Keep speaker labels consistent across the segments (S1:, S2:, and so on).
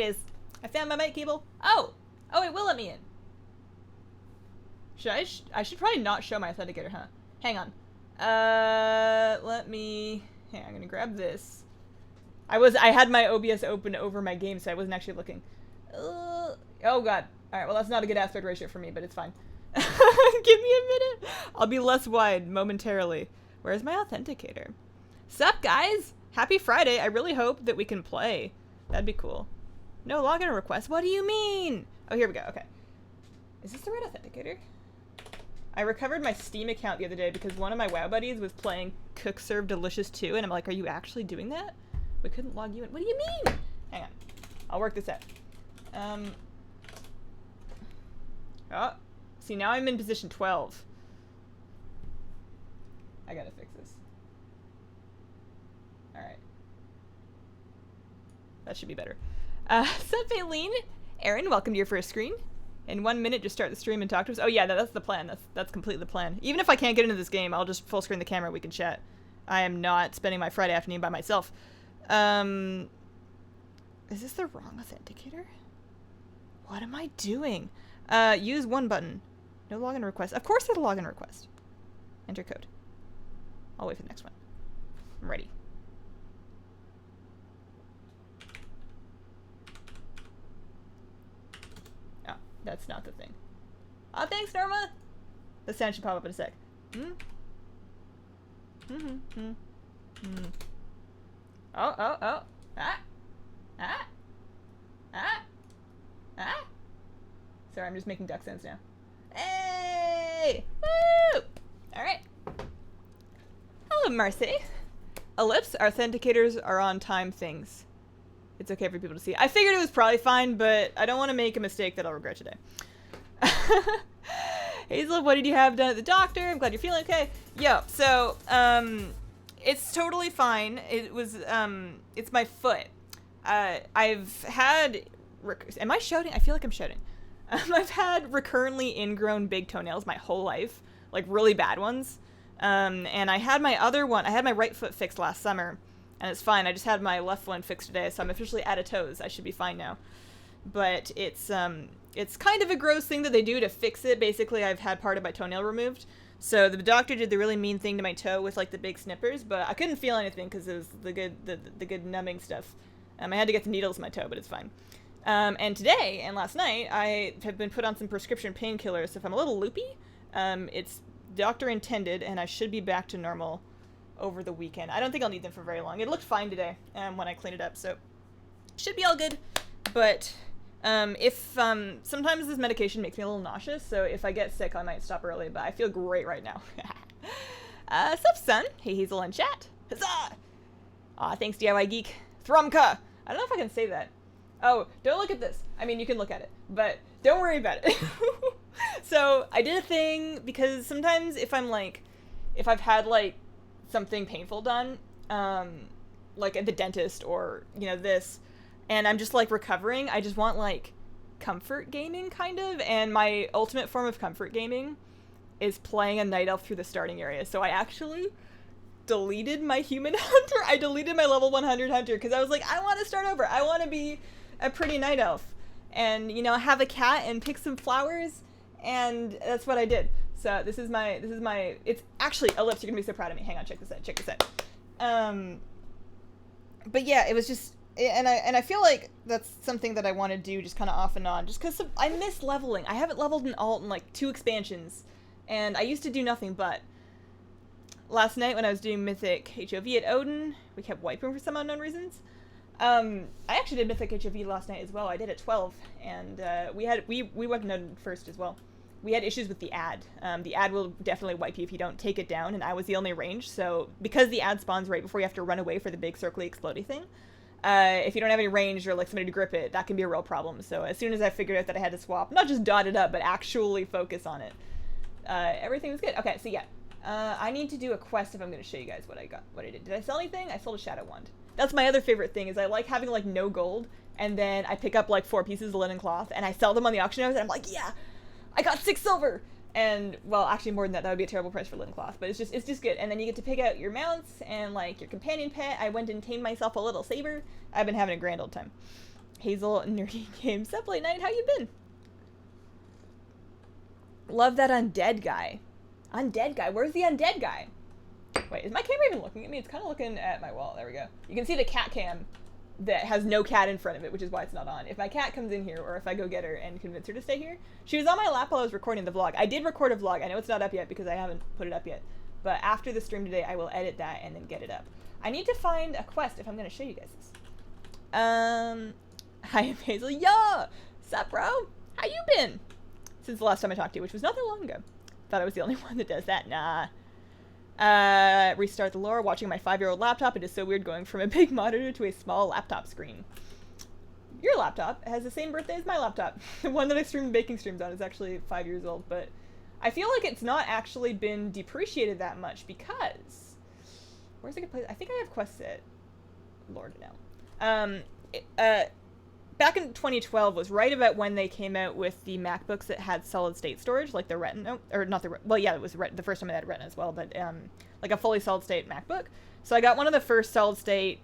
S1: it is. I found my mic cable. Oh! Oh, it will let me in. Should I should probably not show my authenticator, huh? Hang on. Let me... Hey, I'm gonna grab this. I had my OBS open over my game, so I wasn't actually looking. Oh god. Alright, well that's not a good aspect ratio for me, but it's fine. Give me a minute. I'll be less wide momentarily. Where's my authenticator? Sup, guys? Happy Friday. I really hope that we can play. That'd be cool. No login request. What do you mean? Oh, here we go. Okay. Is this the right authenticator? I recovered my Steam account the other day because one of my WoW buddies was playing Cook Serve Delicious 2, and I'm like, are you actually doing that? We couldn't log you in. What do you mean? Hang on. I'll work this out. Oh. See, now I'm in position 12. I gotta fix this. Alright. That should be better. Sup, Aileen? Aaron, welcome to your first screen. In 1 minute, just start the stream and talk to us. Oh yeah, no, that's the plan. That's completely the plan. Even if I can't get into this game, I'll just full screen the camera, we can chat. I am not spending my Friday afternoon by myself. Is this the wrong authenticator? What am I doing? Use one button. No login request. Of course there's a login request. Enter code. I'll wait for the next one. I'm ready. Oh, that's not the thing. Oh, thanks, Norma! The sound should pop up in a sec. Oh. Ah! Sorry, I'm just making duck sounds now. Hey! Woo! Alright. Hello, Marcy. Ellipse, authenticators are on time things. It's okay for people to see. I figured it was probably fine, but I don't want to make a mistake that I'll regret today. Hazel, what did you have done at the doctor? I'm glad you're feeling okay. Yo, so, it's totally fine. It was, it's my foot. I've had... Am I shouting? I feel like I'm shouting. I've had recurrently ingrown big toenails my whole life. Like, really bad ones. And I had my other one, I had my right foot fixed last summer, and it's fine. I just had my left one fixed today, so I'm officially out of toes. I should be fine now. But it's kind of a gross thing that they do to fix it. Basically, I've had part of my toenail removed. So the doctor did the really mean thing to my toe with, like, the big snippers, but I couldn't feel anything because it was the good numbing stuff. I had to get the needles in my toe, but it's fine. And today and last night, I have been put on some prescription painkillers, so if I'm a little loopy, it's doctor intended, and I should be back to normal over the weekend. I don't think I'll need them for very long. It looked fine today when I cleaned it up, so should be all good. But sometimes this medication makes me a little nauseous, so if I get sick, I might stop early, but I feel great right now. Sup, son? Hey, Hazel in chat. Huzzah! Aw, thanks, DIY Geek. Thrumka! I don't know if I can say that. Oh, don't look at this. I mean, you can look at it, but don't worry about it. So, I did a thing, because sometimes if I've had, like, something painful done, like at the dentist or, you know, this, and I'm just, like, recovering, I just want, like, comfort gaming, kind of, and my ultimate form of comfort gaming is playing a night elf through the starting area. So I actually deleted my human hunter. I deleted my level 100 hunter, because I was like, I want to start over. I want to be a pretty night elf and, you know, have a cat and pick some flowers, and that's what I did. So this is my, it's actually, Ellipse, you're gonna be so proud of me. Hang on, check this out. But yeah, it was just, and I feel like that's something that I want to do just kind of off and on, just because I miss leveling. I haven't leveled an alt in like 2 expansions, and I used to do nothing but. Last night when I was doing Mythic HOV at Odin, we kept wiping for some unknown reasons. I actually did Mythic HOV last night as well. I did at 12, and we went to Odin first as well. We had issues with the ad. The ad will definitely wipe you if you don't take it down, and I was the only range, so because the ad spawns right before you have to run away for the big circly explodey thing, if you don't have any range or like somebody to grip it, that can be a real problem. So as soon as I figured out that I had to swap, not just dot it up, but actually focus on it, everything was good. Okay, so yeah. I need to do a quest if I'm going to show you guys what I did. Did I sell anything? I sold a shadow wand. That's my other favorite thing, is I like having like no gold, and then I pick up like 4 pieces of linen cloth, and I sell them on the auction house, and I'm like, yeah, I got 6 silver! And, well, actually more than that, that would be a terrible price for linen cloth, but it's just good. And then you get to pick out your mounts, and like your companion pet. I went and tamed myself a little saber. I've been having a grand old time. Hazelnuttygames. Sup, late night? How you been? Love that undead guy. Undead guy? Where's the undead guy? Wait, is my camera even looking at me? It's kind of looking at my wall. There we go. You can see the cat cam that has no cat in front of it, which is why it's not on. If my cat comes in here, or if I go get her and convince her to stay here. She was on my lap while I was recording the vlog. I did record a vlog. I know it's not up yet because I haven't put it up yet. But after the stream today, I will edit that and then get it up. I need to find a quest if I'm going to show you guys this. Hi, I'm Hazel. Yo! Sup, bro? How you been? Since the last time I talked to you, which was not that long ago. Thought I was the only one that does that. Nah. Restart the lore, watching my 5-year-old laptop. It is so weird going from a big monitor to a small laptop screen. Your laptop has the same birthday as my laptop. The one that I streamed baking streams on is actually 5 years old, but I feel like it's not actually been depreciated that much because... Where's a good place? I think I have quests set. Lord, no. Back in 2012 was right about when they came out with the MacBooks that had solid state storage, like the Retina, or not the, well, yeah, it was the first time I had Retina as well, but like a fully solid state MacBook. So I got one of the first solid state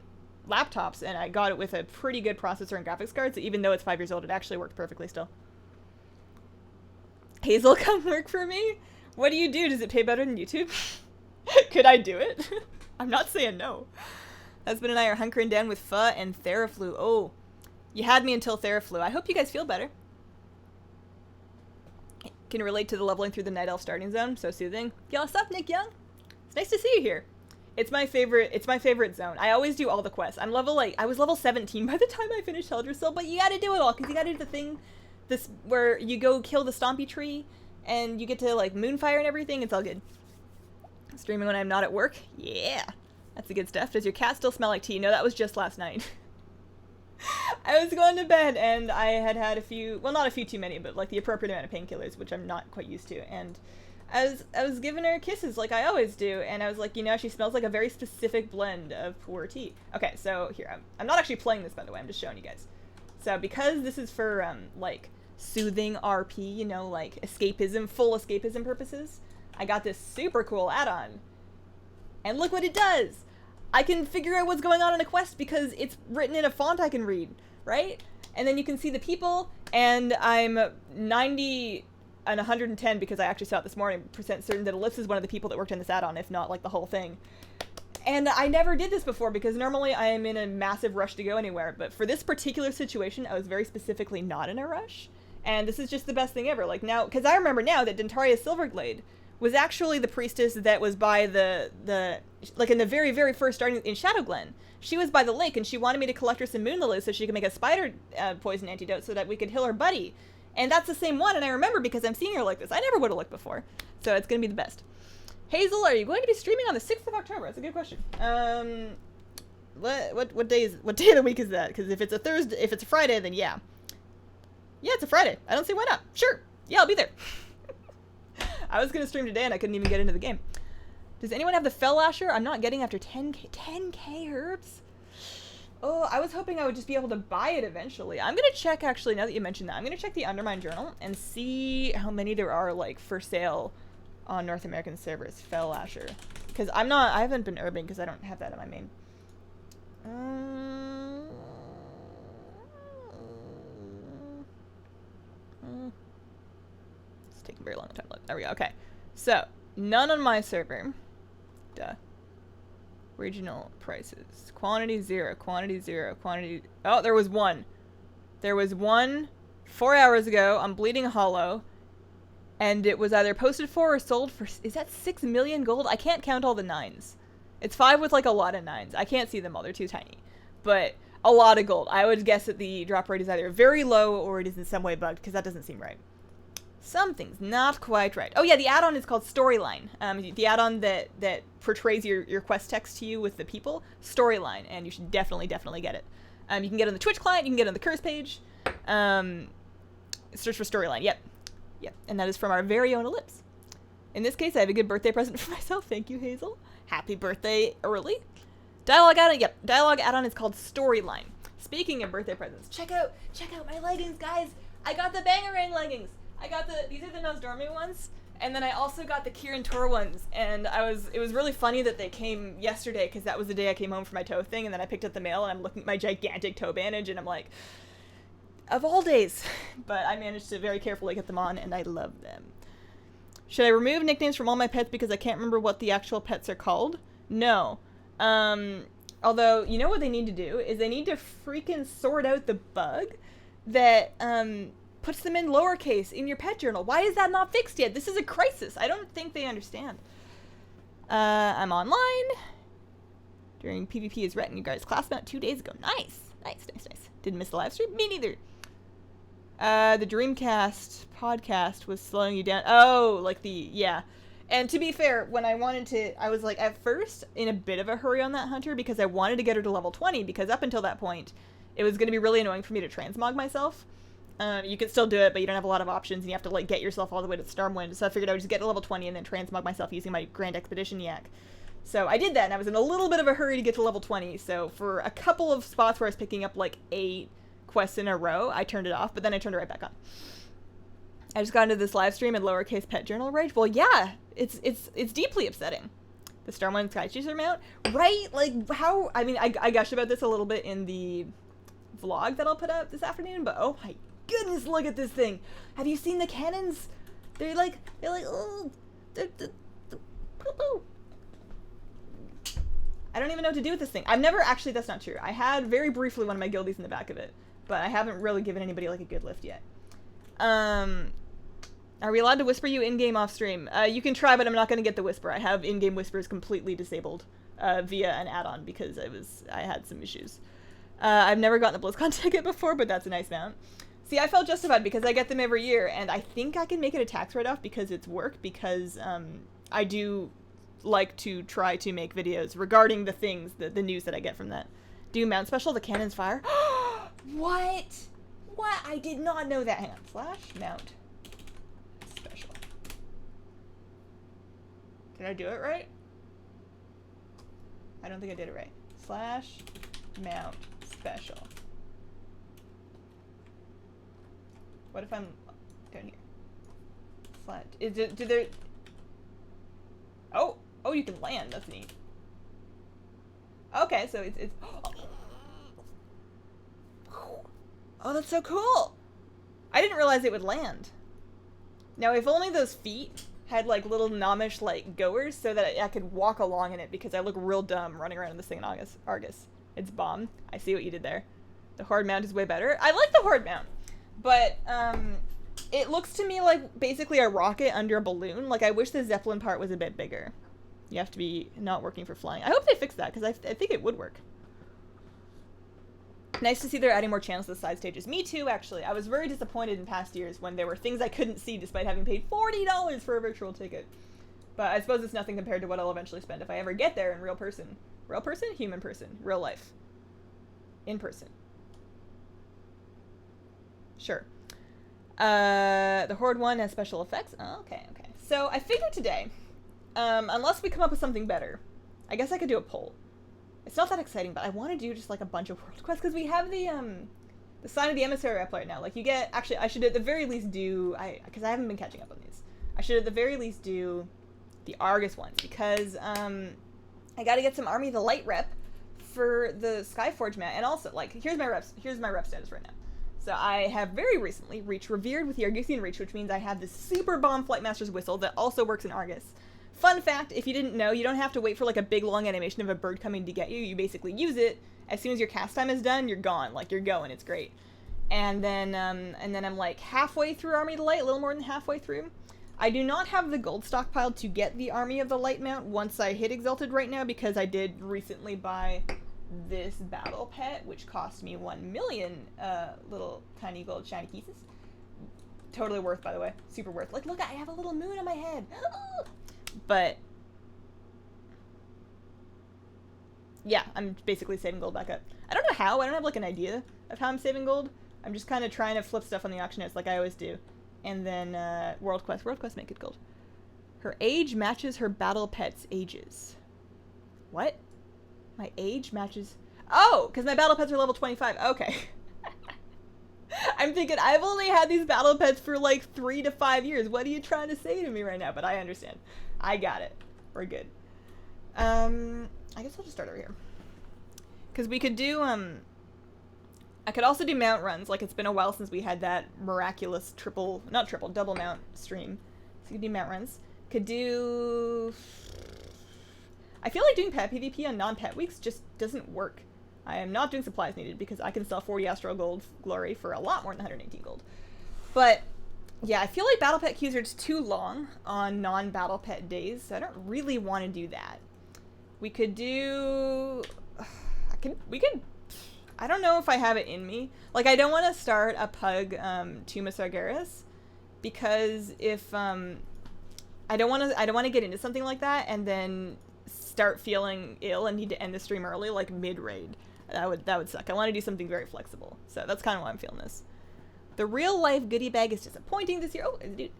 S1: laptops, and I got it with a pretty good processor and graphics card, so even though it's 5 years old, it actually worked perfectly still. Hazel, come work for me? What do you do? Does it pay better than YouTube? Could I do it? I'm not saying no. Husband and I are hunkering down with pho and Theraflu. Oh, you had me until Theraflu. I hope you guys feel better. Can relate to the leveling through the Night Elf starting zone. So soothing. Yo, what's up, Nick Young? It's nice to see you here. It's my favorite zone. I always do all the quests. I was level 17 by the time I finished Heldrasil, but you gotta do it all, because you gotta do the thing, where you go kill the Stompy Tree, and you get to, like, Moonfire and everything. It's all good. Streaming when I'm not at work? Yeah. That's the good stuff. Does your cat still smell like tea? No, that was just last night. I was going to bed, and I had a few, well, not a few too many, but, like, the appropriate amount of painkillers, which I'm not quite used to, and I was giving her kisses like I always do, and I was like, you know, she smells like a very specific blend of pu'er tea. Okay, so here, I'm not actually playing this, by the way, I'm just showing you guys. So, because this is for, like, soothing RP, you know, like, escapism, full escapism purposes, I got this super cool add-on, and look what it does! I can figure out what's going on in a quest because it's written in a font I can read, right? And then you can see the people, and I'm 90 and 110 because I actually saw it this morning, percent certain that Ellipse is one of the people that worked on this add-on, if not like the whole thing. And I never did this before because normally I am in a massive rush to go anywhere, but for this particular situation, I was very specifically not in a rush, and this is just the best thing ever. Like now, because I remember now that Dentaria Silverglade was actually the priestess that was by the like in the very, very first starting in Shadowglen. She was by the lake, and she wanted me to collect her some moon lilies so she could make a spider poison antidote so that we could heal her buddy. And that's the same one, and I remember because I'm seeing her like this. I never would have looked before. So it's going to be the best. Hazel, are you going to be streaming on the 6th of October? That's a good question. What day of the week is that? Because if it's a Thursday, if it's a Friday, then yeah. Yeah, it's a Friday. I don't see why not. Sure. Yeah, I'll be there. I was going to stream today, and I couldn't even get into the game. Does anyone have the Fellasher? I'm not getting after 10k. 10k herbs? Oh, I was hoping I would just be able to buy it eventually. I'm going to check, actually, now that you mentioned that, I'm going to check the Undermine Journal and see how many there are, like, for sale on North American servers. Fellasher. Because I haven't been herbing because I don't have that in my main. It's taking a very long time to look. There we go. Okay. So, none on my server. Duh. Regional prices. Quantity 0. Quantity 0. Quantity... Oh, there was one. There was one 4 hours ago on Bleeding Hollow. And it was either posted for or sold for... Is that 6 million gold? I can't count all the 9s. It's 5 with, like, a lot of 9s. I can't see them all. They're too tiny. But a lot of gold. I would guess that the drop rate is either very low or it is in some way bugged, because that doesn't seem right. Something's not quite right. Oh yeah, the add-on is called Storyline. The add-on that portrays your quest text to you with the people. Storyline, and you should definitely get it. You can get it on the Twitch client, you can get it on the Curse page. Search for Storyline, yep. And that is from our very own Ellipse. In this case, I have a good birthday present for myself. Thank you, Hazel. Happy birthday early. Dialogue add-on, yep. Dialogue add-on is called Storyline. Speaking of birthday presents, check out my leggings, guys. I got the Bangarang leggings. These are the Nosdormu ones, and then I also got the Kirin Tor ones, and it was really funny that they came yesterday, because that was the day I came home for my toe thing, and then I picked up the mail, and I'm looking at my gigantic toe bandage, and I'm like, of all days. But I managed to very carefully get them on, and I love them. Should I remove nicknames from all my pets because I can't remember what the actual pets are called? No. Although, you know what they need to do is they need to freaking sort out the bug that puts them in lowercase in your pet journal. Why is that not fixed yet? This is a crisis. I don't think they understand. I'm online. During PvP is Ret in you guys' class about 2 days ago. Nice. Nice. Didn't miss the live stream? Me neither. The Dreamcast podcast was slowing you down. Oh, like yeah. And to be fair, when I wanted to, I was like, at first, in a bit of a hurry on that hunter because I wanted to get her to level 20 because up until that point, it was going to be really annoying for me to transmog myself. You could still do it, but you don't have a lot of options and you have to like get yourself all the way to Stormwind. So I figured I would just get to level 20 and then transmog myself using my Grand Expedition yak. So I did that and I was in a little bit of a hurry to get to level 20. So for a couple of spots where I was picking up like 8 quests in a row, I turned it off, but then I turned it right back on. I just got into this live stream and lowercase pet journal rage. Well, yeah, it's deeply upsetting. The Stormwind Sky Chaser mount, right? Like how? I mean, I gushed about this a little bit in the vlog that I'll put up this afternoon, but oh my goodness, look at this thing! Have you seen the cannons? They're like oh, poo-poo. I don't even know what to do with this thing. I've never actually. That's not true. I had very briefly one of my guildies in the back of it, but I haven't really given anybody like a good lift yet. Are we allowed to whisper you in-game off-stream? You can try, but I'm not going to get the whisper. I have in-game whispers completely disabled via an add-on because I had some issues. I've never gotten a BlizzCon ticket before, but that's a nice mount. See, I felt justified because I get them every year, and I think I can make it a tax write-off because it's work, because I do like to try to make videos regarding the things, the news that I get from that. Do mount special, the cannons fire? What? What? I did not know that. Hang on. Slash mount special. Did I do it right? I don't think I did it right. Slash mount special. What if I'm down here? Slash. Do there? Oh, you can land. That's neat. Okay, so it's. Oh, that's so cool! I didn't realize it would land. Now, if only those feet had, like, little gnomish, like, goers so that I could walk along in it, because I look real dumb running around in this thing in Argus. It's bomb. I see what you did there. The Horde mount is way better. I like the Horde mount, but, it looks to me like basically a rocket under a balloon. Like, I wish the Zeppelin part was a bit bigger. You have to be not working for flying. I hope they fix that, because I think it would work. Nice to see they're adding more channels to the side stages. Me too, actually. I was very disappointed in past years when there were things I couldn't see despite having paid $40 for a virtual ticket. But I suppose it's nothing compared to what I'll eventually spend if I ever get there in real person. Real person? Human person. Real life. In person. Sure. The Horde one has special effects. Oh, okay. So I figured today, unless we come up with something better, I guess I could do a poll. It's not that exciting, but I want to do just like a bunch of world quests because we have the Sign of the Emissary up right now. Like you get, actually, I should at the very least do, because I haven't been catching up on these. I should at the very least do the Argus ones because I got to get some Army of the Light rep for the Skyforge map, and also like here's my rep status right now. So I have very recently reached Revered with the Argusian Reach, which means I have this super bomb Flightmaster's Whistle that also works in Argus. Fun fact, if you didn't know, you don't have to wait for like a big long animation of a bird coming to get you. You basically use it. As soon as your cast time is done, you're gone. Like, you're going. It's great. And then I'm like halfway through Army of the Light, a little more than halfway through. I do not have the gold stockpiled to get the Army of the Light mount once I hit Exalted right now, because I did recently buy this battle pet, which cost me 1 million little tiny gold shiny pieces. Totally worth, by the way. Super worth. Like, look, I have a little moon on my head. But yeah, I'm basically saving gold back up. I don't know how. I don't have like an idea of how I'm saving gold. I'm just kind of trying to flip stuff on the auction house like I always do. And then World Quest make good gold. Her age matches her battle pet's ages. What? My age matches... Oh, because my battle pets are level 25. Okay. I'm thinking, I've only had these battle pets for like 3 to 5 years. What are you trying to say to me right now? But I understand. I got it. We're good. I guess I'll just start over here. Because we could do, I could also do mount runs. Like, it's been a while since we had that miraculous double mount stream. So you could do mount runs. Could do... I feel like doing pet PvP on non-pet weeks just doesn't work. I am not doing supplies needed because I can sell 40 Astral Gold Glory for a lot more than 118 gold. But, yeah, I feel like battle pet queues are just too long on non-battle pet days, so I don't really want to do that. We could do... I don't know if I have it in me. Like, I don't want to start a Pug Tuma Sargeras because if I don't want to get into something like that and then start feeling ill and need to end the stream early, like mid-raid. That would suck. I want to do something very flexible. So that's kind of why I'm feeling this. The real life goodie bag is disappointing this year. Oh, dude.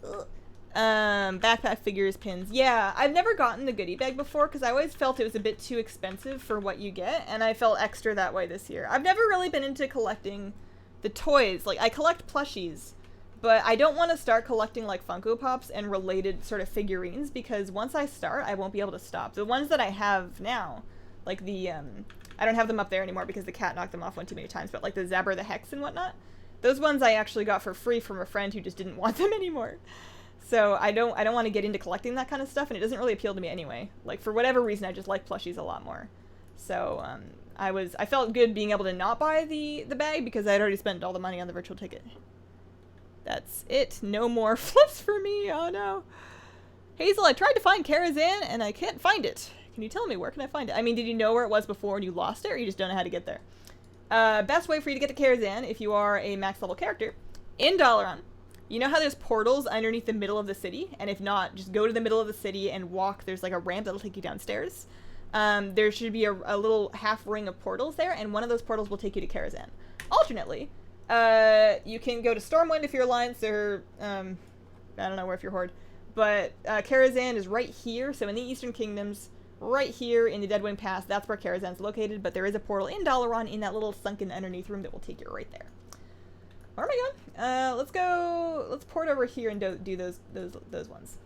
S1: Ugh. Backpack figures, pins. Yeah, I've never gotten the goodie bag before because I always felt it was a bit too expensive for what you get, and I felt extra that way this year. I've never really been into collecting the toys. Like, I collect plushies, but I don't want to start collecting, like, Funko Pops and related sort of figurines because once I start, I won't be able to stop. The ones that I have now, like the, I don't have them up there anymore because the cat knocked them off one too many times, but like the Zabber the Hex and whatnot, those ones I actually got for free from a friend who just didn't want them anymore. So I don't want to get into collecting that kind of stuff, and it doesn't really appeal to me anyway. Like, for whatever reason, I just like plushies a lot more. So, I felt good being able to not buy the bag because I had already spent all the money on the virtual ticket. That's it. No more flips for me. Oh no. Hazel, I tried to find Karazhan and I can't find it. Can you tell me where can I find it? I mean, did you know where it was before and you lost it, or you just don't know how to get there? Best way for you to get to Karazhan if you are a max level character in Dalaran. You know how there's portals underneath the middle of the city? And if not, just go to the middle of the city and walk. There's like a ramp that'll take you downstairs. There should be a little half ring of portals there, and one of those portals will take you to Karazhan. Alternately, you can go to Stormwind if you're Alliance, or, I don't know where if you're Horde. But Karazhan is right here, so in the Eastern Kingdoms, right here in the Deadwind Pass, that's where Karazhan's located, but there is a portal in Dalaran in that little sunken underneath room that will take you right there. Where am I going? Let's port over here and do those ones.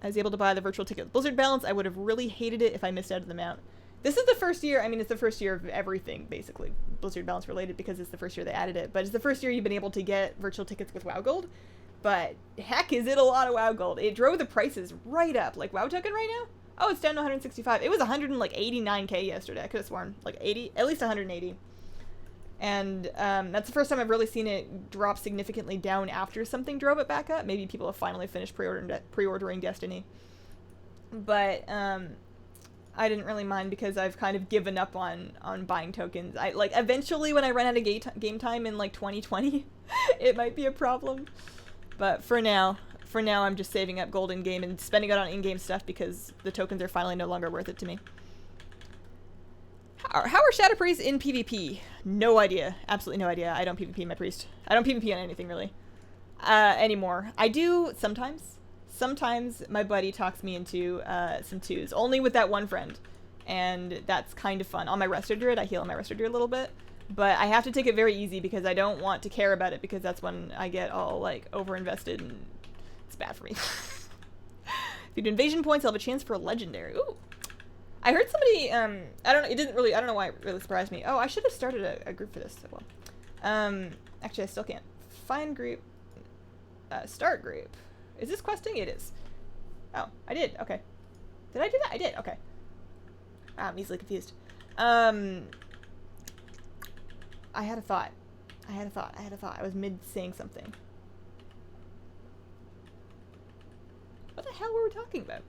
S1: I was able to buy the virtual ticket with Blizzard Balance. I would have really hated it if I missed out on the mount. This is the first year, I mean, it's the first year of everything, basically, Blizzard Balance related, because it's the first year they added it, but it's the first year you've been able to get virtual tickets with WoW Gold, but heck is it a lot of WoW Gold. It drove the prices right up. Like, WoW Token right now? Oh, it's down to 165. It was 189k yesterday. I could have sworn, like 80, at least 180. And that's the first time I've really seen it drop significantly down after something drove it back up. Maybe people have finally finished pre-ordering Destiny. But I didn't really mind because I've kind of given up on buying tokens. Eventually when I run out of game time in like 2020, it might be a problem. But for now I'm just saving up gold in game and spending it on in-game stuff because the tokens are finally no longer worth it to me. How are Shadow Priests in PvP? No idea. Absolutely no idea. I don't PvP my priest. I don't PvP on anything, really. Anymore. I do sometimes. Sometimes my buddy talks me into some twos. Only with that one friend. And that's kind of fun. On my Resto Druid, I heal on my Resto Druid a little bit. But I have to take it very easy because I don't want to care about it because that's when I get all, like, over-invested and it's bad for me. If you do invasion points, I'll have a chance for a legendary. Ooh. I heard somebody, I don't know why it really surprised me. Oh, I should have started a group for this. Well, actually, I still can't. Find group, start group. Is this questing? It is. Oh, I did. Okay. Did I do that? I did. Okay. I'm easily confused. I had a thought. I was mid saying something. What the hell were we talking about?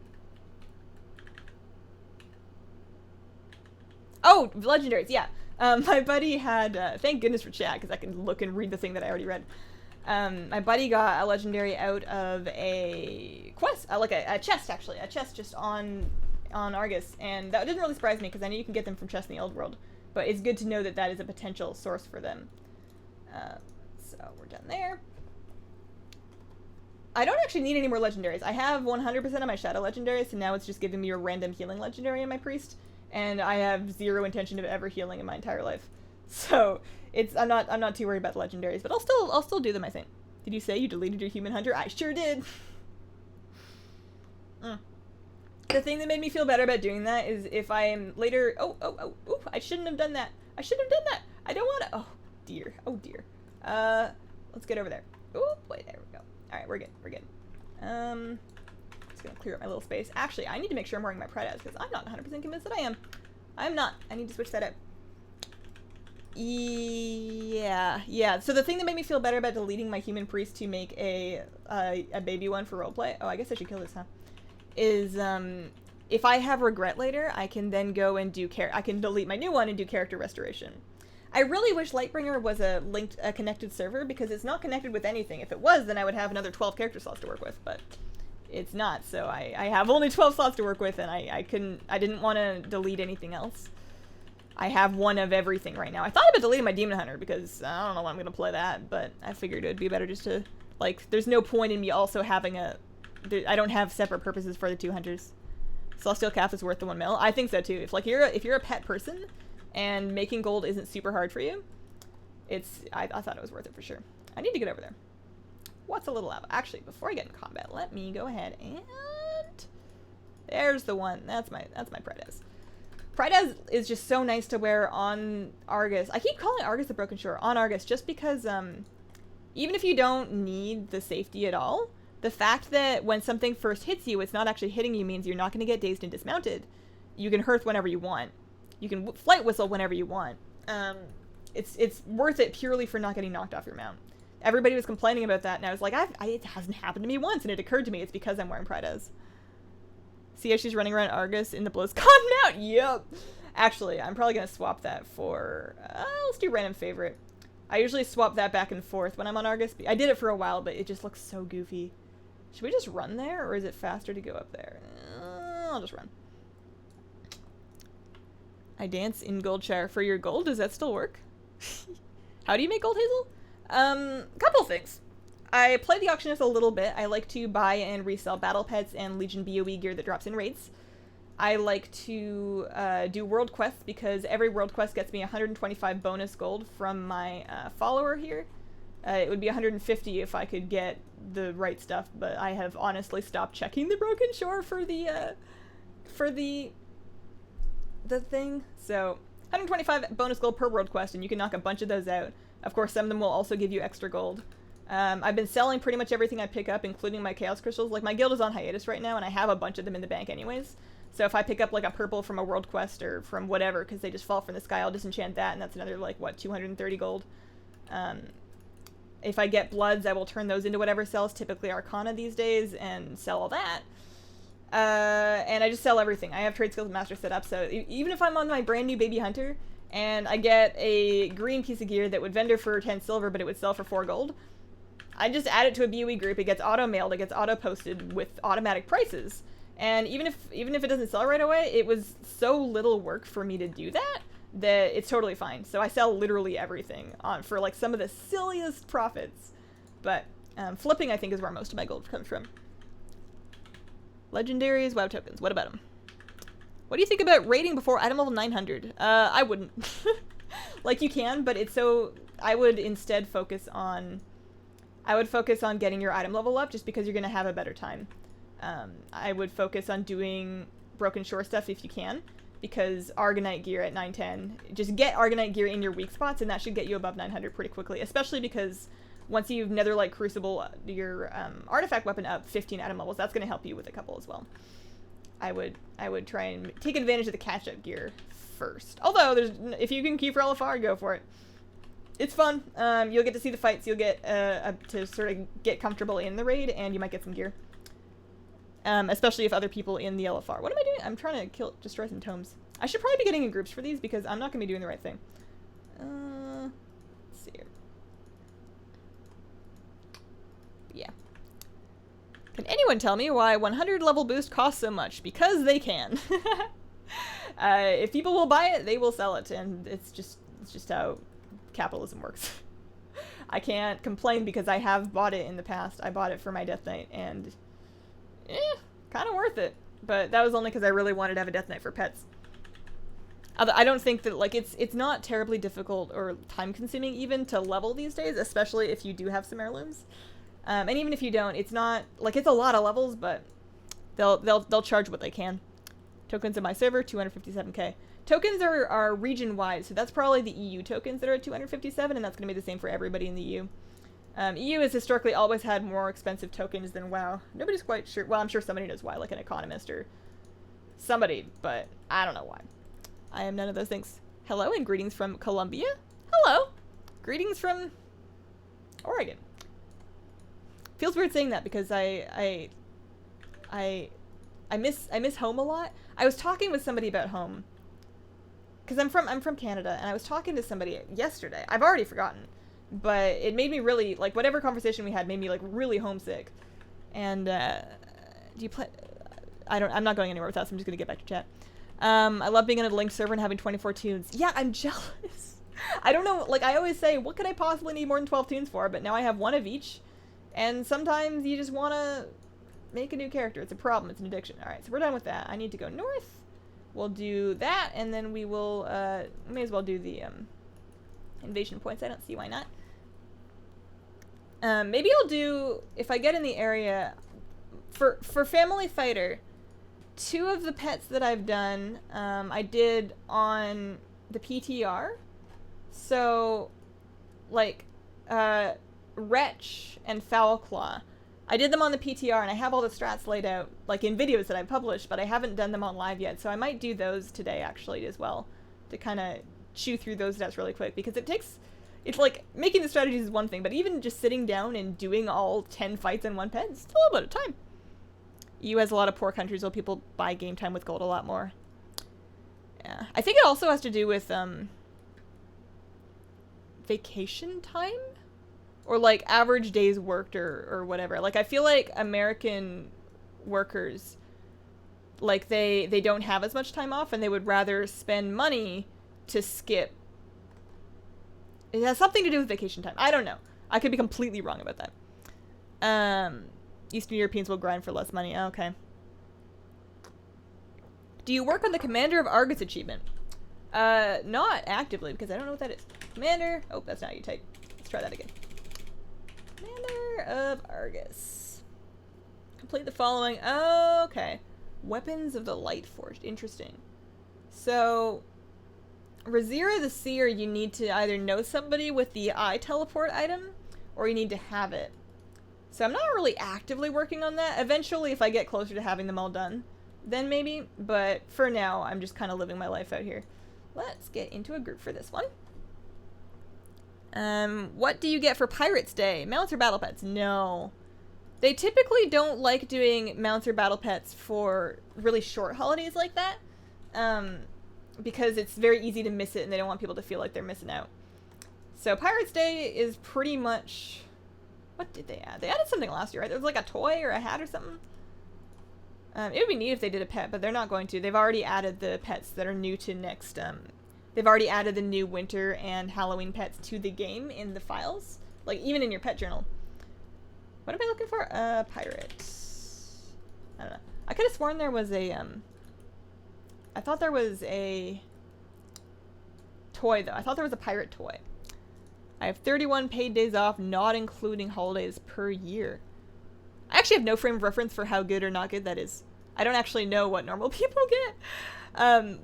S1: Oh, legendaries, yeah. My buddy had, thank goodness for chat, because I can look and read the thing that I already read. My buddy got a legendary out of a quest, like a chest, actually. A chest just on Argus, and that didn't really surprise me, because I know you can get them from chests in the old world. But it's good to know that that is a potential source for them. So we're done there. I don't actually need any more legendaries. I have 100% of my shadow legendaries, so now it's just giving me a random healing legendary in my priest. And I have zero intention of ever healing in my entire life, so I'm not too worried about the legendaries. But I'll still do them. I think. Did you say you deleted your human hunter? I sure did. The thing that made me feel better about doing that is if I am later. Oh! I shouldn't have done that. I shouldn't have done that. I don't want to. Oh dear. Oh dear. Let's get over there. Oh, wait, there we go. All right, we're good. We're good. Just gonna clear up my little space. Actually, I need to make sure I'm wearing my Pride because I'm not 100% convinced that I am. I'm not. I need to switch that up. Yeah. So the thing that made me feel better about deleting my human priest to make a baby one for roleplay. Oh, I guess I should kill this, huh? Is if I have regret later, I can then go and do I can delete my new one and do character restoration. I really wish Lightbringer was a connected server because it's not connected with anything. If it was, then I would have another 12 character slots to work with, but it's not. So I have only 12 slots to work with, and I didn't want to delete anything else. I have one of everything right now. I thought about deleting my Demon Hunter because I don't know when I'm gonna play that, but I figured it'd be better just to, like, there's no point in me also having I don't have separate purposes for the 2 hunters. Celestial Calf is worth the 1 mil. I think so too. If you're a pet person and making gold isn't super hard for you, I thought it was worth it for sure. I need to get over there. What's a little lava? Actually, before I get in combat, let me go ahead and there's the one. That's my Prydez. Prydez is just so nice to wear on Argus. I keep calling Argus the Broken Shore on Argus just because even if you don't need the safety at all, the fact that when something first hits you, it's not actually hitting you means you're not going to get dazed and dismounted. You can hearth whenever you want. You can flight whistle whenever you want. It's worth it purely for not getting knocked off your mount. Everybody was complaining about that, and I was like, it hasn't happened to me once, and it occurred to me it's because I'm wearing Prydez. See how she's running around Argus in the BlizzCon mount? Yep. Actually, I'm probably going to swap that for... let's do random favorite. I usually swap that back and forth when I'm on Argus. I did it for a while, but it just looks so goofy. Should we just run there, or is it faster to go up there? I'll just run. I dance in Goldshire for your gold. Does that still work? How do you make gold, Hazel? Couple things. I play the auctionist a little bit. I like to buy and resell battle pets and Legion BOE gear that drops in raids. I like to do world quests because every world quest gets me 125 bonus gold from my follower here. It would be 150 if I could get the right stuff, but I have honestly stopped checking the Broken Shore for the thing. So 125 bonus gold per world quest, and you can knock a bunch of those out. Of course, some of them will also give you extra gold. I've been selling pretty much everything I pick up, including my Chaos Crystals. Like, my guild is on hiatus right now, and I have a bunch of them in the bank anyways. So if I pick up, like, a purple from a world quest or from whatever, because they just fall from the sky, I'll disenchant that, and that's another, like, what, 230 gold. If I get bloods, I will turn those into whatever sells, typically Arcana these days, and sell all that. And I just sell everything. I have Trade Skills Master set up, so even if I'm on my brand new Baby Hunter, and I get a green piece of gear that would vendor for 10 silver, but it would sell for 4 gold, I just add it to a BOE group. It gets auto-mailed, it gets auto-posted with automatic prices. And even if it doesn't sell right away, it was so little work for me to do that it's totally fine. So I sell literally everything for like some of the silliest profits. But flipping, I think, is where most of my gold comes from. Legendaries, WoW tokens. What about them? What do you think about raiding before item level 900? I wouldn't. Like, you can, but it's so... I would instead focus on getting your item level up just because you're going to have a better time. I would focus on doing Broken Shore stuff if you can, because Argonite gear at 910, just get Argonite gear in your weak spots, and that should get you above 900 pretty quickly, especially because once you've Netherlight Crucible your artifact weapon up 15 item levels, that's going to help you with a couple as well. I would try and take advantage of the catch-up gear first. Although, if you can keep for LFR, go for it. It's fun. You'll get to see the fights. You'll get to sort of get comfortable in the raid, and you might get some gear. Especially if other people in the LFR. What am I doing? I'm trying to destroy some tomes. I should probably be getting in groups for these because I'm not going to be doing the right thing. Let's see here. Yeah. Can anyone tell me why 100 level boost costs so much? Because they can. If people will buy it, they will sell it, and it's just how capitalism works. I can't complain because I have bought it in the past. I bought it for my Death Knight, and kind of worth it. But that was only because I really wanted to have a Death Knight for pets. I don't think that, like, it's not terribly difficult or time-consuming even to level these days, especially if you do have some heirlooms. And even if you don't, it's not, like, it's a lot of levels, but they'll charge what they can. Tokens in my server, 257k. Tokens are region-wide, so that's probably the EU tokens that are at 257, and that's going to be the same for everybody in the EU. EU has historically always had more expensive tokens than WoW. Nobody's quite sure. Well, I'm sure somebody knows why, like an economist or somebody, but I don't know why. I am none of those things. Hello and greetings from Colombia. Hello. Greetings from Oregon. Feels weird saying that because I miss home a lot. I was talking with somebody about home because I'm from Canada, and I was talking to somebody yesterday. I've already forgotten, but it made me really, like, whatever conversation we had made me, like, really homesick. And do you play? I'm not going anywhere with us. I'm just gonna get back to chat. I love being on a linked server and having 24 tunes. Yeah, I'm jealous. I don't know, like, I always say, what could I possibly need more than 12 tunes for? But now I have one of each, and sometimes you just want to make a new character. It's a problem. It's an addiction. Alright, so we're done with that. I need to go north. We'll do that, and then we will, may as well do the, invasion points. I don't see why not. Maybe I'll do, if I get in the area, for Family Fighter, 2 of the pets that I've done, I did on the PTR. So, like, Wretch and Foulclaw. I did them on the PTR, and I have all the strats laid out, like, in videos that I've published, but I haven't done them on live yet, so I might do those today, actually, as well, to kind of chew through those stats really quick, because it's like, making the strategies is one thing, but even just sitting down and doing all 10 fights in one pet, it's a little bit of time. EU has a lot of poor countries, where people buy game time with gold a lot more. Yeah. I think it also has to do with, vacation time? Or, like, average days worked or whatever. Like, I feel like American workers, like, they don't have as much time off, and they would rather spend money to skip. It has something to do with vacation time. I don't know. I could be completely wrong about that. Eastern Europeans will grind for less money. Okay. Do you work on the Commander of Argus achievement? Not actively, because I don't know what that is. Commander. Oh, that's not how you type. Let's try that again. Commander of Argus. Complete the following. Oh, okay. Weapons of the Lightforged. Interesting. So, Razira the Seer, you need to either know somebody with the eye teleport item, or you need to have it. So I'm not really actively working on that. Eventually, if I get closer to having them all done, then maybe. But for now, I'm just kind of living my life out here. Let's get into a group for this one. What do you get for Pirates Day? Mounts or battle pets? No. They typically don't like doing mounts or battle pets for really short holidays like that. Because it's very easy to miss it, and they don't want people to feel like they're missing out. So Pirates Day is pretty much... What did they add? They added something last year, right? There was like a toy or a hat or something. It would be neat if they did a pet, but they're not going to. They've already added the pets that are new to next... They've already added the new winter and Halloween pets to the game in the files. Like, even in your pet journal. What am I looking for? Pirate. I don't know. I could have sworn there was a, I thought there was a toy, though. I thought there was a pirate toy. I have 31 paid days off, not including holidays per year. I actually have no frame of reference for how good or not good that is. I don't actually know what normal people get.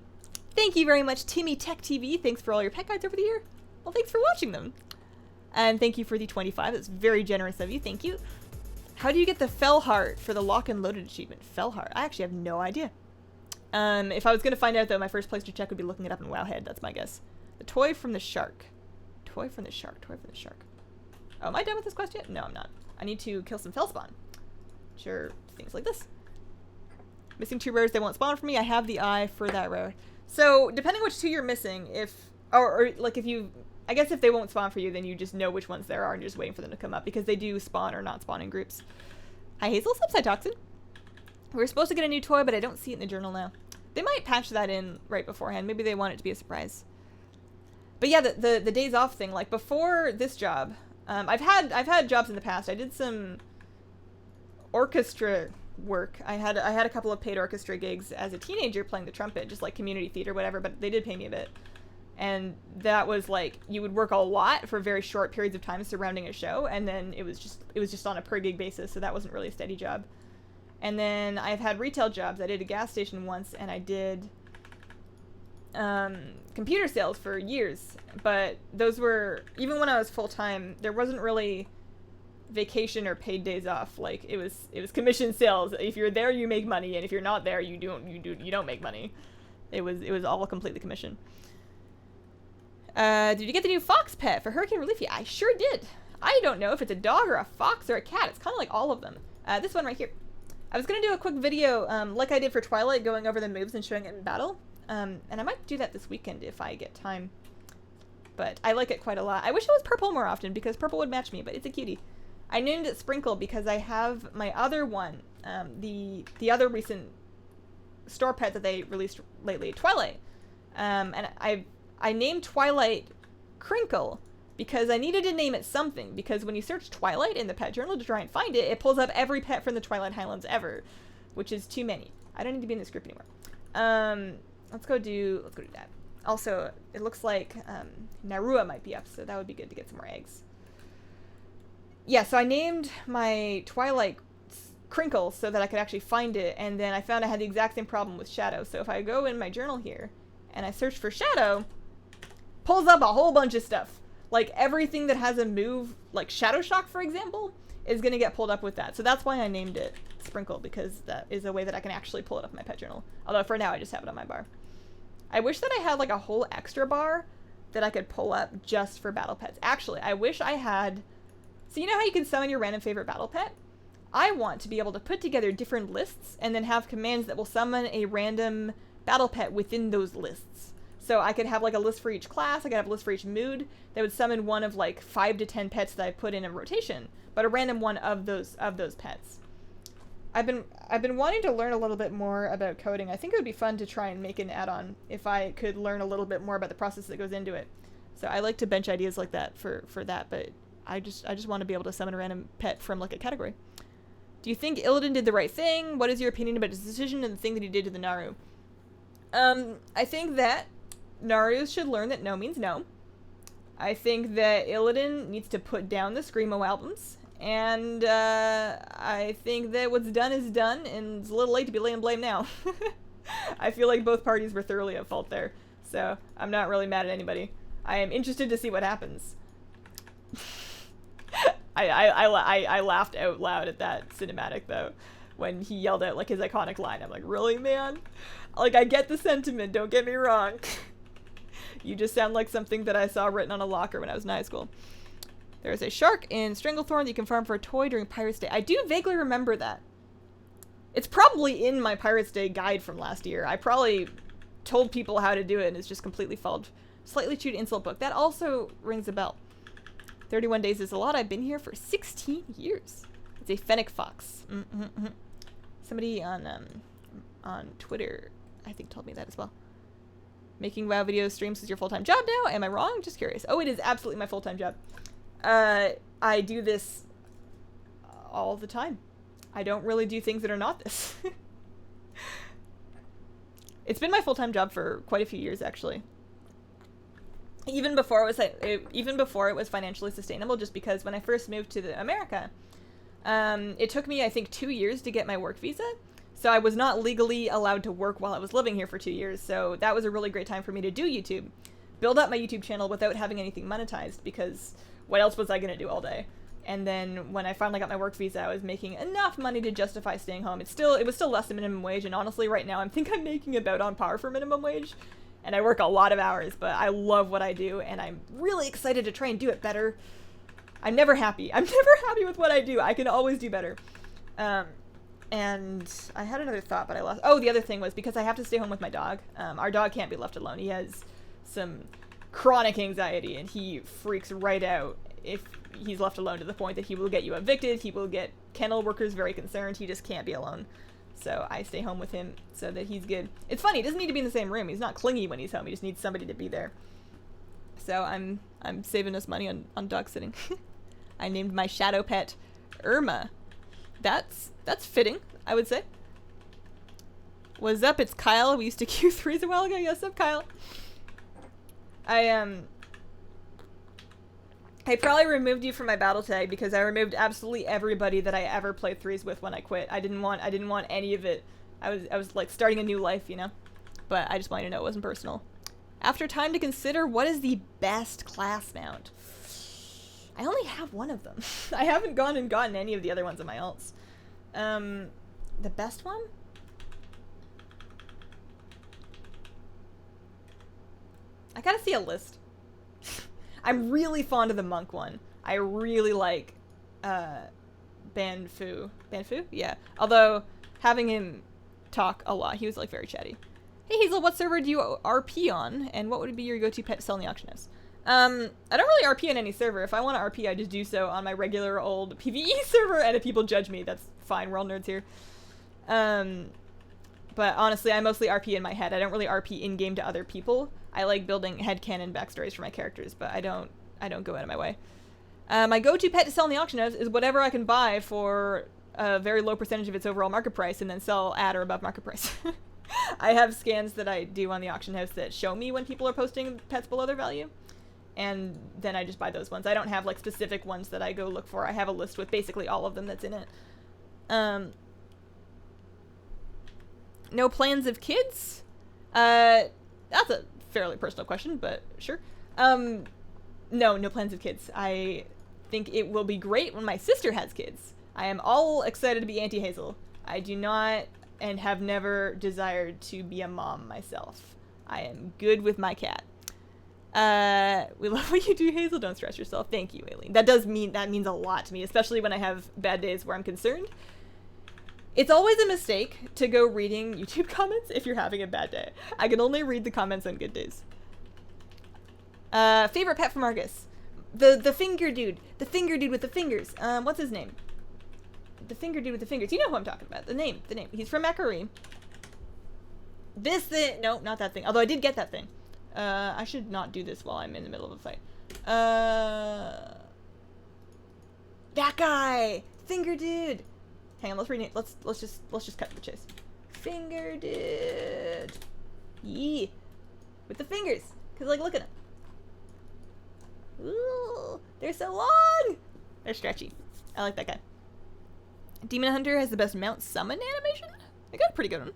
S1: Thank you very much, Timmy Tech TV. Thanks for all your pet guides over the year. Well, thanks for watching them. And thank you for the 25. That's very generous of you. Thank you. How do you get the Fell Heart for the Lock and Loaded achievement? Fell Heart. I actually have no idea. If I was going to find out, though, my first place to check would be looking it up in Wowhead. That's my guess. The Toy from the Shark. Toy from the Shark. Toy from the Shark. Oh, am I done with this quest yet? No, I'm not. I need to kill some Fellspawn. Sure, things like this. Missing 2 rares, they won't spawn for me. I have the eye for that rare. So, depending which 2 you're missing, or like if you, I guess if they won't spawn for you, then you just know which ones there are and you're just waiting for them to come up, because they do spawn or not spawn in groups. Hi Hazel, Subside Toxin. We were supposed to get a new toy, but I don't see it in the journal now. They might patch that in right beforehand. Maybe they want it to be a surprise. But yeah, the days off thing, like before this job, I've had jobs in the past. I did some orchestra work. I had a couple of paid orchestra gigs as a teenager playing the trumpet, just like community theater, whatever, but they did pay me a bit. And that was like, you would work a lot for very short periods of time surrounding a show, and then it was just on a per gig basis, so that wasn't really a steady job. And then I've had retail jobs. I did a gas station once, and I did computer sales for years. But those were, even when I was full-time, there wasn't really vacation or paid days off. Like, it was commission sales. If you're there, you make money, and if you're not there, you don't make money. It was all completely commission. Did you get the new fox pet for Hurricane Relief? Yeah, I sure did. I don't know if it's a dog or a fox or a cat. It's kind of like all of them. This one right here. I was going to do a quick video, like I did for Twilight, going over the moves and showing it in battle. And I might do that this weekend if I get time. But I like it quite a lot. I wish it was purple more often, because purple would match me, but it's a cutie. I named it Sprinkle because I have my other one, the other recent store pet that they released lately, Twilight. And I named Twilight Crinkle because I needed to name it something, because when you search Twilight in the pet journal to try and find it, it pulls up every pet from the Twilight Highlands ever, which is too many. I don't need to be in the script anymore. Let's go do that. Also, it looks like Narua might be up, so that would be good to get some more eggs. Yeah, so I named my Twilight Crinkle so that I could actually find it, and then I found I had the exact same problem with Shadow. So if I go in my journal here and I search for Shadow, pulls up a whole bunch of stuff. Like, everything that has a move, like Shadow Shock, for example, is going to get pulled up with that. So that's why I named it Sprinkle, because that is a way that I can actually pull it up in my pet journal. Although for now I just have it on my bar. I wish that I had like a whole extra bar that I could pull up just for battle pets. Actually, I wish I had... So you know how you can summon your random favorite battle pet? I want to be able to put together different lists and then have commands that will summon a random battle pet within those lists. So I could have like a list for each class, I could have a list for each mood that would summon one of like 5 to 10 pets that I put in a rotation, but a random one of those pets. I've been wanting to learn a little bit more about coding. I think it would be fun to try and make an add-on if I could learn a little bit more about the process that goes into it. So I like to bench ideas like that for that, but I just want to be able to summon a random pet from like a category. Do you think Illidan did the right thing? What is your opinion about his decision and the thing that he did to the Naru? I think that Naru should learn that no means no. I think that Illidan needs to put down the Screamo albums. And I think that what's done is done, and it's a little late to be laying blame now. I feel like both parties were thoroughly at fault there. So I'm not really mad at anybody. I am interested to see what happens. I laughed out loud at that cinematic, though, when he yelled out like his iconic line. I'm like, really, man? Like, I get the sentiment, don't get me wrong. You just sound like something that I saw written on a locker when I was in high school. There's a shark in Stranglethorn that you can farm for a toy during Pirates Day. I do vaguely remember that. It's probably in my Pirates Day guide from last year. I probably told people how to do it and it's just completely failed. Slightly chewed insult book. That also rings a bell. 31 days is a lot. I've been here for 16 years. It's a fennec fox. Somebody on Twitter, I think, told me that as well. Making WoW video streams is your full-time job now? Am I wrong? Just curious. Oh, it is absolutely my full-time job. I do this all the time. I don't really do things that are not this. It's been my full-time job for quite a few years, actually. Even before it was financially sustainable, just because when I first moved to America, it took me, I think, 2 years to get my work visa. So I was not legally allowed to work while I was living here for 2 years. So that was a really great time for me to do YouTube. Build up my YouTube channel without having anything monetized, because what else was I going to do all day? And then when I finally got my work visa, I was making enough money to justify staying home. It was still less than minimum wage, and honestly right now I think I'm making about on par for minimum wage. And I work a lot of hours, but I love what I do, and I'm really excited to try and do it better. I'm never happy. I'm never happy with what I do. I can always do better. And I had another thought, but I lost. Oh, the other thing was because I have to stay home with my dog. Our dog can't be left alone. He has some chronic anxiety, and he freaks right out if he's left alone, to the point that he will get you evicted. He will get kennel workers very concerned. He just can't be alone. So I stay home with him so that he's good. It's funny, he doesn't need to be in the same room. He's not clingy when he's home. He just needs somebody to be there. So I'm saving us money on dog sitting. I named my shadow pet Irma. That's fitting, I would say. What's up? It's Kyle. We used to Q3s a while ago. Yes, up, Kyle. I probably removed you from my battle tag because I removed absolutely everybody that I ever played threes with when I quit. I didn't want any of it. I was like starting a new life, you know? But I just wanted to know it wasn't personal. After time to consider, what is the best class mount? I only have one of them. I haven't gone and gotten any of the other ones in my alts. The best one? I gotta see a list. I'm really fond of the monk one. I really like Banfu. Banfu? Yeah. Although, having him talk a lot, he was like very chatty. Hey Hazel, what server do you RP on? And what would be your go-to pet to sell in the auction house? I don't really RP on any server. If I want to RP, I just do so on my regular old PvE server, and if people judge me, that's fine. We're all nerds here. But honestly, I mostly RP in my head. I don't really RP in-game to other people. I like building headcanon backstories for my characters, but I don't go out of my way. My go-to pet to sell in the auction house is whatever I can buy for a very low percentage of its overall market price and then sell at or above market price. I have scans that I do on the auction house that show me when people are posting pets below their value. And then I just buy those ones. I don't have like specific ones that I go look for. I have a list with basically all of them that's in it. No plans of kids? That's a fairly personal question, but sure. No plans of kids. I think it will be great when my sister has kids. I am all excited to be Auntie Hazel. I do not and have never desired to be a mom myself. I am good with my cat. We love what you do, Hazel. Don't stress yourself. Thank you, Aileen. That means a lot to me, especially when I have bad days where I'm concerned. It's always a mistake to go reading YouTube comments if you're having a bad day. I can only read the comments on good days. Favorite pet from Argus? The finger dude. The finger dude with the fingers. What's his name? The finger dude with the fingers. You know who I'm talking about. The name. He's from Macquarie. This thing. No, not that thing. Although I did get that thing. I should not do this while I'm in the middle of a fight. That guy! Finger dude! Hang on, let's rename. Let's just cut to the chase. Finger dude. Yee. With the fingers. Cause like, look at them. Ooh, they're so long. They're stretchy. I like that guy. Demon Hunter has the best mount summon animation. I got a pretty good one.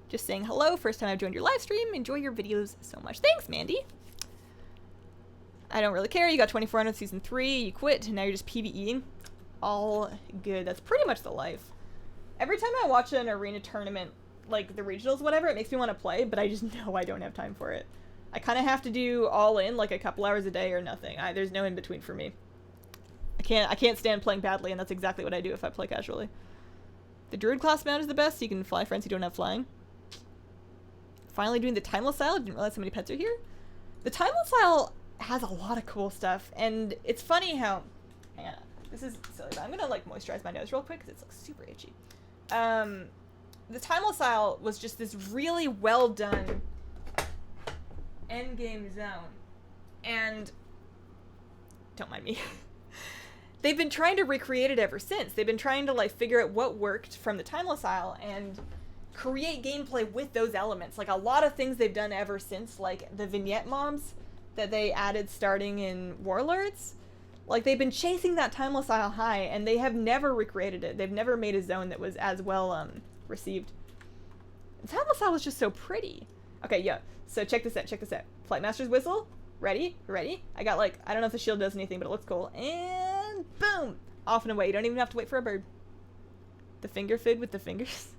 S1: Just saying hello. First time I've joined your live stream. Enjoy your videos so much. Thanks, Mandy. I don't really care. You got 2400 season 3. You quit. And now you're just PvEing. All good. That's pretty much the life. Every time I watch an arena tournament, like the regionals, whatever, it makes me want to play, but I just know I don't have time for it. I kind of have to do all in, like a couple hours a day or nothing. There's no in between for me. I can't stand playing badly, and that's exactly what I do if I play casually. The Druid class mount is the best, so you can fly friends who don't have flying. Finally doing the Timeless Isle. Didn't realize so many pets are here. The Timeless Isle has a lot of cool stuff, and it's funny how... Hang on. This is silly, but I'm gonna like moisturize my nose real quick because it's like super itchy. The Timeless Isle was just this really well done endgame zone, and don't mind me. They've been trying to recreate it ever since. They've been trying to like figure out what worked from the Timeless Isle and create gameplay with those elements. Like a lot of things they've done ever since, like the vignette mobs that they added starting in Warlords. Like, they've been chasing that Timeless Isle high, and they have never recreated it. They've never made a zone that was as well, received. And Timeless Isle was just so pretty. Okay, yeah. So check this out, Flightmaster's Whistle. Ready? I got, like, I don't know if the shield does anything, but it looks cool. And boom! Off and away. You don't even have to wait for a bird. The finger fid with the fingers.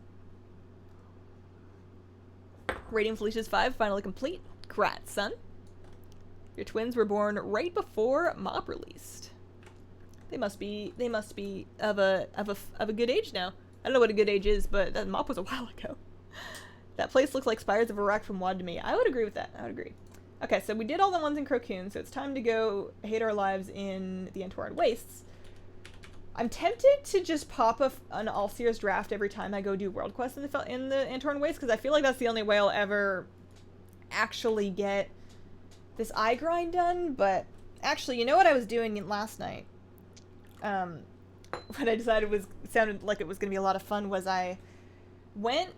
S1: Radiant Felicia's 5, finally complete. Congrats, son. Your twins were born right before MOP released. They must be of a good age now. I don't know what a good age is, but that MOP was a while ago. That place looks like Spires of Iraq from WoD to me. I would agree with that. I would agree. Okay, so we did all the ones in Crocune, so it's time to go hate our lives in the Antoran Wastes. I'm tempted to just pop an All-Seers draft every time I go do World Quest in the Antoran Wastes, because I feel like that's the only way I'll ever actually get this eye grind done. But actually, you know what I was doing last night? What I decided sounded like it was going to be a lot of fun was I went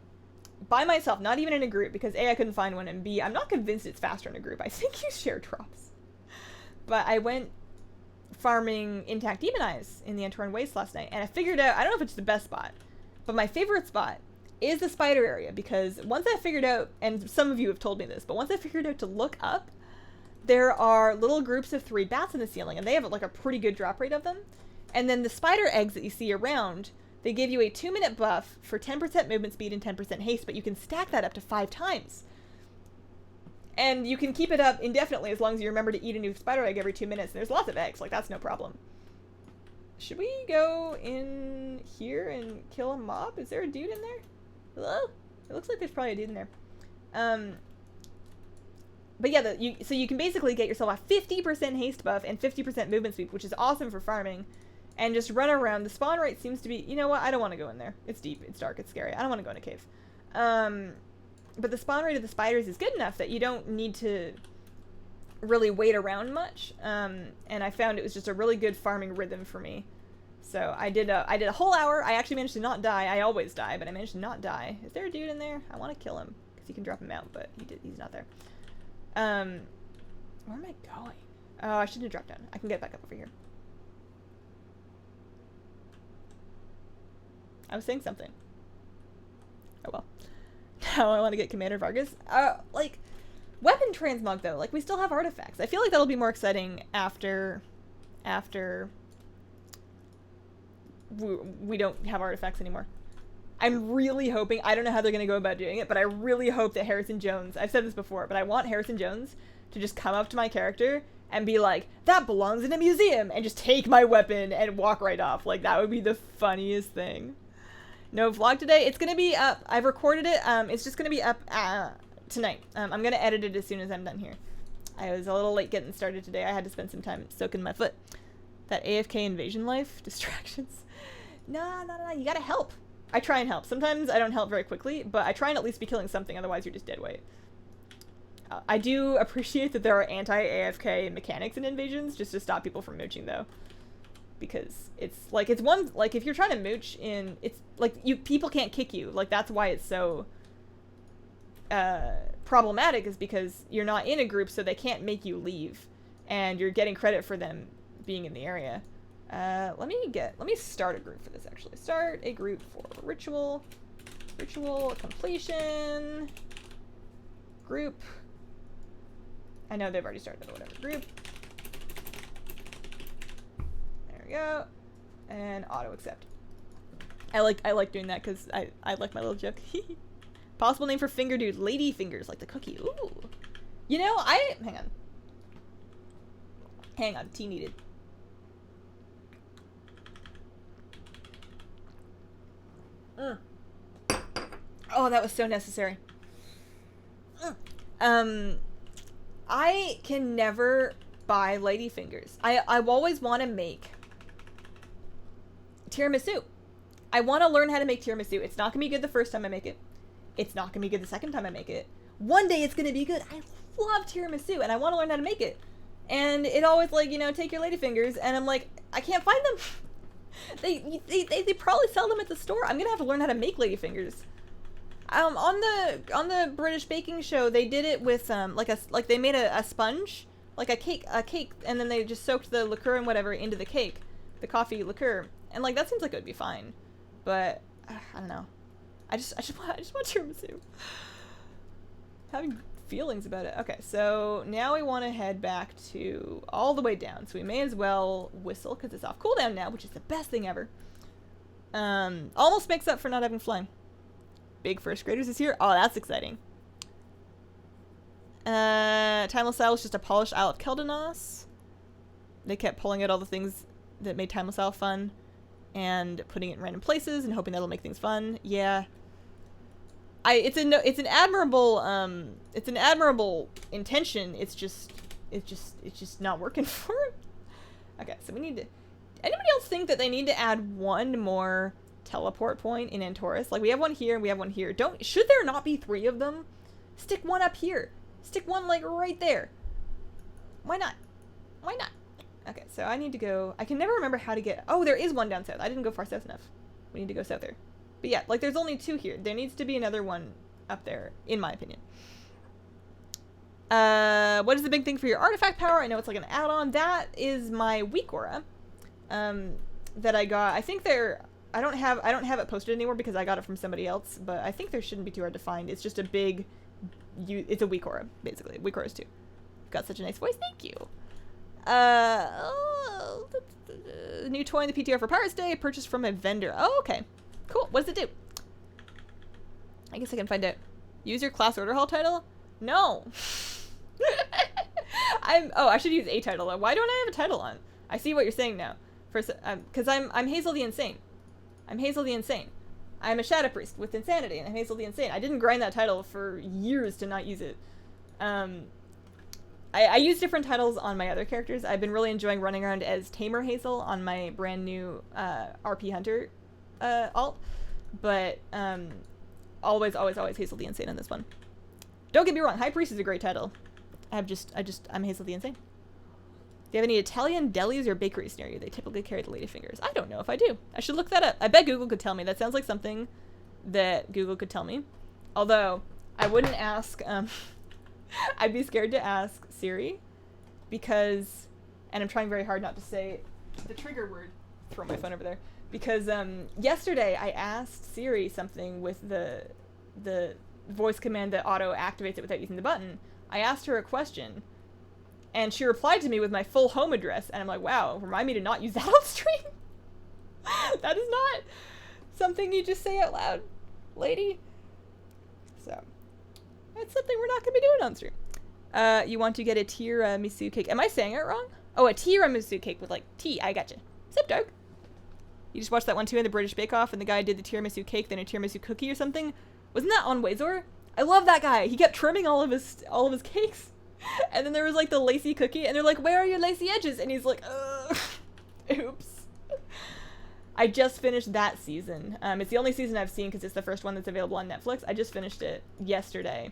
S1: by myself, not even in a group, because A, I couldn't find one, and B, I'm not convinced it's faster in a group. I think you share drops. But I went farming intact demon eyes in the Antoran Waste last night, and I figured out, I don't know if it's the best spot, but my favorite spot is the spider area, because once I figured out, and some of you have told me this, but once I figured out to look up, there are little groups of 3 bats in the ceiling, and they have like a pretty good drop rate of them. And then the spider eggs that you see around, they give you a 2-minute buff for 10% movement speed and 10% haste, but you can stack that up to 5 times. And you can keep it up indefinitely as long as you remember to eat a new spider egg every 2 minutes. And there's lots of eggs, like that's no problem. Should we go in here and kill a mob? Is there a dude in there? Hello? It looks like there's probably a dude in there. But yeah, so you can basically get yourself a 50% haste buff and 50% movement speed, which is awesome for farming. And just run around. The spawn rate seems to be, you know what, I don't want to go in there. It's deep, it's dark, it's scary. I don't want to go in a cave. But the spawn rate of the spiders is good enough that you don't need to really wait around much. And I found it was just a really good farming rhythm for me. So I did a whole hour. I actually managed to not die. I always die, but I managed to not die. Is there a dude in there? I want to kill him because you can drop him out, but he's not there. Where am I going? Oh, I shouldn't have dropped down. I can get back up over here. I was saying something. Oh well. Now I want to get Commander Vargas. Like, weapon transmog though. Like, we still have artifacts. I feel like that'll be more exciting after we don't have artifacts anymore. I'm really hoping, I don't know how they're going to go about doing it, but I really hope that Harrison Jones, I've said this before, but I want Harrison Jones to just come up to my character and be like, that belongs in a museum, and just take my weapon and walk right off. Like, that would be the funniest thing. No vlog today. It's going to be up. I've recorded it. It's just going to be up tonight. I'm going to edit it as soon as I'm done here. I was a little late getting started today. I had to spend some time soaking my foot. That AFK invasion life. Distractions. No. You got to help. I try and help. Sometimes I don't help very quickly, but I try and at least be killing something, otherwise you're just dead weight. I do appreciate that there are anti-AFK mechanics in invasions, just to stop people from mooching, though. Because it's one, like, if you're trying to mooch in, it's, like, people can't kick you. Like, that's why it's so, problematic, is because you're not in a group, so they can't make you leave. And you're getting credit for them being in the area. Let me start a group for this, actually. Start a group for ritual completion, group. I know they've already started, but whatever. Group. There we go. And auto accept. I like doing that because I like my little joke. Possible name for finger dude, lady fingers, like the cookie. Ooh. You know, hang on, tea needed. Oh, that was so necessary. I can never buy ladyfingers. I always want to make tiramisu. I want to learn how to make tiramisu. It's not going to be good the first time I make it. It's not going to be good the second time I make it. One day it's going to be good. I love tiramisu and I want to learn how to make it. And it always, like, you know, take your ladyfingers, and I'm like, I can't find them. They probably sell them at the store. I'm gonna have to learn how to make ladyfingers. On the British baking show, they did it with like they made a sponge, like a cake, and then they just soaked the liqueur and whatever into the cake, the coffee liqueur, and like that seems like it would be fine, but I don't know. I just want tiramisu. Having feelings about it. Okay, so now we want to head back to all the way down, so we may as well whistle because it's off cooldown now, which is the best thing ever. Almost makes up for not having flying. Big first graders is here. Oh, that's exciting. Timeless Isle is just a polished Isle of Keldanos. They kept pulling out all the things that made Timeless Isle fun and putting it in random places and hoping that'll make things fun. Yeah. It's an admirable intention. It's just not working for it. Okay, so we need to. Anybody else think that they need to add one more teleport point in Antorus? Like, we have one here and we have one here. Should there not be 3 of them? Stick one up here. Stick one, like, right there. Why not? Why not? Okay, so I need to go. I can never remember how to get. Oh, there is one down south. I didn't go far south enough. We need to go south there. But yeah, like, there's only 2 here. There needs to be another one up there, in my opinion. What is the big thing for your artifact power? I know it's like an add-on. That is my weak aura. That I got. I think I don't have it posted anymore because I got it from somebody else, but I think there shouldn't be too hard to find. It's just a big, it's a weak aura, basically. Weak aura is 2. Got such a nice voice, thank you. New toy in the PTR for Pirates Day, purchased from a vendor. Oh, okay. Cool, what does it do? I guess I can find out. Use your class order hall title? No. I should use a title. Why don't I have a title on? I see what you're saying now. First, because I'm Hazel the Insane. I'm Hazel the Insane. I'm a Shadow Priest with Insanity, and I'm Hazel the Insane. I didn't grind that title for years to not use it. I use different titles on my other characters. I've been really enjoying running around as Tamer Hazel on my brand new RP Hunter alt, but always Hazel the Insane on this one. Don't get me wrong, High Priest is a great title. I'm Hazel the Insane. Do you have any Italian delis or bakeries near you? They typically carry the ladyfingers. I don't know if I do. I should look that up. I bet Google could tell me. That sounds like something that Google could tell me. Although, I wouldn't ask, I'd be scared to ask Siri because, and I'm trying very hard not to say the trigger word. Throw my phone over there. Because yesterday I asked Siri something with the voice command that auto activates it without using the button. I asked her a question. And she replied to me with my full home address, and I'm like, wow, remind me to not use that on stream? That is not something you just say out loud, lady. So, that's something we're not going to be doing on stream. You want to get a tiramisu cake. Am I saying it wrong? Oh, a tiramisu cake with, like, tea. I gotcha. What's up, dog? You just watched that one, too, in the British Bake Off, and the guy did the tiramisu cake, then a tiramisu cookie or something? Wasn't that on Wazor? I love that guy. He kept trimming all of his cakes. And then there was like the lacy cookie, and they're like, where are your lacy edges? And he's like, oops. I just finished that season. It's the only season I've seen because it's the first one that's available on Netflix. I just finished it yesterday.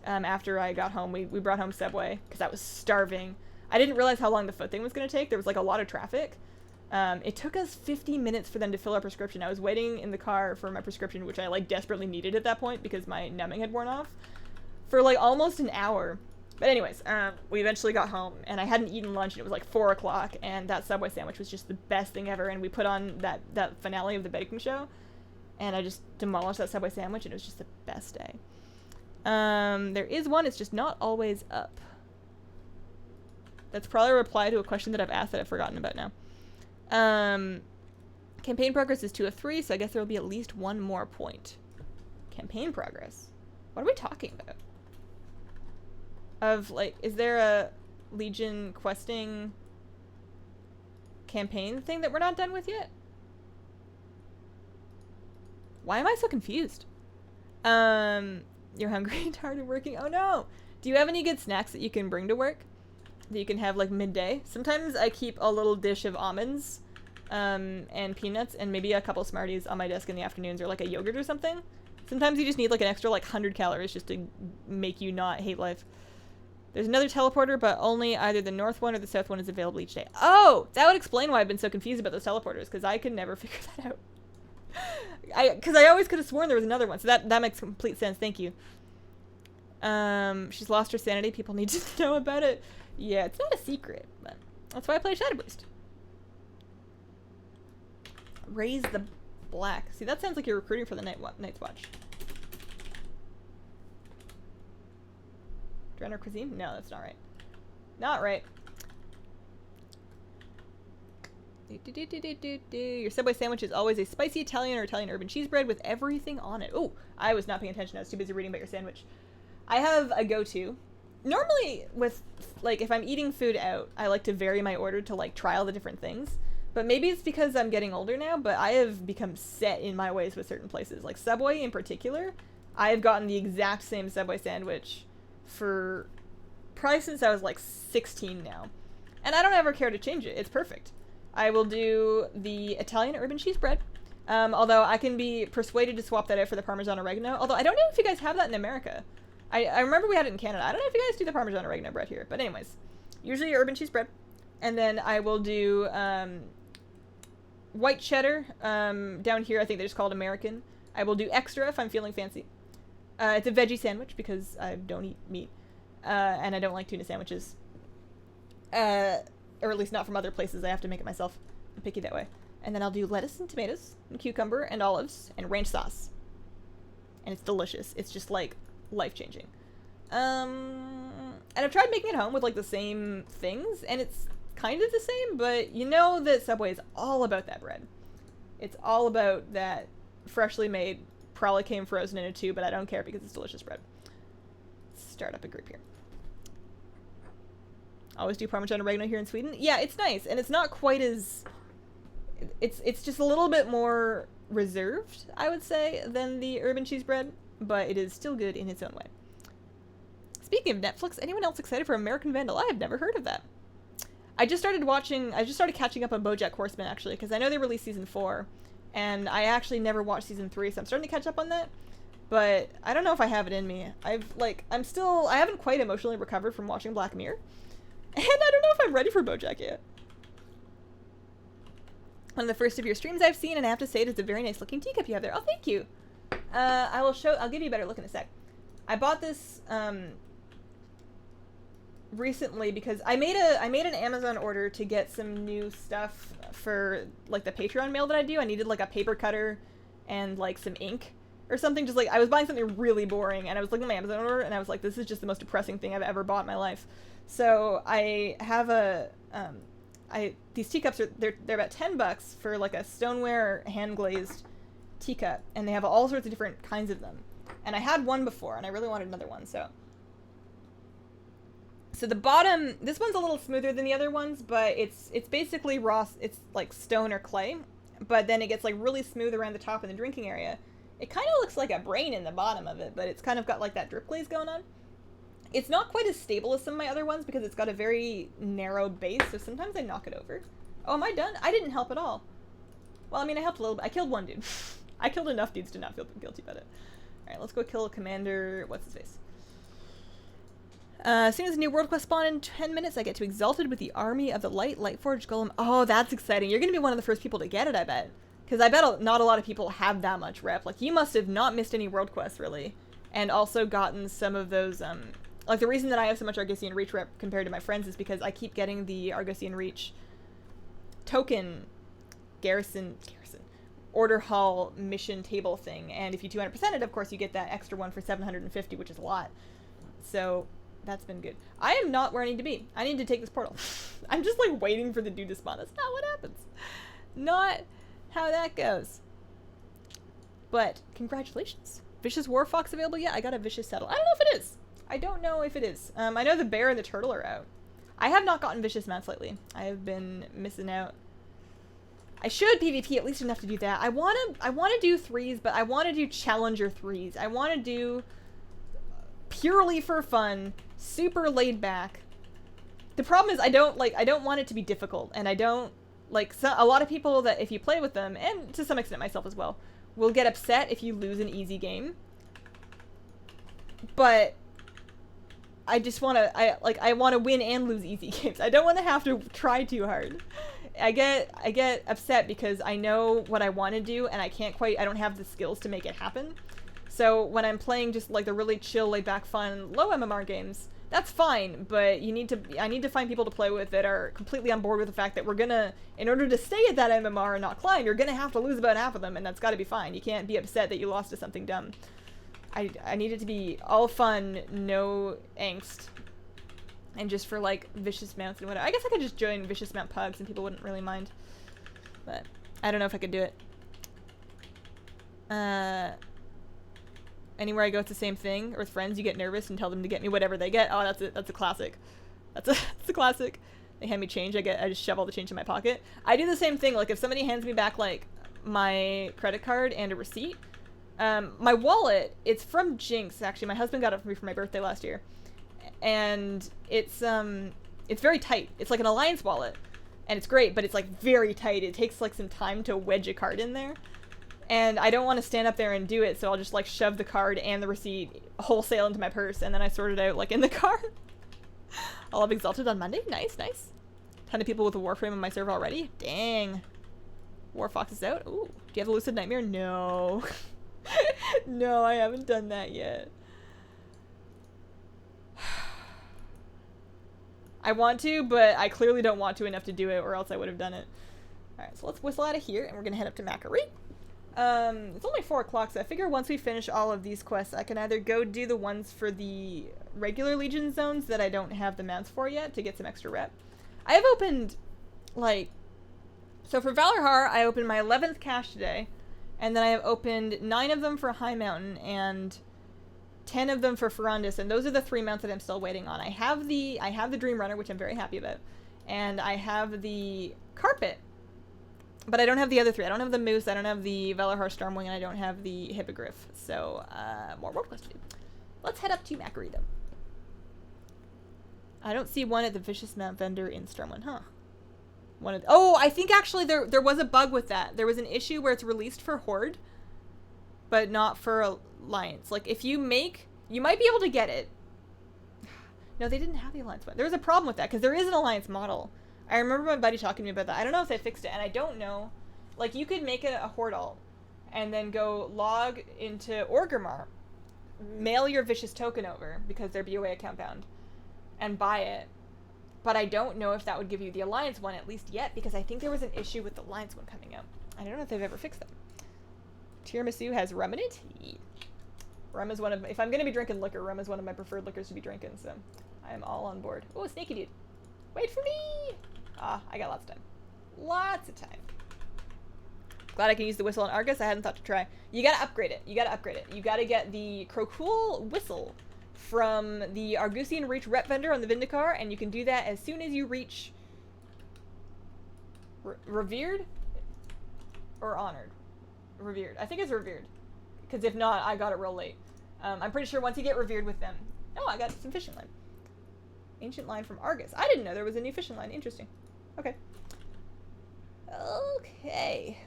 S1: After I got home, we brought home Subway because I was starving. I didn't realize how long the foot thing was going to take. There was like a lot of traffic. It took us 50 minutes for them to fill our prescription. I was waiting in the car for my prescription, which I like desperately needed at that point because my numbing had worn off, for like almost an hour. But anyways, we eventually got home, and I hadn't eaten lunch, and it was like 4 o'clock, and that Subway sandwich was just the best thing ever, and we put on that finale of the baking show, and I just demolished that Subway sandwich, and it was just the best day. There is one, it's just not always up. That's probably a reply to a question that I've asked that I've forgotten about now. Campaign progress is 2 of 3, so I guess there will be at least one more point. Campaign progress? What are we talking about? Of, like, is there a Legion questing campaign thing that we're not done with yet? Why am I so confused? You're hungry and tired of working? Oh no! Do you have any good snacks that you can bring to work? That you can have, like, midday? Sometimes I keep a little dish of almonds, and peanuts, and maybe a couple Smarties on my desk in the afternoons, or, like, a yogurt or something. Sometimes you just need, like, an extra, like, 100 calories just to make you not hate life. There's another teleporter, but only either the north one or the south one is available each day. Oh! That would explain why I've been so confused about those teleporters, because I could never figure that out. Because I always could have sworn there was another one, so that makes complete sense. Thank you. She's lost her sanity. People need to know about it. Yeah, it's not a secret, but that's why I play Shadow Priest. Raise the black. See, that sounds like you're recruiting for the Night's Watch. Drenner cuisine? No, that's not right. Not right. Your Subway sandwich is always a spicy Italian or Italian urban cheese bread with everything on it. Oh, I was not paying attention. I was too busy reading about your sandwich. I have a go-to. Normally, with, like, if I'm eating food out, I like to vary my order to, like, try all the different things. But maybe it's because I'm getting older now, but I have become set in my ways with certain places. Like, Subway in particular, I have gotten the exact same Subway sandwich for probably since I was like 16 now. And I don't ever care to change it. It's perfect. I will do the Italian urban cheese bread. Although I can be persuaded to swap that out for the Parmesan oregano. Although I don't know if you guys have that in America. I remember we had it in Canada. I don't know if you guys do the Parmesan oregano bread here. But anyways, usually urban cheese bread. And then I will do white cheddar. Down here I think they just call it American. I will do extra if I'm feeling fancy. It's a veggie sandwich because I don't eat meat. and I don't like tuna sandwiches. Or at least not from other places. I have to make it myself. I'm picky that way. And then I'll do lettuce and tomatoes and cucumber and olives and ranch sauce. And it's delicious. It's just like life-changing. And I've tried making it home with like the same things, and it's kind of the same, but you know that Subway is all about that bread. It's all about that freshly made, probably came frozen in a tube, but I don't care because it's delicious bread. Start up a group here. Always do Parmesan oregano here in Sweden. Yeah, it's nice, and it's not quite as... It's just a little bit more reserved, I would say, than the urban cheese bread, but it is still good in its own way. Speaking of Netflix, anyone else excited for American Vandal? I have never heard of that. I just started catching up on BoJack Horseman, actually, because I know they released season 4, and I actually never watched season 3, so I'm starting to catch up on that, but I don't know if I have it in me. I haven't quite emotionally recovered from watching Black Mirror, and I don't know if I'm ready for BoJack yet. One of the first of your streams I've seen, and I have to say it is a very nice looking teacup you have there. Oh, thank you. I'll give you a better look in a sec. I bought this, recently because I made an Amazon order to get some new stuff for like the Patreon mail that I do. I needed like a paper cutter and like some ink or something. Just like I was buying something really boring, and I was looking at my Amazon order and I was like, this is just the most depressing thing I've ever bought in my life. So I have these teacups are they're about $10 for like a stoneware hand glazed teacup, and they have all sorts of different kinds of them. And I had one before, and I really wanted another one. So the bottom, this one's a little smoother than the other ones, but it's basically raw. It's like stone or clay, but then it gets like really smooth around the top in the drinking area. It kind of looks like a brain in the bottom of it, but it's kind of got like that drip glaze going on. It's not quite as stable as some of my other ones because it's got a very narrow base, so sometimes I knock it over. Oh, am I done? I didn't help at all. Well, I mean, I helped a little bit. I killed one dude. I killed enough dudes to not feel guilty about it. Alright, let's go kill Commander... What's his face? As soon as a new world quest spawn in 10 minutes, I get to Exalted with the Army of the Lightforged Golem. Oh, that's exciting. You're going to be one of the first people to get it, I bet. Because I bet not a lot of people have that much rep. Like, you must have not missed any world quests, really. And also gotten some of those, like, the reason that I have so much Argosian Reach rep compared to my friends is because I keep getting the Argosian Reach token garrison order hall mission table thing. And if you 200% it, of course, you get that extra one for 750, which is a lot. So... that's been good. I am not where I need to be. I need to take this portal. I'm just like waiting for the dude to spawn. That's not what happens. Not how that goes. But congratulations. Vicious War Fox available yet? I got a Vicious Saddle. I don't know if it is. I don't know if it is. I know the bear and the turtle are out. I have not gotten Vicious mounts lately. I have been missing out. I should PvP at least enough to do that. I wanna do 3s, but I wanna do Challenger 3s. I wanna do purely for fun, super laid back. The problem is I don't want it to be difficult, and I don't like a lot of people that if you play with them, and to some extent myself as well, will get upset if you lose an easy game. But I just want to I want to win and lose easy games. I don't want to have to try too hard. I get upset because I know what I want to do and I don't have the skills to make it happen. So when I'm playing just like the really chill, laid back, fun, low MMR games, that's fine, but I need to find people to play with that are completely on board with the fact that we're gonna, in order to stay at that MMR and not climb, you're gonna have to lose about half of them, and that's gotta be fine. You can't be upset that you lost to something dumb. I need it to be all fun, no angst, and just for like vicious mounts and whatever. I guess I could just join vicious mount pugs and people wouldn't really mind, but I don't know if I could do it. Anywhere I go, it's the same thing. Or with friends, you get nervous and tell them to get me whatever they get. Oh, that's a classic. That's a classic. They hand me change, I just shove all the change in my pocket. I do the same thing. Like if somebody hands me back like my credit card and a receipt, my wallet, it's from Jinx. Actually, my husband got it for me for my birthday last year, and it's very tight. It's like an Alliance wallet, and it's great, but it's like very tight. It takes like some time to wedge a card in there. And I don't want to stand up there and do it, so I'll just like shove the card and the receipt wholesale into my purse, and then I sort it out like in the car. I'll have Exalted on Monday. Nice, nice. Ton of people with a Warframe on my server already. Dang. War Fox is out. Ooh. Do you have a Lucid Nightmare? No. No, I haven't done that yet. I want to, but I clearly don't want to enough to do it, or else I would have done it. Alright, so let's whistle out of here, and we're gonna head up to Macquarie. It's only 4 o'clock, so I figure once we finish all of these quests, I can either go do the ones for the regular Legion zones that I don't have the mounts for yet to get some extra rep. I have opened, like... So for Valorhar, I opened my 11th cache today, and then I have opened 9 of them for High Mountain, and 10 of them for Ferundus, and those are the 3 mounts that I'm still waiting on. I have the Dream Runner, which I'm very happy about, and I have the Carpet, but I don't have the other 3. I don't have the Moose, I don't have the Valorhar Stormwing, and I don't have the Hippogriff. So, more world quests to do. Let's head up to Macquarie, though. I don't see one at the Vicious Mount vendor in Stormwind, huh? Oh, I think actually there was a bug with that. There was an issue where it's released for Horde, but not for Alliance. Like, if you make... You might be able to get it. No, they didn't have the Alliance one. There was a problem with that, because there is an Alliance model. I remember my buddy talking to me about that. I don't know if they fixed it, and I don't know. Like, you could make it a Horde alt, and then go log into Orgrimmar, mail your Vicious token over, because they're BOA account bound, and buy it. But I don't know if that would give you the Alliance one, at least yet, because I think there was an issue with the Alliance one coming out. I don't know if they've ever fixed that. Tiramisu has rum in it? Yeah. Rum is one of... If I'm going to be drinking liquor, rum is one of my preferred liquors to be drinking, so I am all on board. Oh, Snaky Dude. Wait for me! Ah, I got lots of time. Lots of time. Glad I can use the whistle on Argus. I hadn't thought to try. You gotta upgrade it. You gotta upgrade it. You gotta get the Crocool whistle from the Argusian Reach rep vendor on the Vindicar, and you can do that as soon as you reach... Revered? Or Honored? Revered. I think it's Revered. Because if not, I got it real late. I'm pretty sure once you get Revered with them... Oh, I got some fishing line. Ancient line from Argus. I didn't know there was a new fishing line. Interesting. Okay. Okay.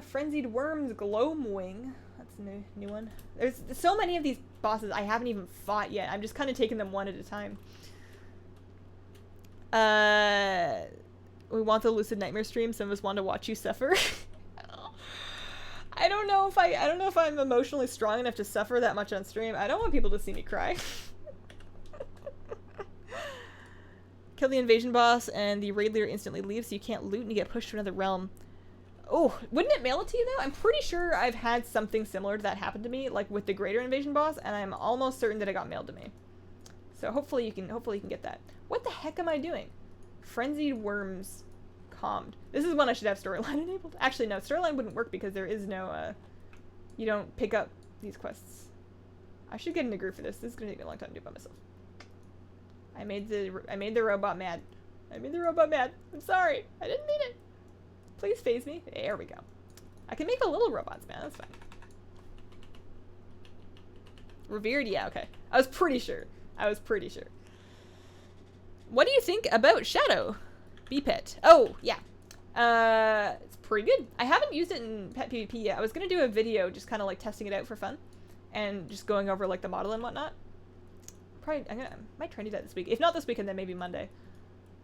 S1: Frenzied Worms Gloamwing. That's a new one. There's so many of these bosses I haven't even fought yet. I'm just kind of taking them one at a time. We want the Lucid Nightmare stream. Some of us want to watch you suffer. I don't know if I'm emotionally strong enough to suffer that much on stream. I don't want people to see me cry. Kill the invasion boss and the raid leader instantly leaves, so you can't loot and you get pushed to another realm. Oh, wouldn't it mail it to you though? I'm pretty sure I've had something similar to that happen to me, like with the greater invasion boss, and I'm almost certain that it got mailed to me. So hopefully you can get that. What the heck am I doing? Frenzied Worms calmed. This is one I should have storyline enabled. Actually, no, storyline wouldn't work because there is no, you don't pick up these quests. I should get in a group for this. This is gonna take me a long time to do by myself. I made the robot mad. I made the robot mad. I'm sorry. I didn't mean it. Please phase me. There we go. I can make the little robots, man. That's fine. Revered? Yeah, okay. I was pretty sure. What do you think about Shadow? Bpet. Oh, yeah. It's pretty good. I haven't used it in Pet PvP yet. I was going to do a video just kind of like testing it out for fun. And just going over like the model and whatnot. Probably, I might try to do that this week. If not this weekend, then maybe Monday.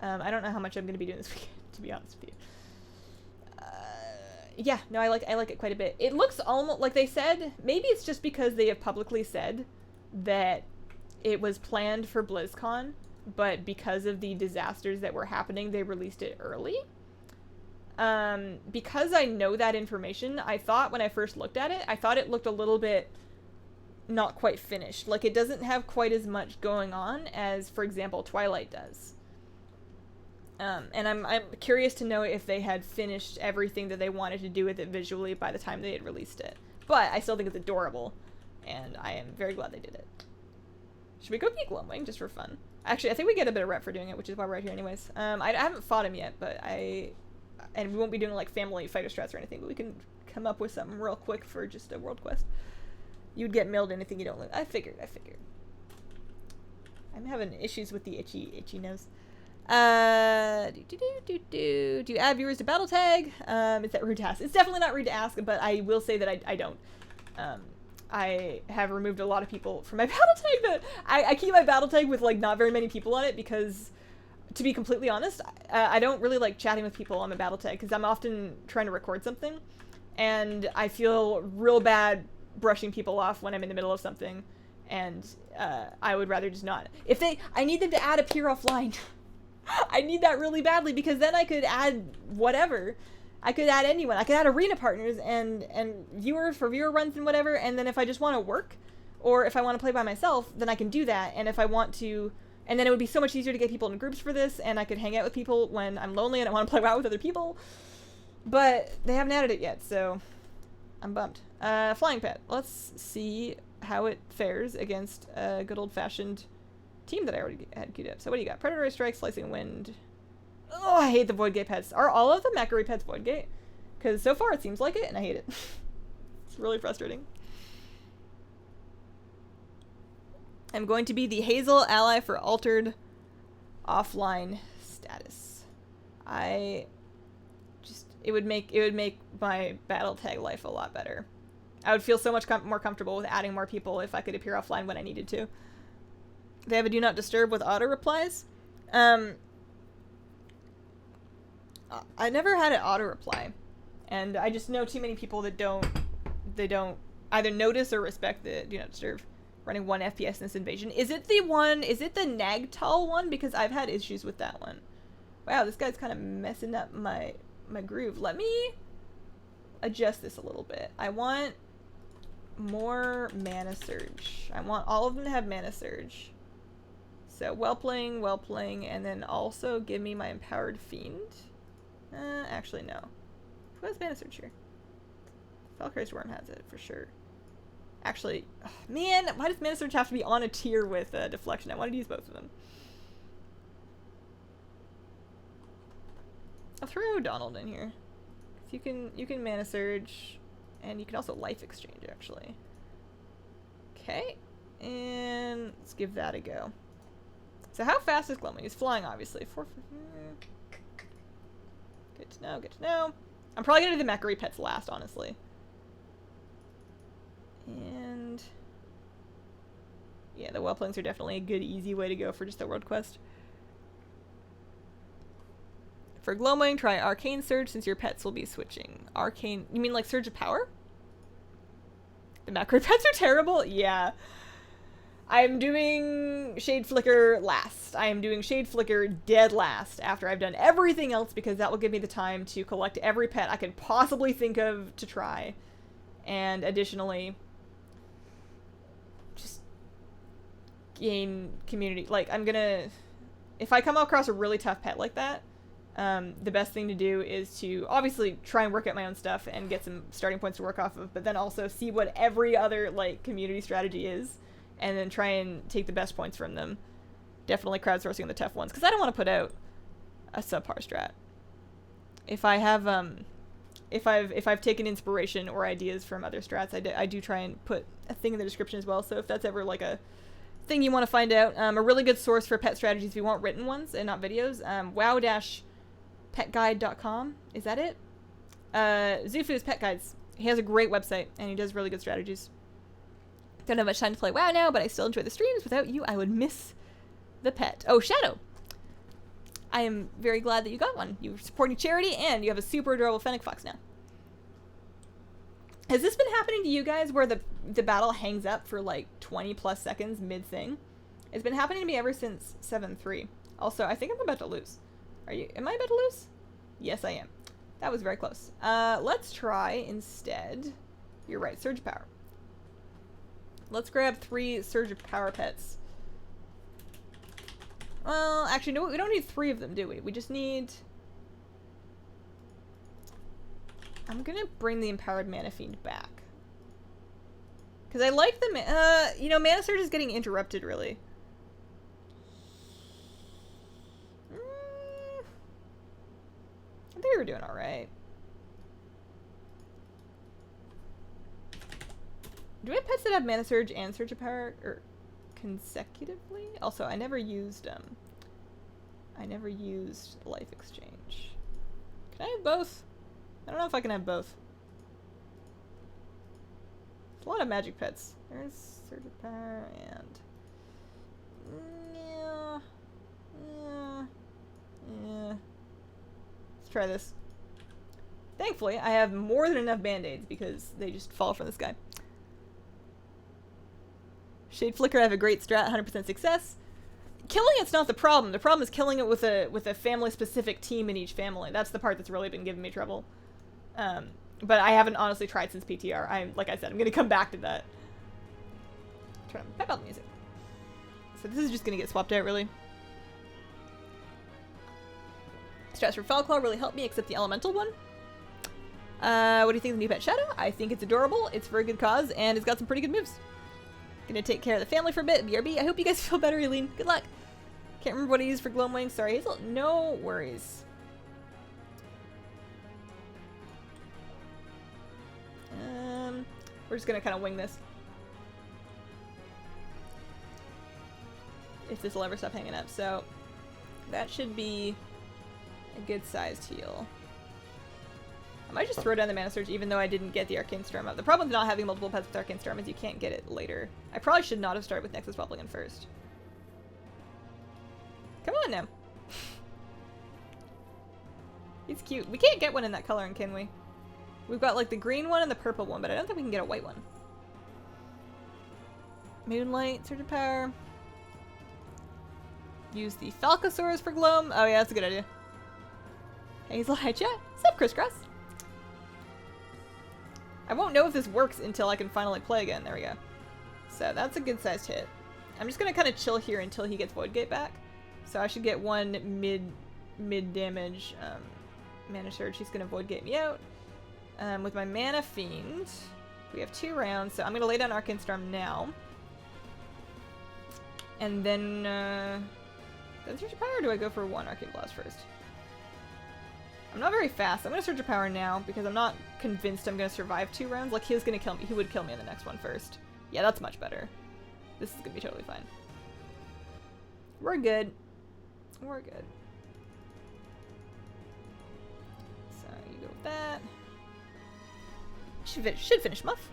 S1: I don't know how much I'm going to be doing this weekend, to be honest with you. Yeah, no, I like it quite a bit. It looks almost like they said, maybe it's just because they have publicly said that it was planned for BlizzCon, but because of the disasters that were happening, they released it early. Because I know that information, I thought when I first looked at it, I thought it looked a little bit not quite finished. Like, it doesn't have quite as much going on as, for example, Twilight does. And I'm curious to know if they had finished everything that they wanted to do with it visually by the time they had released it. But I still think it's adorable, and I am very glad they did it. Should we go be Gloamwing just for fun? Actually, I think we get a bit of rep for doing it, which is why we're right here anyways. I haven't fought him yet, but and we won't be doing like family fighter strats or anything, but we can come up with something real quick for just a world quest. You'd get mailed anything you don't loot. I figured. I'm having issues with the itchy nose. Do you add viewers to battle tag? Is that rude to ask? It's definitely not rude to ask, but I will say that I don't. I have removed a lot of people from my battle tag. But I keep my battle tag with like not very many people on it because, to be completely honest, I don't really like chatting with people on my battle tag because I'm often trying to record something, and I feel real bad brushing people off when I'm in the middle of something, and I would rather just not. I need them to add appear offline. I need that really badly because then I could add whatever. I could add anyone. I could add arena partners and viewers for viewer runs and whatever. And then if I just want to work, or if I want to play by myself, then I can do that. And if I want to, and then it would be so much easier to get people in groups for this, and I could hang out with people when I'm lonely and I want to play WoW with other people. But they haven't added it yet, so I'm bummed. Flying pet. Let's see how it fares against a good old-fashioned team that I already had queued up. So what do you got? Predatory Strike, Slicing Wind. Oh, I hate the Void Gate pets. Are all of the Macquarie pets Void Gate? Because so far it seems like it, and I hate it. It's really frustrating. I'm going to be the Hazel ally for altered offline status. It would make my battle tag life a lot better. I would feel so much more comfortable with adding more people if I could appear offline when I needed to. They have a do not disturb with auto replies. I never had an auto reply, and I just know too many people that don't either notice or respect the do not disturb. Running 1 FPS in this invasion. Is it the Nagtal one? Because I've had issues with that one. Wow, this guy's kind of messing up my groove. Let me adjust this a little bit. I want more mana surge. I want all of them to have mana surge. So well playing, and then also give me my empowered fiend. Actually no. Who has mana surge here? Valkyrie's Worm has it for sure. Actually, oh, man, why does mana surge have to be on a tier with deflection? I wanted to use both of them. I'll throw Donald in here. You can mana surge, and you can also life exchange actually. Okay, and let's give that a go. So how fast is Glowman? He's flying, obviously. Good to know. Good to know. I'm probably gonna do the Macquarie pets last, honestly. And yeah, the Whelplings are definitely a good, easy way to go for just a world quest. For Glowwing, try Arcane Surge since your pets will be switching. Arcane, you mean like Surge of Power? The Macro pets are terrible? Yeah. I'm doing Shade Flicker last. I am doing Shade Flicker dead last after I've done everything else because that will give me the time to collect every pet I can possibly think of to try. And additionally, just gain community. Like, I'm gonna... If I come across a really tough pet like that, the best thing to do is to obviously try and work out my own stuff and get some starting points to work off of, but then also see what every other, like, community strategy is, and then try and take the best points from them. Definitely crowdsourcing on the tough ones, because I don't want to put out a subpar strat. If I have, if I've taken inspiration or ideas from other strats, I do try and put a thing in the description as well, so if that's ever, like, a thing you want to find out. A really good source for pet strategies if you want written ones and not videos, wow-petguide.com. Is that it? Zufu's Pet Guides. He has a great website, and he does really good strategies. Don't have much time to play WoW now, but I still enjoy the streams. Without you, I would miss the pet. Oh, Shadow! I am very glad that you got one. You're supporting charity, and you have a super adorable Fennec Fox now. Has this been happening to you guys where the battle hangs up for like 20 plus seconds mid-thing? It's been happening to me ever since 7-3. Also, I think I'm about to lose. Am I about to lose? Yes, I am. That was very close. Let's try instead. You're right, Surge Power. Let's grab 3 Surge of Power pets. Well, actually, no, we don't need 3 of them, do we? We just need... I'm gonna bring the Empowered Mana Fiend back. Because I like the... you know, Mana Surge is getting interrupted, really. I think we were doing alright. Do we have pets that have Mana Surge and Surge of Power or consecutively? Also, I never used Life Exchange. Can I have both? I don't know if I can have both. It's a lot of magic pets. There's Surge of Power and... Yeah. Let's try this. Thankfully, I have more than enough band-aids because they just fall from the sky. Shade Flicker, I have a great strat, 100% success. killing it's not the problem. The problem is killing it with a family-specific team in each family. That's the part that's really been giving me trouble. But I haven't honestly tried since PTR. Like I said, I'm gonna come back to that. Turn on pep out the music. So this is just gonna get swapped out, really. Strats for Falclaw really helped me, except the elemental one. What do you think of the new pet Shadow? I think it's adorable, it's for a good cause, and it's got some pretty good moves. Gonna take care of the family for a bit, BRB. I hope you guys feel better, Eileen. Good luck. Can't remember what I used for Glowwing. Sorry, Hazel. No worries. We're just gonna kind of wing this. If this will ever stop hanging up. So, that should be a good sized heal. I might just throw down the Mana Surge even though I didn't get the Arcane Storm up. The problem with not having multiple pets with Arcane Storm is you can't get it later. I probably should not have started with Nexus Wobbling first. Come on now. He's cute. We can't get one in that coloring, can we? We've got like the green one and the purple one, but I don't think we can get a white one. Moonlight, Surge of Power. Use the Falcosaurus for Gloam. Oh yeah, that's a good idea. Hazel, hi chat. What's up, Crisscross? I won't know if this works until I can finally play again. There we go. So that's a good sized hit. I'm just gonna kind of chill here until he gets Void Gate back. So I should get one mid damage Mana Surge. He's gonna Void Gate me out. With my Mana Fiend, we have 2 rounds, so I'm gonna lay down Arcane Storm now. And then Surge of Power, or do I go for 1 Arcane Blast first? I'm not very fast. I'm gonna Surge of Power now because I'm not convinced I'm gonna survive 2 rounds. Like, he was gonna kill me. He would kill me in the next one first. Yeah, that's much better. This is gonna be totally fine. We're good. We're good. So you go with that. Should finish Muff.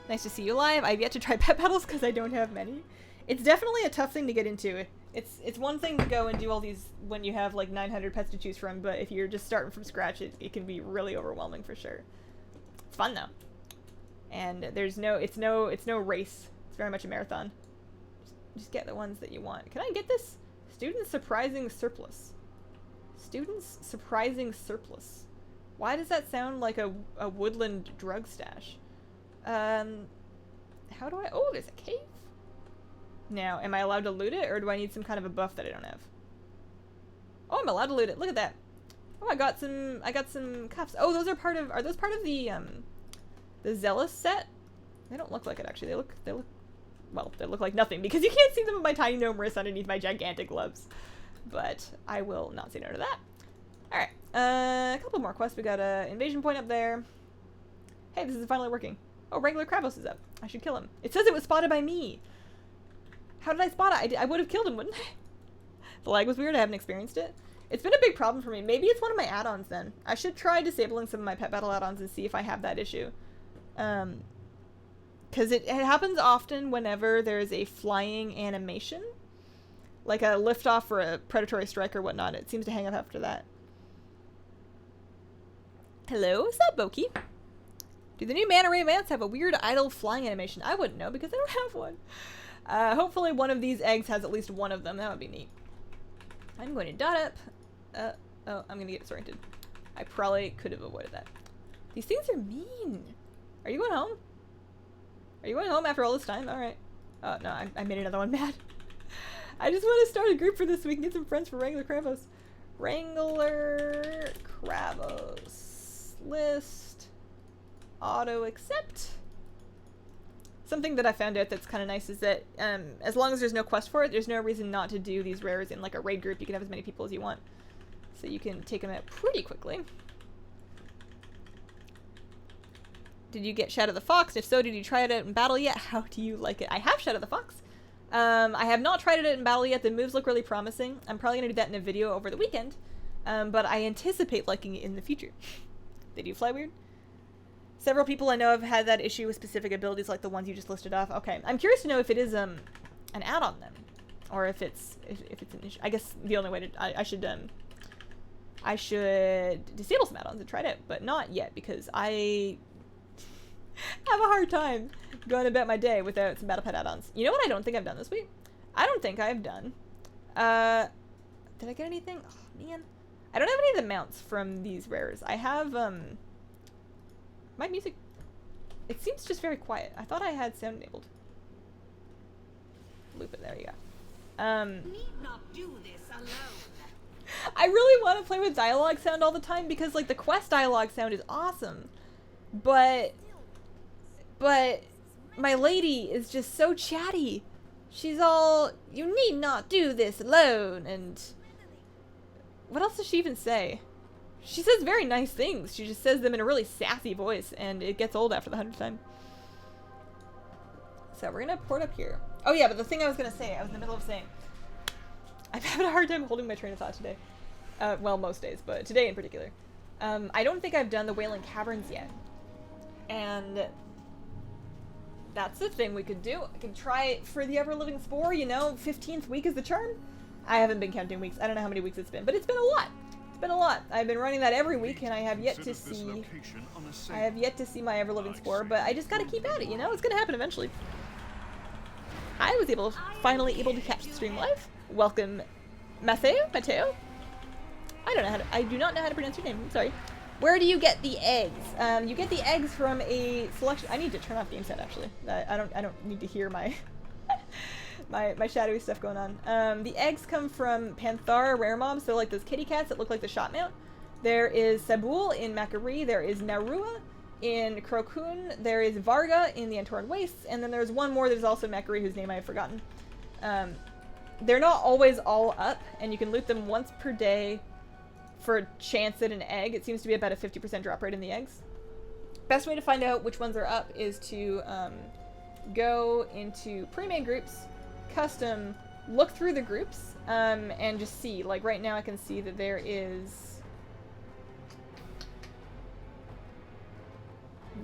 S1: Nice to see you live. I've yet to try pet battles because I don't have many. It's definitely a tough thing to get into. It's one thing to go and do all these when you have like 900 pets to choose from, but if you're just starting from scratch, it can be really overwhelming for sure. It's fun though, and it's no race. It's very much a marathon. Just get the ones that you want. Can I get this? Students surprising surplus. Students surprising surplus. Why does that sound like a woodland drug stash? How do I... Oh, there's a cave? Now, am I allowed to loot it, or do I need some kind of a buff that I don't have? Oh, I'm allowed to loot it. Look at that. Oh, I got some cuffs. Oh, those are part of... Are those part of the Zealous set? They don't look like it, actually. Well, they look like nothing, because you can't see them with my tiny gnome wrist underneath my gigantic gloves. But I will not say no to that. Alright. A couple more quests. We got a invasion point up there. Hey, this is finally working. Oh, regular Kravos is up. I should kill him. It says it was spotted by me. How did I spot it? I would have killed him, wouldn't I? The lag was weird. I haven't experienced it. It's been a big problem for me. Maybe it's one of my add-ons then. I should try disabling some of my pet battle add-ons and see if I have that issue. Because it happens often whenever there's a flying animation. Like a liftoff or a predatory strike or whatnot. It seems to hang up after that. Hello, is that Boki? Do the new Manta Ray Mants have a weird idle flying animation? I wouldn't know because I don't have one. Hopefully one of these eggs has at least one of them. That would be neat. I'm going to dot up. Oh, I'm going to get disoriented. I probably could have avoided that. These things are mean. Are you going home? Are you going home after all this time? Alright. Oh, no, I made another one mad. I just want to start a group for this week and get some friends for Wrangler Kravos. Wrangler Kravos. List. Auto accept. Something that I found out that's kind of nice is that as long as there's no quest for it, there's no reason not to do these rares in like a raid group. You can have as many people as you want. So you can take them out pretty quickly. Did you get Shadow the Fox? If so, did you try it out in battle yet? How do you like it? I have Shadow the Fox. I have not tried it out in battle yet. The moves look really promising. I'm probably going to do that in a video over the weekend. But I anticipate liking it in the future. They do fly weird. Several people I know have had that issue with specific abilities like the ones you just listed off. Okay, I'm curious to know if it is an add-on then, or if it's an issue. I guess the only way to I should disable some add-ons and try it out, but not yet because I have a hard time going about my day without some battle pet add-ons. You know what I don't think I've done this week? I don't think I've done. Did I get anything? Oh, man. I don't have any of the mounts from these rares. I have, my music, it seems just very quiet. I thought I had sound enabled. Loop it, there you go.
S2: Need not do this alone.
S1: I really want to play with dialogue sound all the time because, like, the quest dialogue sound is awesome. But my lady is just so chatty. She's all, you need not do this alone, and what else does she even say? She says very nice things. She just says them in a really sassy voice, and it gets old after the 100th time. So we're gonna port up here. Oh yeah, but the thing I was gonna say, I was in the middle of saying, I'm having a hard time holding my train of thought today. Well, most days, but today in particular. I don't think I've done the Wailing Caverns yet. And that's the thing we could do. I could try it for the Ever-Living Spore, you know, 15th week is the charm. I haven't been counting weeks. I don't know how many weeks it's been, but it's been a lot. It's been a lot. I've been running that every week, and I have yet to see my Ever-Living Spore, but I just gotta keep at it, you know? It's gonna happen eventually. I was finally able to catch the stream live. Welcome, Mateo. I do not know how to pronounce your name. I'm sorry. Where do you get the eggs? You get the eggs from a selection. I need to turn off game set actually. I don't need to hear my my shadowy stuff going on. The eggs come from Panthara rare mobs. They're like those kitty cats that look like the shot mount. There is Sabul in Macquarie. There is Narua in Krokun. There is Varga in the Antoran Wastes, and then there's one more that is also Macquarie whose name I have forgotten. They're not always all up, and you can loot them once per day for a chance at an egg. It seems to be about a 50% drop rate in the eggs. Best way to find out which ones are up is to go into pre-made groups, custom, look through the groups, and just see. Like right now I can see that there is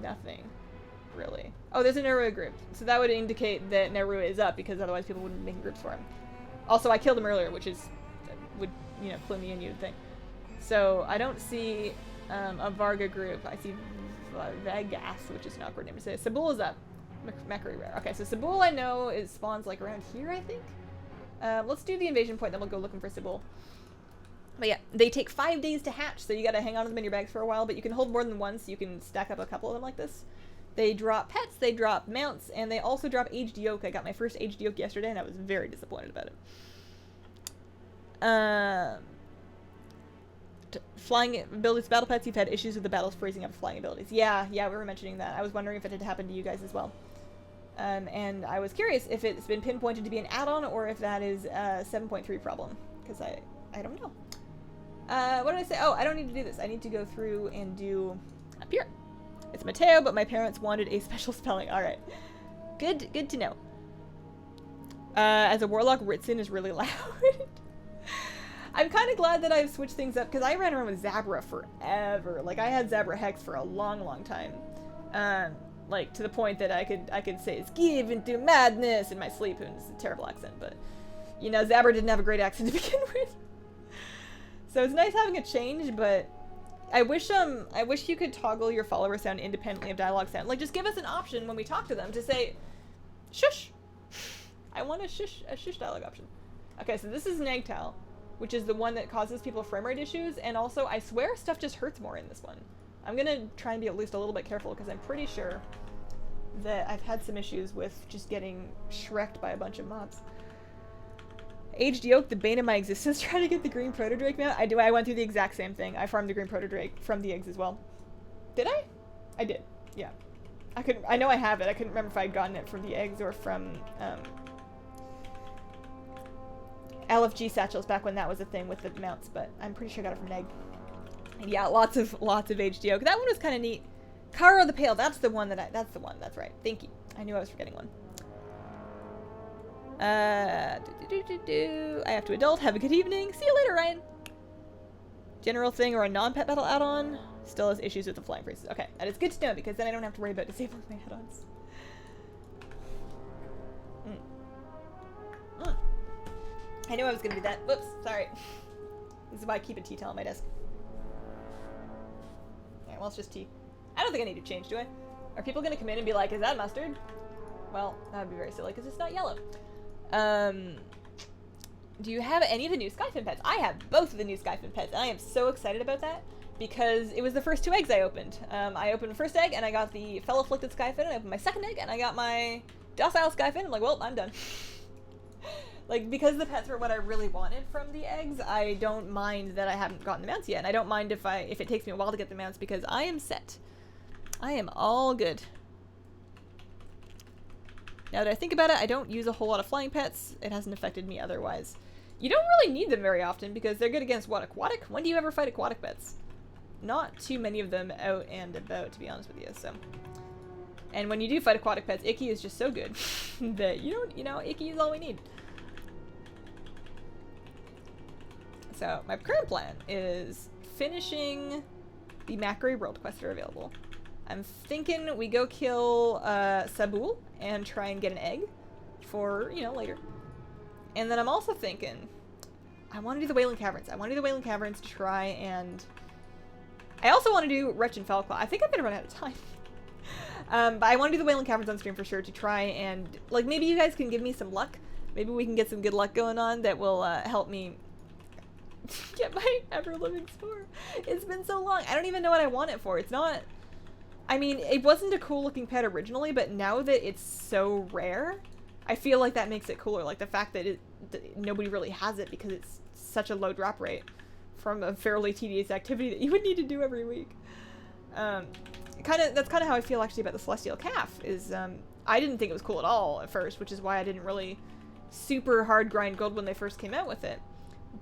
S1: nothing, really. Oh, there's a Nerua group. So that would indicate that Nerua is up because otherwise people wouldn't be making groups for him. Also, I killed him earlier, which is, would, you know, clue me in, you'd think. So I don't see a Varga group. I see Vegas, which is an awkward name to say. Sabul is up. Macquarie rare. Okay, so Sabul I know is spawns like around here, I think. Let's do the invasion point, then we'll go looking for Sabul. But yeah, they take 5 days to hatch, so you gotta hang on to them in your bags for a while, but you can hold more than one, so you can stack up a couple of them like this. They drop pets, they drop mounts, and they also drop aged yoke. I got my first aged yoke yesterday, and I was very disappointed about it. Flying abilities, battle pets, you've had issues with the battles freezing up flying abilities. Yeah, we were mentioning that. I was wondering if it had happened to you guys as well. And I was curious if it's been pinpointed to be an add-on, or if that is a 7.3 problem, because I don't know. What did I say? Oh, I don't need to do this. I need to go through and do up here. It's Mateo, but my parents wanted a special spelling. All right. Good to know. As a warlock, Ritson is really loud. I'm kind of glad that I've switched things up, because I ran around with Zabra forever. Like, I had Zabra Hex for a long time. Like, to the point that I could say, it's give into madness in my sleep, and it's a terrible accent, but, you know, Zabra didn't have a great accent to begin with. So it's nice having a change, but I wish you could toggle your follower sound independently of dialogue sound. Like, just give us an option when we talk to them to say, shush. I want a shush dialogue option. Okay, so this is Nagtal, which is the one that causes people frame rate issues, and also, I swear stuff just hurts more in this one. I'm gonna try and be at least a little bit careful, because I'm pretty sure that I've had some issues with just getting shreked by a bunch of mobs. Aged Yoke, the bane of my existence, trying to get the green Proto-Drake mount. I went through the exact same thing. I farmed the green Proto-Drake from the eggs as well. Did I? I did, yeah. I know I have it. I couldn't remember if I'd gotten it from the eggs or from, LFG satchels back when that was a thing with the mounts, but I'm pretty sure I got it from an egg. And yeah, lots of aged yoke. That one was kind of neat. Karo the Pale, that's the one, that's right. Thank you. I knew I was forgetting one. I have to adult. Have a good evening. See you later, Ryan. General thing or a non-pet battle add-on still has issues with the flying phrases. Okay, that is good to know, because then I don't have to worry about disabling my add-ons. I knew I was gonna do that. Whoops, sorry. This is why I keep a tea towel on my desk. Alright, well, it's just tea. I don't think I need to change, do I? Are people gonna come in and be like, is that mustard? Well, that would be very silly, because it's not yellow. Do you have any of the new Skyfin pets? I have both of the new Skyfin pets, and I am so excited about that because it was the first 2 eggs I opened. I opened the first egg, and I got the Fel-Afflicted Skyfin, and I opened my second egg, and I got my Docile Skyfin. I'm like, well, I'm done. Like, because the pets were what I really wanted from the eggs, I don't mind that I haven't gotten the mounts yet, and I don't mind if it takes me a while to get the mounts because I am set. I am all good. Now that I think about it, I don't use a whole lot of flying pets. It hasn't affected me otherwise. You don't really need them very often because they're good against what, aquatic? When do you ever fight aquatic pets? Not too many of them out and about, to be honest with you, so. And when you do fight aquatic pets, Icky is just so good that Icky is all we need. So, my current plan is finishing the Macquarie World quests that are available. I'm thinking we go kill Sabul and try and get an egg for, later. And then I'm also thinking, I want to do the Wailing Caverns. I want to do the Wailing Caverns to try and... I also want to do Wretch and Foulclaw. I think I'm going to run out of time. But I want to do the Wailing Caverns on stream for sure to try and... Like, maybe you guys can give me some luck. Maybe we can get some good luck going on that will help me get my ever-living spore. It's been so long. I don't even know what I want it for. It's not... I mean, it wasn't a cool-looking pet originally, but now that it's so rare, I feel like that makes it cooler. Like, the fact that nobody really has it because it's such a low drop rate from a fairly tedious activity that you would need to do every week. That's kind of how I feel, actually, about the Celestial Calf, is, I didn't think it was cool at all at first, which is why I didn't really super hard grind gold when they first came out with it.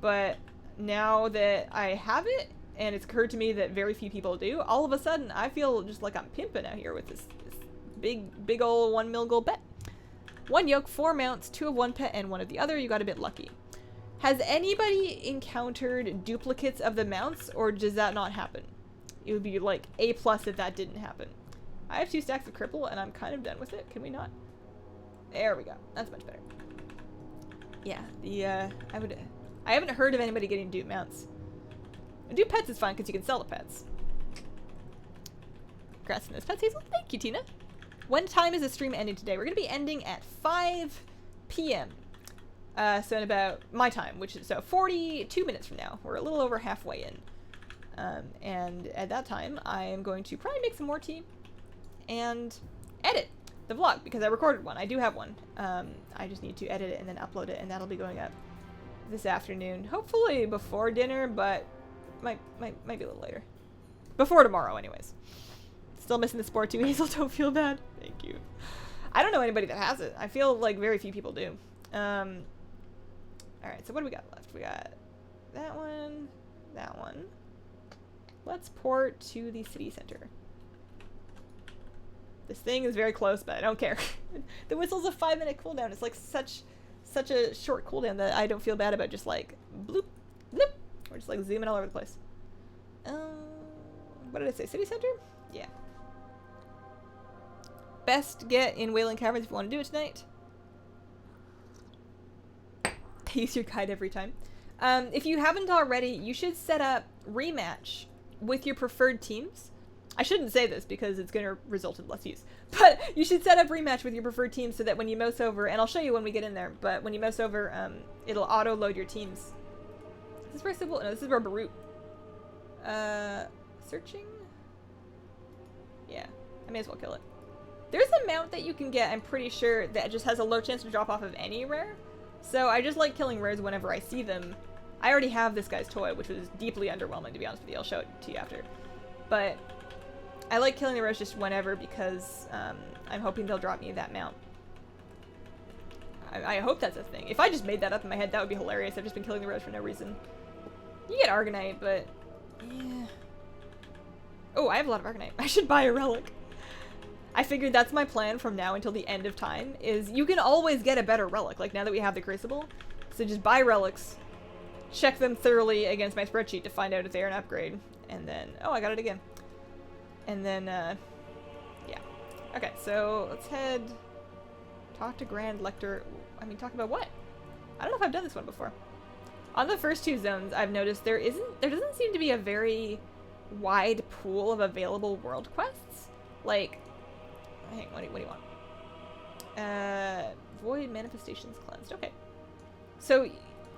S1: But now that I have it, and it's occurred to me that very few people do, all of a sudden I feel just like I'm pimping out here with this big ol' 1 mil gold pet. 1 yoke, 4 mounts, 2 of one pet and 1 of the other. You got a bit lucky. Has anybody encountered duplicates of the mounts, or does that not happen? It would be like A+ if that didn't happen. I have 2 stacks of cripple and I'm kind of done with it. Can we not? There we go. That's much better. Yeah, I haven't heard of anybody getting dupe mounts. Dupe pets is fine because you can sell the pets. Congrats on this pets, Hazel. Thank you, Tina. When time is the stream ending today? We're going to be ending at 5 p.m. So in about my time, which is 42 minutes from now. We're a little over halfway in. And at that time, I am going to probably make some more tea and edit the vlog because I recorded one. I do have one. I just need to edit it and then upload it, and that'll be going up this afternoon. Hopefully before dinner, but might be a little later. Before tomorrow, anyways. Still missing the sport too, Hazel. Don't feel bad. Thank you. I don't know anybody that has it. I feel like very few people do. Alright, so what do we got left? We got that one, that one. Let's port to the city center. This thing is very close, but I don't care. The whistle's a 5-minute cooldown. It's like such a short cooldown that I don't feel bad about just like bloop, bloop. We're just like zooming all over the place. What did I say? City center? Yeah. Best get in Wailing Caverns if you want to do it tonight. Use your guide every time. If you haven't already, you should set up rematch with your preferred teams. I shouldn't say this because it's going to result in less use. But you should set up rematch with your preferred team so that when you mouse over, and I'll show you when we get in there, but when you mouse over, it'll auto-load your teams. Is this where Sybil? No, this is where Barut. Searching? Yeah, I may as well kill it. There's a mount that you can get, I'm pretty sure, that just has a low chance to drop off of any rare. So I just like killing rares whenever I see them. I already have this guy's toy, which was deeply underwhelming, to be honest with you. I'll show it to you after. But I like killing the rares just whenever because I'm hoping they'll drop me that mount. I hope that's a thing. If I just made that up in my head, that would be hilarious. I've just been killing the rares for no reason. You get Argonite, but... yeah. Oh, I have a lot of Argonite. I should buy a relic. I figured that's my plan from now until the end of time, is you can always get a better relic, like now that we have the Crucible. So just buy relics, check them thoroughly against my spreadsheet to find out if they're an upgrade, and then... oh, I got it again. And then, yeah. Okay, so let's head... talk to Grand Lector... I mean, talk about what? I don't know if I've done this one before. On the first 2 zones, I've noticed there doesn't seem to be a very wide pool of available world quests. Like... hang on, what do you want? Void manifestations cleansed. Okay. So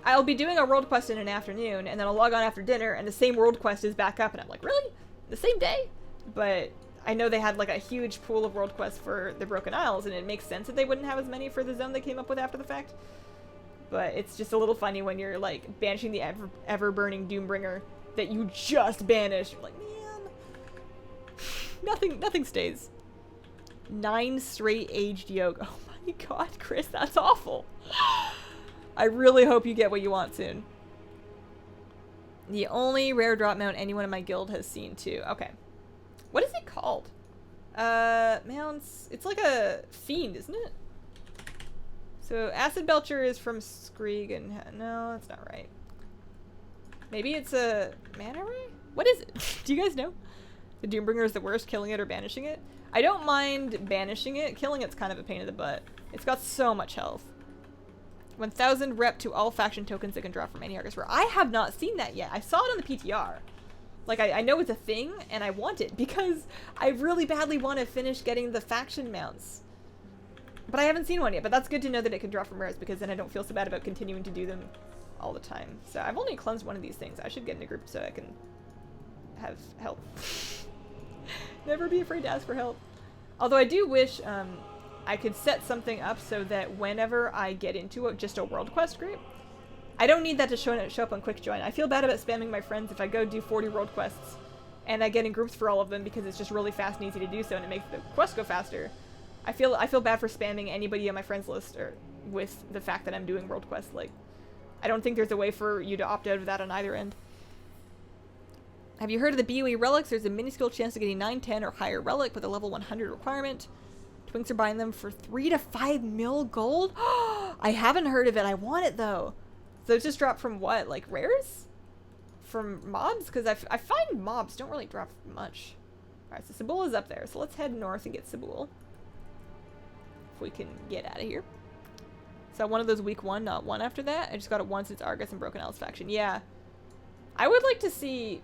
S1: I'll be doing a world quest in an afternoon, and then I'll log on after dinner, and the same world quest is back up, and I'm like, really? The same day? But I know they had like a huge pool of world quests for the Broken Isles, and it makes sense that they wouldn't have as many for the zone they came up with after the fact. But it's just a little funny when you're like banishing the ever-burning Doombringer that you just banished. You're like, man, nothing stays. 9 straight aged yolk. Oh my god, Chris, that's awful. I really hope you get what you want soon. The only rare drop mount anyone in my guild has seen too. Okay. What is it called? Mounts. It's like a fiend, isn't it? So Acid Belcher is from Skreeg and no, that's not right. Maybe it's a mana ray? What is it? Do you guys know? The Doombringer is the worst, killing it or banishing it? I don't mind banishing it. Killing it's kind of a pain in the butt. It's got so much health. 1000 rep to all faction tokens that can draw from any Argus rare. I have not seen that yet. I saw it on the PTR. Like, I know it's a thing, and I want it, because I really badly want to finish getting the faction mounts. But I haven't seen one yet, but that's good to know that it can draw from rares, because then I don't feel so bad about continuing to do them all the time. So I've only cleansed one of these things. I should get in a group so I can have help. Never be afraid to ask for help. Although I do wish I could set something up so that whenever I get into just a world quest group, I don't need that to show up on quick join. I feel bad about spamming my friends if I go do 40 world quests and I get in groups for all of them because it's just really fast and easy to do so and it makes the quest go faster. I feel bad for spamming anybody on my friends list or with the fact that I'm doing world quests. Like, I don't think there's a way for you to opt out of that on either end. Have you heard of the BOE relics? There's a minuscule chance of getting 9, 10, or higher relic with a level 100 requirement. Twinks are buying them for 3 to 5 mil gold. I haven't heard of it. I want it though. So it's just dropped from what? Like rares? From mobs? Because I find mobs don't really drop much. Alright, so Sabul is up there. So let's head north and get Sabul. If we can get out of here. So one of those week 1, not one after that. I just got it once. It's Argus and Broken Isles faction. Yeah. I would like to see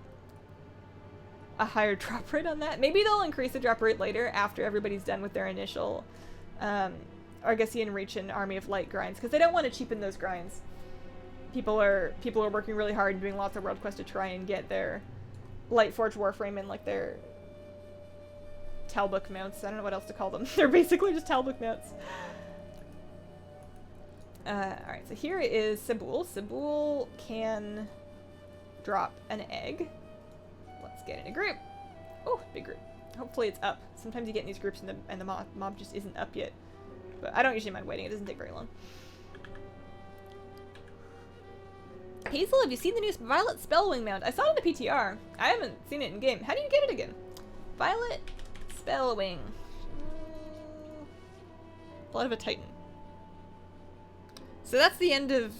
S1: a higher drop rate on that. Maybe they'll increase the drop rate later after everybody's done with their initial Argusian Reach and Army of Light grinds, because they don't want to cheapen those grinds. People are working really hard and doing lots of world quests to try and get their Lightforge Warframe and like their Talbook mounts. I don't know what else to call them. They're basically just Talbook mounts. Alright, so here is Sabul. Sabul can drop an egg. Let's get in a group. Oh, big group. Hopefully it's up. Sometimes you get in these groups and the mob just isn't up yet. But I don't usually mind waiting. It doesn't take very long. Hazel, have you seen the new Violet Spellwing mount? I saw it in the PTR. I haven't seen it in game. How do you get it again? Violet Spellwing. Blood of a Titan. So that's the end of...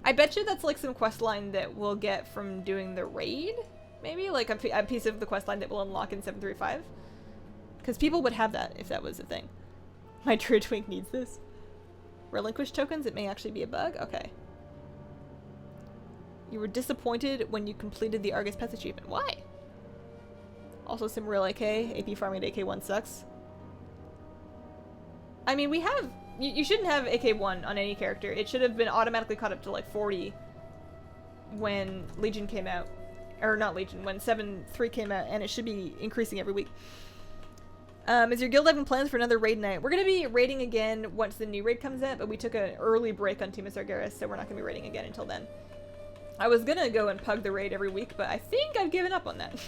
S1: I bet you that's like some quest line that we'll get from doing the raid. Maybe like a piece of the quest line that will unlock in 735. Because people would have that if that was a thing. My Druid Twink needs this. Relinquish tokens? It may actually be a bug? Okay. You were disappointed when you completed the Argus Pets achievement. Why? Also some real AK. AP farming at AK1 sucks. I mean, we have... You shouldn't have AK1 on any character. It should have been automatically caught up to like 40 when Legion came out. Or not Legion, when 7.3 came out, and it should be increasing every week. Is your guild having plans for another raid night? We're going to be raiding again once the new raid comes out, but we took an early break on Team of Sargeras, so we're not going to be raiding again until then. I was going to go and pug the raid every week, but I think I've given up on that.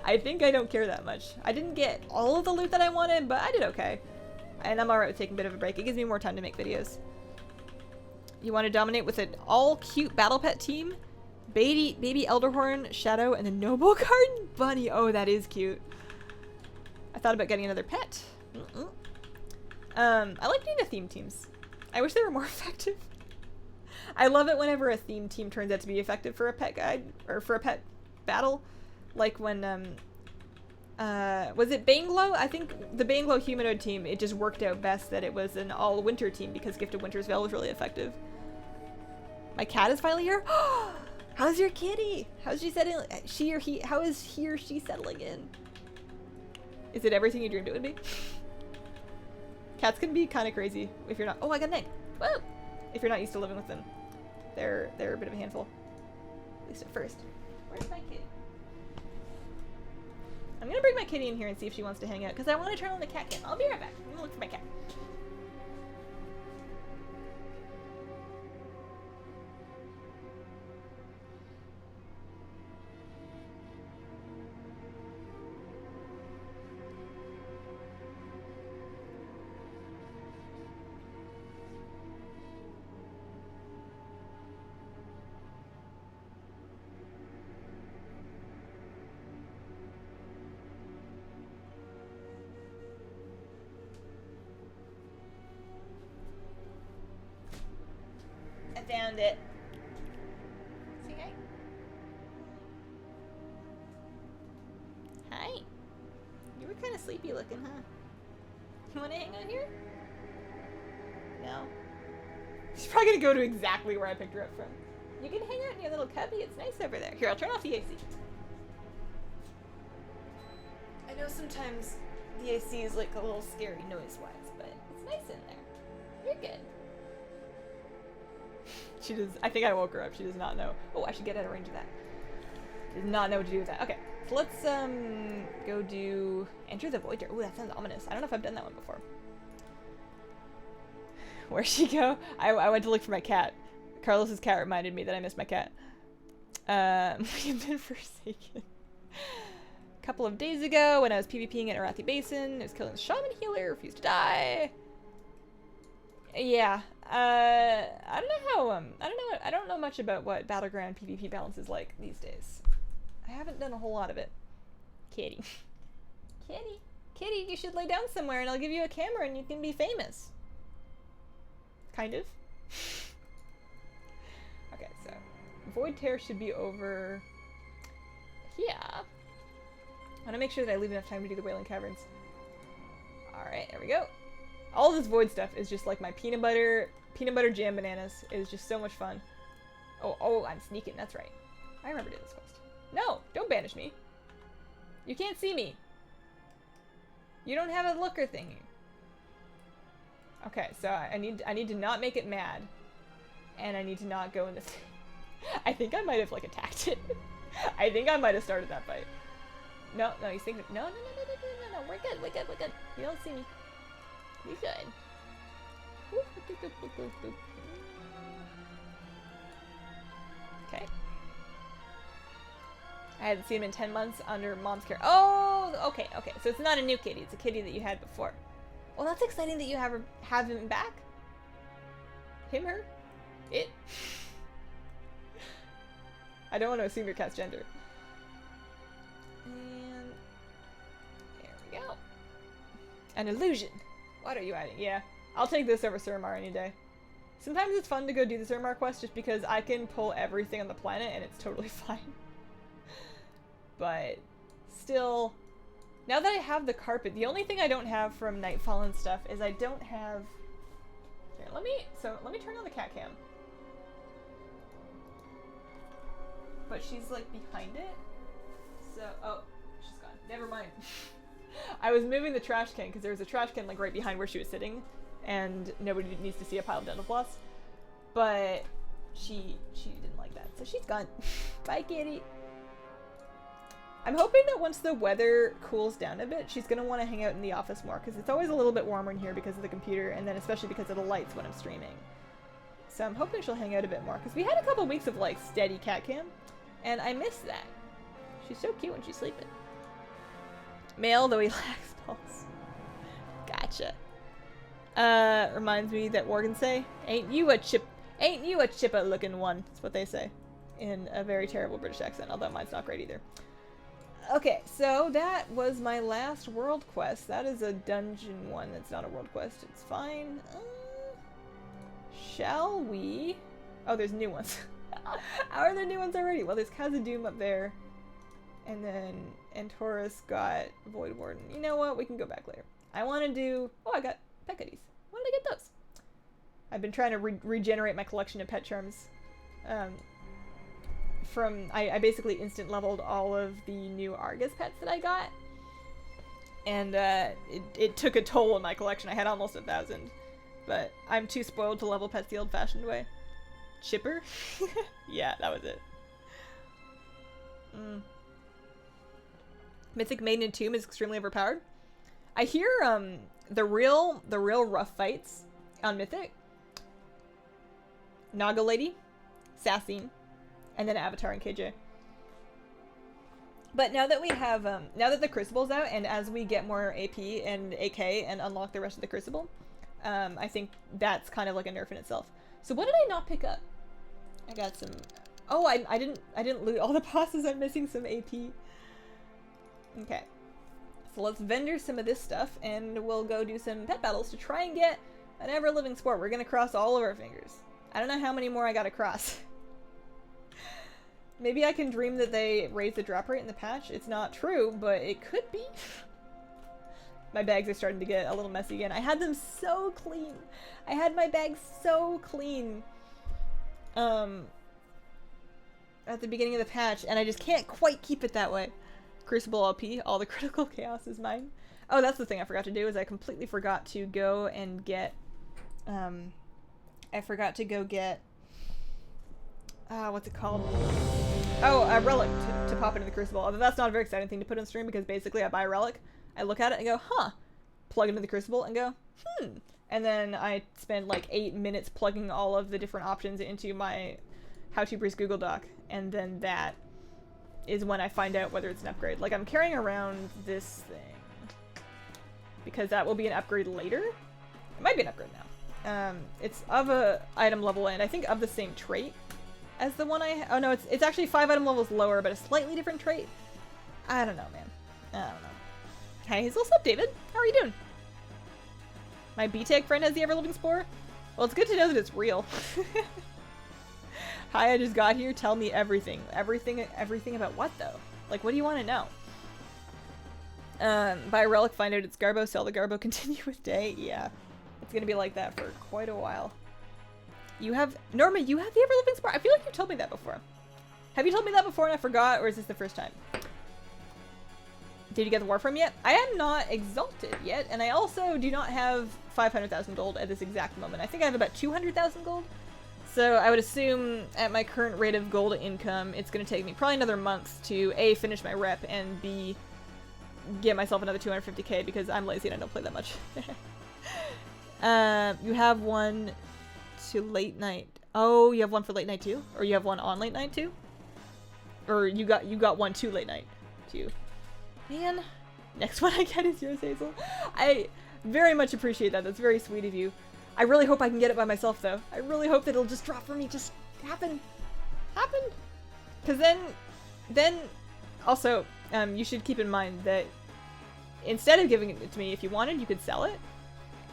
S1: I think I don't care that much. I didn't get all of the loot that I wanted, but I did okay. And I'm alright with taking a bit of a break. It gives me more time to make videos. You want to dominate with an all-cute battle pet team? Baby Elderhorn, Shadow, and the Noble Garden Bunny. Oh, that is cute. I thought about getting another pet. I like doing the theme teams. I wish they were more effective. I love it whenever a theme team turns out to be effective for a pet guide, or for a pet battle. Like when, was it Banglo? I think the Banglo humanoid team, it just worked out best that it was an all-winter team because Gift of Winter's Veil was really effective. My cat is finally here. How's your kitty? How's she settling? How is he or she settling in? Is it everything you dreamed it would be? Cats can be kind of crazy if you're not. Oh, I got an egg. Whoa! If you're not used to living with them, they're a bit of a handful. At least at first. Where's my kitty? I'm gonna bring my kitty in here and see if she wants to hang out because I want to turn on the cat cam. I'll be right back. I'm gonna look for my cat. Found it. Say hi. Hi. You were kind of sleepy looking, huh? You want to hang out here? No. She's probably gonna go to exactly where I picked her up from. You can hang out in your little cubby. It's nice over there. Here, I'll turn off the AC. I know sometimes the AC is like a little scary noise-wise, but it's nice in there. You're good. She does. I think I woke her up. She does not know. Oh, I should get out of range of that. Does not know what to do with that. Okay, so let's go do enter the void door. Ooh, that sounds ominous. I don't know if I've done that one before. Where'd she go? I went to look for my cat. Carlos's cat reminded me that I missed my cat. We've been forsaken. A couple of days ago, when I was PvPing at Arathi Basin, it was killing the shaman healer. Refused to die. Yeah. I don't know how, I don't know much about what Battleground PvP balance is like these days. I haven't done a whole lot of it. Kitty. Kitty. Kitty, you should lay down somewhere and I'll give you a camera and you can be famous. Kind of. Okay, so Void Tear should be over here. I want to make sure that I leave enough time to do the Wailing Caverns. Alright, there we go. All this Void stuff is just like my peanut butter jam bananas. It is just so much fun. Oh, I'm sneaking. That's right. I remember doing this quest. No, don't banish me. You can't see me. You don't have a looker thingy. Okay, so I need to not make it mad, and I need to not go in this. I think I might have like attacked it. I think I might have started that fight. No, he's thinking. No. We're good. You don't see me. We good. Okay. I hadn't seen him in 10 months under mom's care. Oh, okay. So it's not a new kitty. It's a kitty that you had before. Well, that's exciting that you have him back. Him, her, it. I don't want to assume your cat's gender. And there we go. An illusion. What are you adding? Yeah, I'll take this over Suramar any day. Sometimes it's fun to go do the Suramar quest just because I can pull everything on the planet and it's totally fine. But still, now that I have the carpet, the only thing I don't have from Nightfall and stuff is I don't have... Here, let me turn on the cat cam. But she's like behind it. So, oh, she's gone. Never mind. I was moving the trash can because there was a trash can like right behind where she was sitting, and nobody needs to see a pile of dental floss. But she didn't like that, so she's gone. Bye, kitty. I'm hoping that once the weather cools down a bit, she's gonna want to hang out in the office more because it's always a little bit warmer in here because of the computer, and then especially because of the lights when I'm streaming. So I'm hoping she'll hang out a bit more because we had a couple weeks of like steady cat cam, and I miss that. She's so cute when she's sleeping. Male, though he lacks balls. Gotcha. Reminds me that Worgans say, ain't you a chippa looking one. That's what they say. In a very terrible British accent, although mine's not great either. Okay, so that was my last world quest. That is a dungeon one. That's not a world quest. It's fine. Shall we? Oh, there's new ones. How are there new ones already? Well, there's Khazad-dûm up there. And then Antorus got Void Warden. You know what? We can go back later. I want to do... Oh, I got pet goodies. When did I get those? I've been trying to regenerate my collection of pet charms. I basically instant leveled all of the new Argus pets that I got. And it took a toll on my collection. I had almost 1,000. But I'm too spoiled to level pets the old-fashioned way. Chipper? Yeah, that was it. Mythic Maiden and Tomb is extremely overpowered. I hear the real rough fights on Mythic. Naga Lady, Sassine, and then Avatar and KJ. But now that we have, now that the Crucible's out, and as we get more AP and AK and unlock the rest of the Crucible, I think that's kind of like a nerf in itself. So what did I not pick up? I got some. Oh, I didn't loot all the bosses. I'm missing some AP. Okay, so let's vendor some of this stuff, and we'll go do some pet battles to try and get an ever-living sport. We're gonna cross all of our fingers. I don't know how many more I gotta cross. Maybe I can dream that they raise the drop rate in the patch. It's not true, but it could be. My bags are starting to get a little messy again. I had them so clean. I had my bags so clean at the beginning of the patch, and I just can't quite keep it that way. Crucible LP, all the critical chaos is mine. Oh, that's the thing I forgot to do, is I completely forgot to go and get, I forgot to go get, what's it called? Oh, a relic to pop into the Crucible. Although that's not a very exciting thing to put on stream, because basically I buy a relic, I look at it and go, huh, plug it into the Crucible and go, and then I spend like 8 minutes plugging all of the different options into my How to Breeze Google Doc, and then that is when I find out whether it's an upgrade. Like, I'm carrying around this thing because that will be an upgrade later. It might be an upgrade now. It's of a item level, and I think of the same trait as the one I oh no, it's actually 5 item levels lower, but a slightly different trait. I don't know, man. I don't know. Hi Hazel, what's up, David? How are you doing? My B-Tech friend has the ever-living spore? Well, it's good to know that it's real. Hi, I just got here. Tell me everything. Everything about what, though? Like, what do you want to know? Buy a relic, find out it's Garbo, sell the Garbo, continue with day. Yeah. It's gonna be like that for quite a while. You have... Norma, you have the ever-living spore? I feel like you told me that before. Have you told me that before and I forgot, or is this the first time? Did you get the Warframe yet? I am not exalted yet, and I also do not have 500,000 gold at this exact moment. I think I have about 200,000 gold. So I would assume at my current rate of gold income, it's going to take me probably another month to A, finish my rep, and B, get myself another 250k because I'm lazy and I don't play that much. You have one to late night. Oh, you have one for late night too? Or you have one on late night too? Or you got one to late night too? Man, next one I get is yours, Hazel. I very much appreciate that. That's very sweet of you. I really hope I can get it by myself, though. I really hope that it'll just drop for me. Just happen. Because then, also, you should keep in mind that instead of giving it to me, if you wanted, you could sell it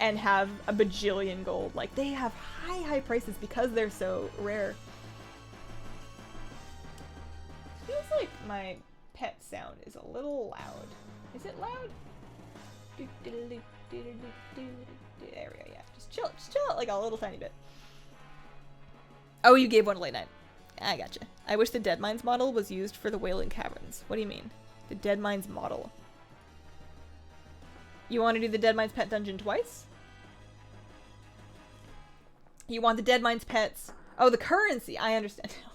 S1: and have a bajillion gold. Like, they have high prices because they're so rare. Feels like my pet sound is a little loud. Is it loud? There we go, yeah. Just chill it like a little tiny bit. Oh, you gave one late night. I gotcha. I wish the Dead Mines model was used for the Wailing Caverns. What do you mean? The Dead Mines model. You want to do the Dead Mines pet dungeon twice? You want the Dead Mines pets... Oh, the currency! I understand now.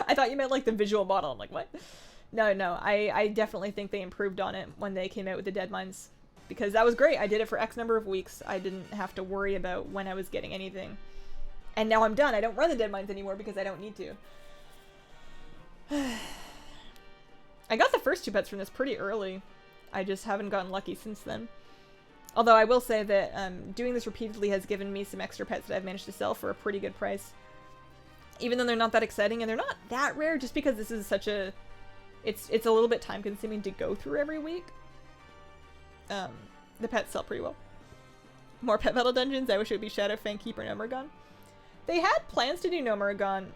S1: I thought you meant like the visual model. I'm like, what? No, I definitely think they improved on it when they came out with the Dead Mines. Because that was great. I did it for X number of weeks. I didn't have to worry about when I was getting anything. And now I'm done. I don't run the Dead Mines anymore because I don't need to. I got the first 2 pets from this pretty early. I just haven't gotten lucky since then. Although I will say that doing this repeatedly has given me some extra pets that I've managed to sell for a pretty good price. Even though they're not that exciting and they're not that rare, just because this is such a... It's a little bit time consuming to go through every week. The pets sell pretty well. More pet metal dungeons. I wish it would be Shadowfang Keep or Nomuragon. They had plans to do Nomuragon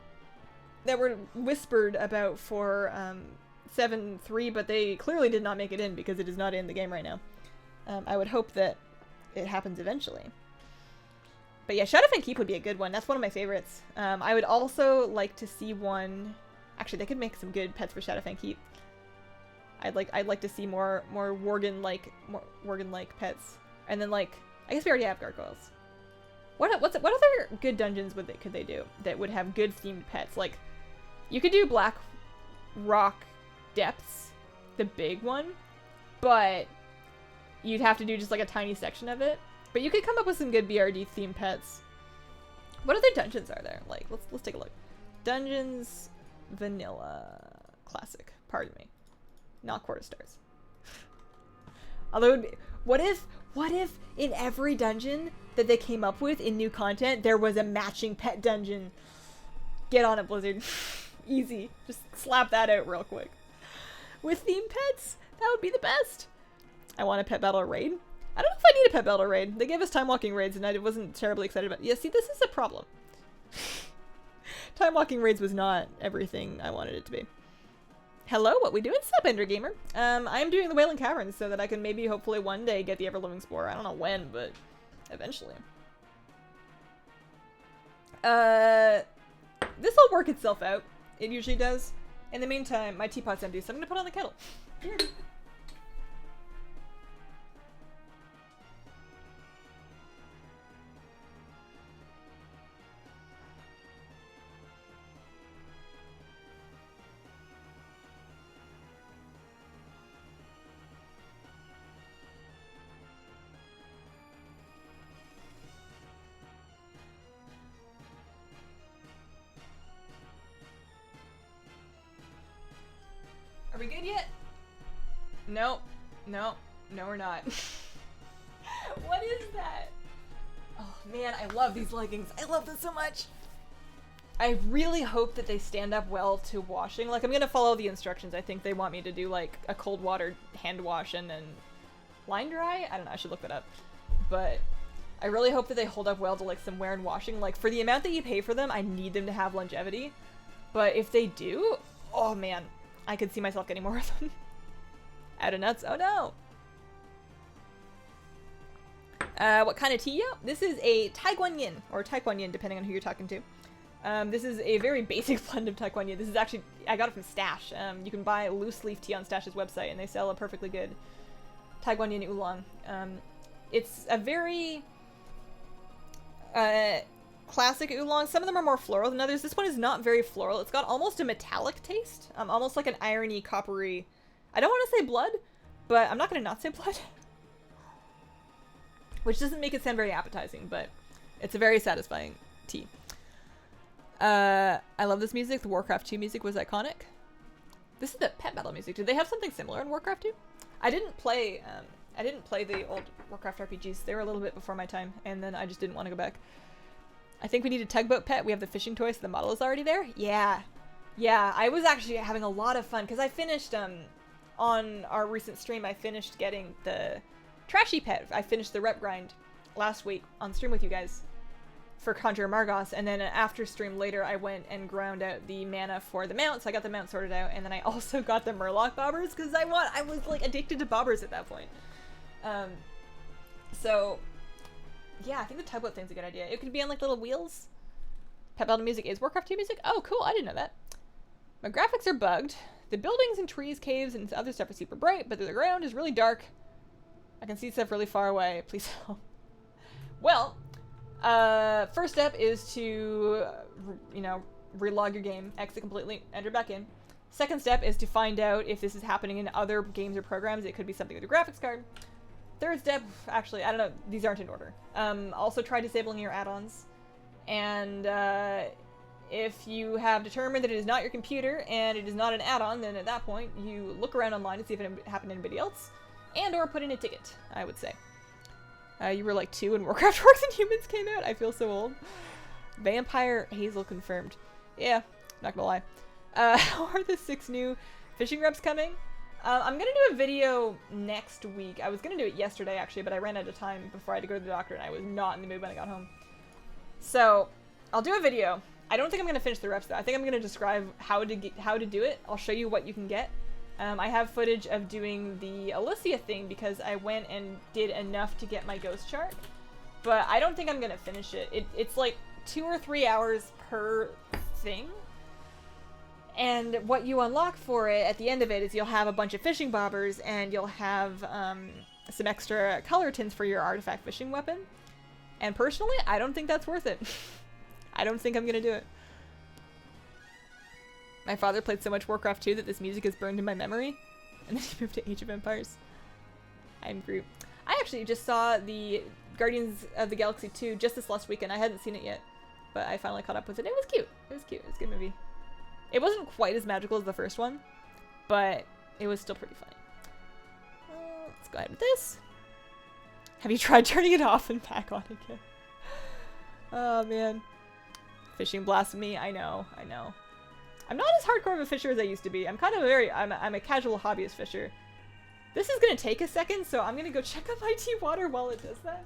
S1: that were whispered about for 7.3, but they clearly did not make it in because it is not in the game right now. I would hope that it happens eventually. But yeah, Shadowfang Keep would be a good one. That's one of my favorites. I would also like to see one... Actually, they could make some good pets for Shadowfang Keep. I'd like to see more Worgen-like pets. And then like, I guess we already have gargoyles. What other good dungeons could they do that would have good themed pets? Like, you could do Black Rock Depths, the big one, but you'd have to do just like a tiny section of it. But you could come up with some good BRD themed pets. What other dungeons are there? Like, let's take a look. Dungeons, vanilla, classic. Pardon me, not quarter stars. Although, what if in every dungeon that they came up with in new content, there was a matching pet dungeon? Get on it, Blizzard. Easy. Just slap that out real quick. With themed pets, that would be the best. I want a pet battle raid. I don't know if I need a pet battle raid. They gave us time walking raids and I wasn't terribly excited about it. Yeah, see, this is a problem. Time walking raids was not everything I wanted it to be. Hello, what we doing? Sup, Ender Gamer? I'm doing the Wailing Caverns so that I can maybe hopefully one day get the Ever-Living Spore. I don't know when, but eventually. This will work itself out. It usually does. In the meantime, my teapot's empty, so I'm gonna put on the kettle. Are we good yet? No, we're not. What is that? Oh man, I love these leggings. I love them so much. I really hope that they stand up well to washing. Like, I'm gonna follow the instructions. I think they want me to do like a cold water hand wash and then line dry? I don't know, I should look that up. But I really hope that they hold up well to like some wear and washing. Like, for the amount that you pay for them, I need them to have longevity. But if they do, oh man, I could see myself getting more of them. Out of nuts? Oh no! What kind of tea? Yeah, this is a Taiguan Yin, or Taiguan Yin, depending on who you're talking to. This is a very basic blend of Taiguan Yin. This is actually, I got it from Stash. You can buy loose leaf tea on Stash's website, and they sell a perfectly good Taiguan Yin oolong. It's a very classic oolong. Some of them are more floral than others. This one is not very floral. It's got almost a metallic taste, almost like an irony, coppery. I don't want to say blood, but I'm not going to not say blood. Which doesn't make it sound very appetizing, but it's a very satisfying tea. I love this music. The Warcraft 2 music was iconic. This is the pet battle music. Did they have something similar in Warcraft 2? I didn't play the old Warcraft RPGs. They were a little bit before my time, and then I just didn't want to go back. I think we need a tugboat pet. We have the fishing toy, so the model is already there. Yeah, I was actually having a lot of fun because I finished on our recent stream. I finished getting the trashy pet. I finished the rep grind last week on stream with you guys for Conjure Margos, and then after stream later I went and ground out the mana for the mount, so I got the mount sorted out, and then I also got the Murloc bobbers because I was like addicted to bobbers at that point. So yeah, I think the tugboat thing's a good idea. It could be on like little wheels. Pet battle music is Warcraft 2 music? Oh cool, I didn't know that. My graphics are bugged. The buildings and trees, caves, and other stuff are super bright, but the ground is really dark. I can see stuff really far away. Please help. Well, first step is to, relog your game, exit completely, enter back in. Second step is to find out if this is happening in other games or programs. It could be something with your graphics card. Third step, actually, I don't know, these aren't in order. Also try disabling your add-ons. And if you have determined that it is not your computer and it is not an add-on, then at that point you look around online to see if it happened to anybody else. And or put in a ticket, I would say. You were like 2 when Warcraft Orcs and Humans came out. I feel so old. Vampire Hazel confirmed. Yeah, not gonna lie. How are the 6 new fishing reps coming? I'm gonna do a video next week. I was gonna do it yesterday actually, but I ran out of time before I had to go to the doctor and I was not in the mood when I got home. So, I'll do a video. I don't think I'm gonna finish the reps though. I think I'm gonna describe how to do it. I'll show you what you can get. I have footage of doing the Alicia thing because I went and did enough to get my ghost chart, but I don't think I'm gonna finish it. It's like 2 or 3 hours per thing, And what you unlock for it at the end of it is you'll have a bunch of fishing bobbers, and you'll have some extra color tints for your artifact fishing weapon. And personally, I don't think that's worth it. I don't think I'm gonna do it. My father played so much Warcraft 2 that this music is burned in my memory. And then he moved to Age of Empires. I'm Groot. I actually just saw the Guardians of the Galaxy 2 just this last weekend. I hadn't seen it yet, but I finally caught up with it. It was cute. It was cute. It was a good movie. It wasn't quite as magical as the first one, but it was still pretty funny. Let's go ahead with this. Have you tried turning it off and back on again? Oh man. Fishing blasphemy. I know. I know. I'm not as hardcore of a fisher as I used to be. I'm kind of I'm a casual hobbyist fisher. This is gonna take a second, so I'm gonna go check on my tea water while it does that.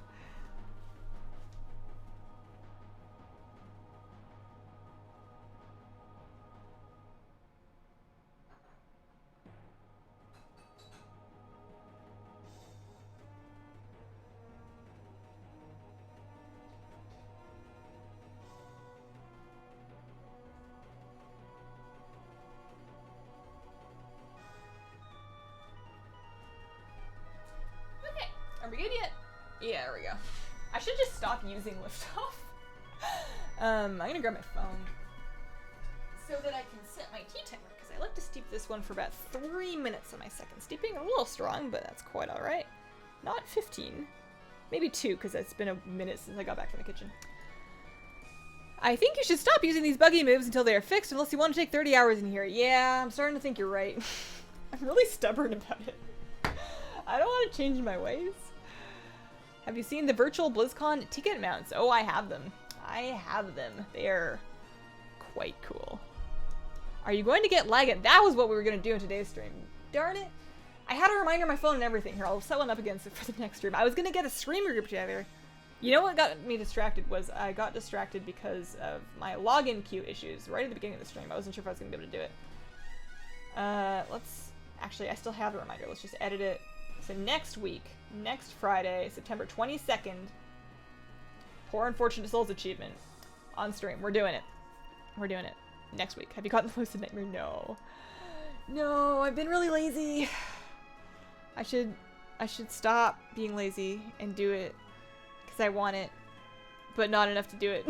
S1: Are we good yet? Yeah, there we go. I should just stop using liftoff. I'm gonna grab my phone so that I can set my tea timer, because I like to steep this one for about 3 minutes on my second steeping. A little strong, but that's quite alright. Not 15. Maybe 2, because it's been a minute since I got back from the kitchen. I think you should stop using these buggy moves until they are fixed, unless you want to take 30 hours in here. Yeah, I'm starting to think you're right. I'm really stubborn about it. I don't want to change my ways. Have you seen the virtual BlizzCon ticket mounts? Oh, I have them. I have them. They are quite cool. Are you going to get lagged? That was what we were going to do in today's stream. Darn it. I had a reminder on my phone and everything. Here, I'll set one up against it for the next stream. I was going to get a streamer group together. You know what got me distracted was I got distracted because of my login queue issues right at the beginning of the stream. I wasn't sure if I was going to be able to do it. Actually, I still have the reminder. Let's just edit it. So next week, next Friday, September 22nd, Poor Unfortunate Souls achievement on stream. We're doing it. We're doing it. Next week. Have you gotten the Lucid Nightmare? No. No, I've been really lazy. I should stop being lazy and do it because I want it, but not enough to do it.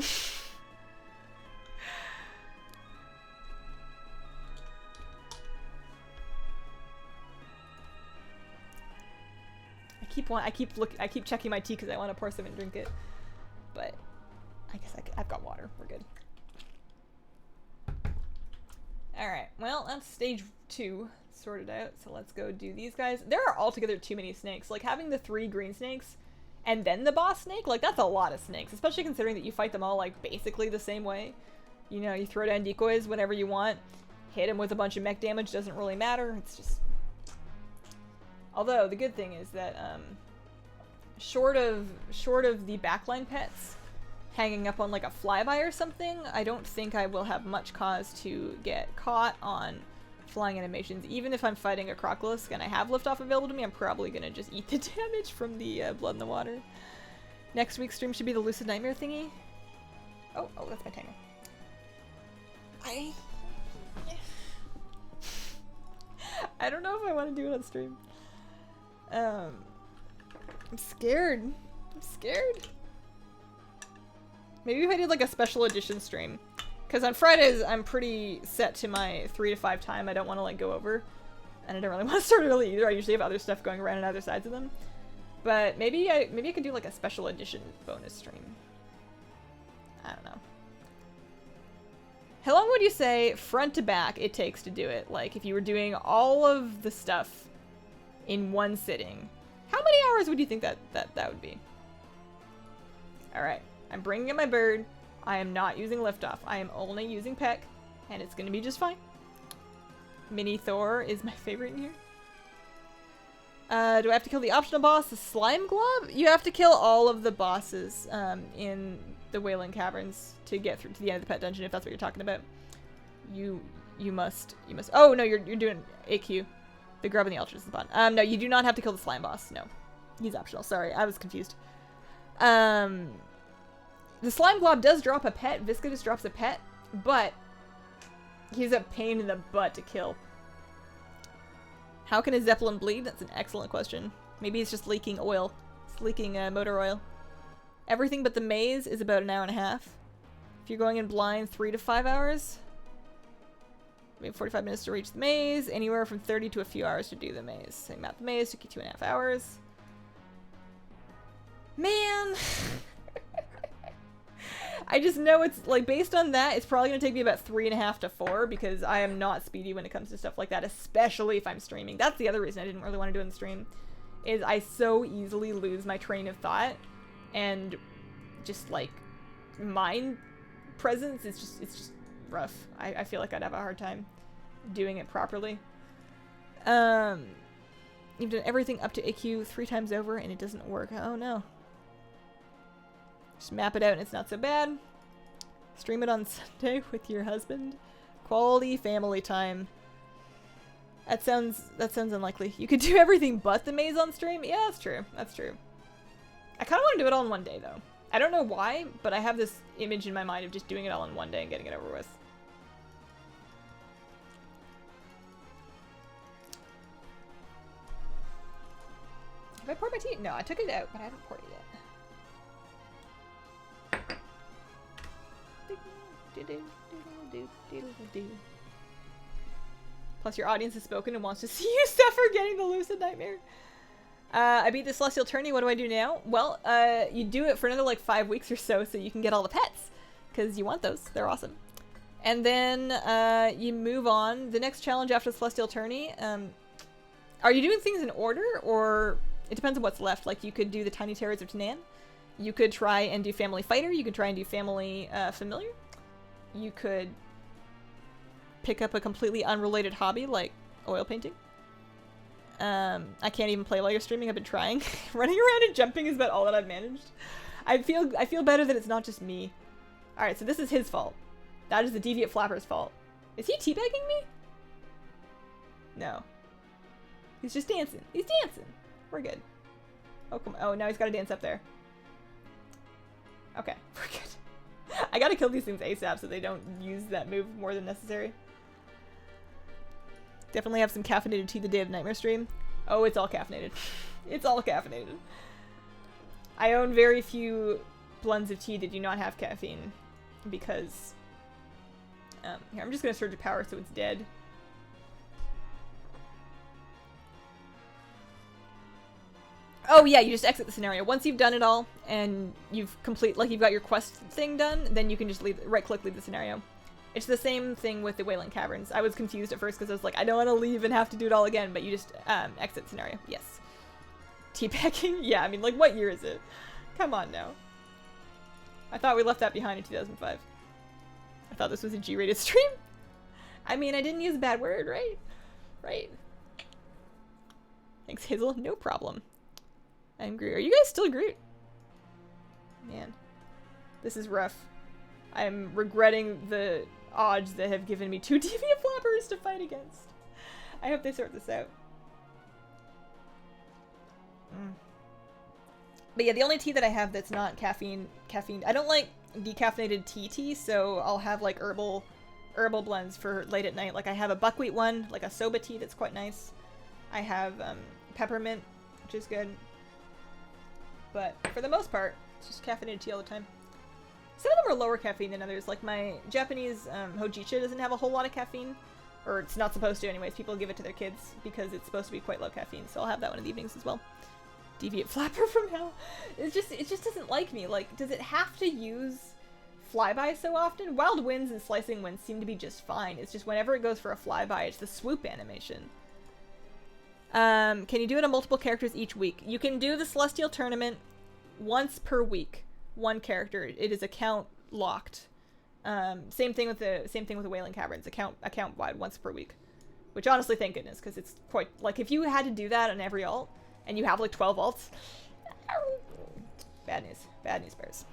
S1: I keep checking my tea because I want to pour some and drink it, but I guess I've got water. We're good. All right. Well, that's stage 2 sorted out. So let's go do these guys. There are altogether too many snakes. Like having the 3 green snakes and then the boss snake, like that's a lot of snakes, especially considering that you fight them all like basically the same way. You know, you throw down decoys whenever you want, hit them with a bunch of mech damage, doesn't really matter. It's just. Although the good thing is that short of the backline pets hanging up on like a flyby or something, I don't think I will have much cause to get caught on flying animations. Even if I'm fighting a Crocolisk and I have liftoff available to me, I'm probably gonna just eat the damage from the blood in the water. Next week's stream should be the Lucid Nightmare thingy. Oh, that's my timer. I don't know if I want to do it on stream. I'm scared. I'm scared. Maybe if I did like a special edition stream. Because on Fridays, I'm pretty set to my 3 to 5 time. I don't want to like go over. And I don't really want to start early either. I usually have other stuff going around on other sides of them. But maybe I could do like a special edition bonus stream. I don't know. How long would you say front to back it takes to do it? Like if you were doing all of the stuff in one sitting. How many hours would you think that would be? Alright, I'm bringing in my bird. I am not using liftoff. I am only using Peck, and it's gonna be just fine. Mini Thor is my favorite in here. Do I have to kill the optional boss, the Slime Glob? You have to kill all of the bosses in the Wailing Caverns to get through to the end of the pet dungeon, if that's what you're talking about. You must. Oh no, you're doing AQ. The grub and the Ultra is the button. No, you do not have to kill the slime boss. No. He's optional. Sorry, I was confused. The slime glob does drop a pet. Visca just drops a pet, but He's a pain in the butt to kill. How can a Zeppelin bleed? That's an excellent question. Maybe it's just leaking oil. It's leaking motor oil. Everything but the maze is about an hour and a half. If you're going in blind, 3 to 5 hours. Maybe 45 minutes to reach the maze. Anywhere from 30 to a few hours to do the maze. Same map the maze took you 2.5 hours. Man! I just know it's, like, based on that, it's probably going to take me about 3.5 to 4 because I am not speedy when it comes to stuff like that, especially if I'm streaming. That's the other reason I didn't really want to do it in the stream, is I so easily lose my train of thought and just, like, mind presence is just, it's just rough. I feel like I'd have a hard time doing it properly. You've done everything up to AQ 3 times over and it doesn't work. Oh no. Just map it out and it's not so bad. Stream it on Sunday with your husband. Quality family time. That sounds unlikely. You could do everything but the maze on stream? Yeah, that's true. That's true. I kind of want to do it all in one day though. I don't know why, but I have this image in my mind of just doing it all in one day and getting it over with. Have I poured my tea? No, I took it out, but I haven't poured it yet. Plus your audience has spoken and wants to see you suffer getting the lucid nightmare. I beat the Celestial Tourney. What do I do now? Well, you do it for another like 5 weeks or so you can get all the pets. Because you want those. They're awesome. And then you move on. The next challenge after the Celestial Tourney. Are you doing things in order? Or it depends on what's left. Like you could do the Tiny Terrors of Tanan. You could try and do Family Fighter. You could try and do Family Familiar. You could pick up a completely unrelated hobby like oil painting. I can't even play while you're streaming. I've been trying. Running around and jumping is about all that I've managed. I feel better that it's not just me. Alright, so this is his fault. That is the Deviant Flapper's fault. Is he teabagging me? No. He's just dancing. He's dancing. We're good. Oh, come on. Oh, now he's got to dance up there. Okay, we're good. I gotta kill these things ASAP so they don't use that move more than necessary. Definitely have some caffeinated tea the day of the Nightmare stream. Oh, it's all caffeinated. It's all caffeinated. I own very few blends of tea that do not have caffeine because... here, I'm just gonna surge a power so it's dead. Oh yeah, you just exit the scenario. Once you've done it all and you've you've got your quest thing done, then you can just right-click, leave the scenario. It's the same thing with the Wailing Caverns. I was confused at first because I was like, I don't want to leave and have to do it all again, but you just exit scenario. Yes. Teabagging? Yeah, I mean, like, what year is it? Come on now. I thought we left that behind in 2005. I thought this was a G-rated stream. I mean, I didn't use a bad word, right? Right. Thanks, Hazel. No problem. I'm Groot. Are you guys still Groot? Man. This is rough. I'm regretting the odds that have given me 2 Deviant Flappers to fight against. I hope they sort this out. But yeah, the only tea that I have that's not caffeine, I don't like decaffeinated tea, so I'll have like herbal blends for late at night. Like I have a buckwheat one, like a soba tea that's quite nice. I have peppermint, which is good. But for the most part, it's just caffeinated tea all the time. Some of them are lower caffeine than others. Like my Japanese hojicha doesn't have a whole lot of caffeine. Or it's not supposed to anyways. People give it to their kids because it's supposed to be quite low caffeine. So I'll have that one in the evenings as well. Deviant Flapper from hell. It just doesn't like me. Like, does it have to use flyby so often? Wild Winds and Slicing Winds seem to be just fine. It's just whenever it goes for a flyby, it's the swoop animation. Can you do it on multiple characters each week? You can do the Celestial Tournament once per week. One character. It is account locked. Same thing with the Wailing Caverns. Account wide once per week. Which honestly, thank goodness, because it's quite like if you had to do that on every alt and you have like 12 alts, bad news. Bad news bears.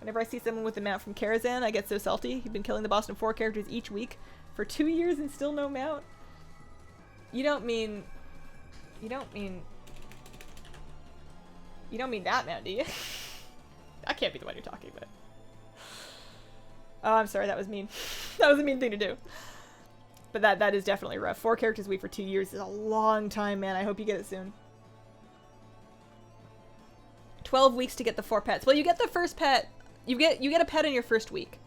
S1: Whenever I see someone with the mount from Karazhan, I get so salty. He's been killing the boss in 4 characters each week for 2 years and still no mount. You don't mean that mount, do you? That can't be the one you're talking about. Oh, I'm sorry, that was mean. That was a mean thing to do. But that is definitely rough. 4 characters a week for 2 years is a long time, man. I hope you get it soon. 12 weeks to get the 4 pets. Well, you get the first pet. You get a pet in your first week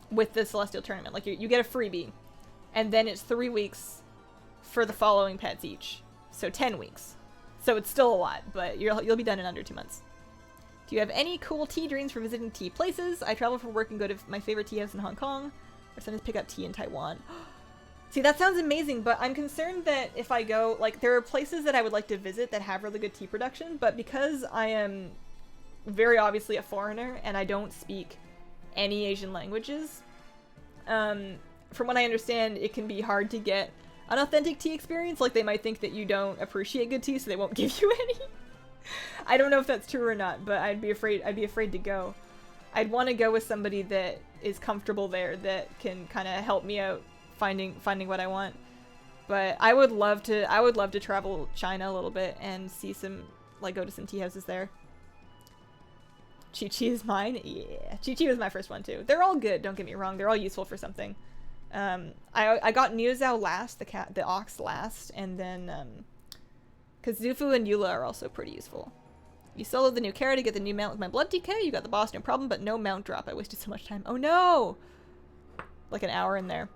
S1: with the Celestial Tournament. Like, you get a freebie. And then it's 3 weeks for the following pets each. So 10 weeks. So it's still a lot, but you'll be done in under 2 months. Do you have any cool tea dreams for visiting tea places? I travel for work and go to my favorite tea house in Hong Kong. Or sometimes pick up tea in Taiwan. See, that sounds amazing, but I'm concerned that if I go, like, there are places that I would like to visit that have really good tea production, but because I am very obviously a foreigner and I don't speak any Asian languages, from what I understand, it can be hard to get an authentic tea experience. Like, they might think that you don't appreciate good tea, so they won't give you any. I don't know if that's true or not, but I'd be afraid to go. I'd want to go with somebody that is comfortable there, that can kind of help me out finding what I want. But I would love to travel China a little bit and see some, like, go to some tea houses there. Chi-Chi is mine? Yeah. Chi-Chi was my first one too. They're all good, don't get me wrong. They're all useful for something. I got Niuzao last, the ox last, and then, because Zufu and Eula are also pretty useful. You soloed the new Kara to get the new mount with my blood DK. You got the boss, no problem, but no mount drop. I wasted so much time. Oh no! Like an hour in there.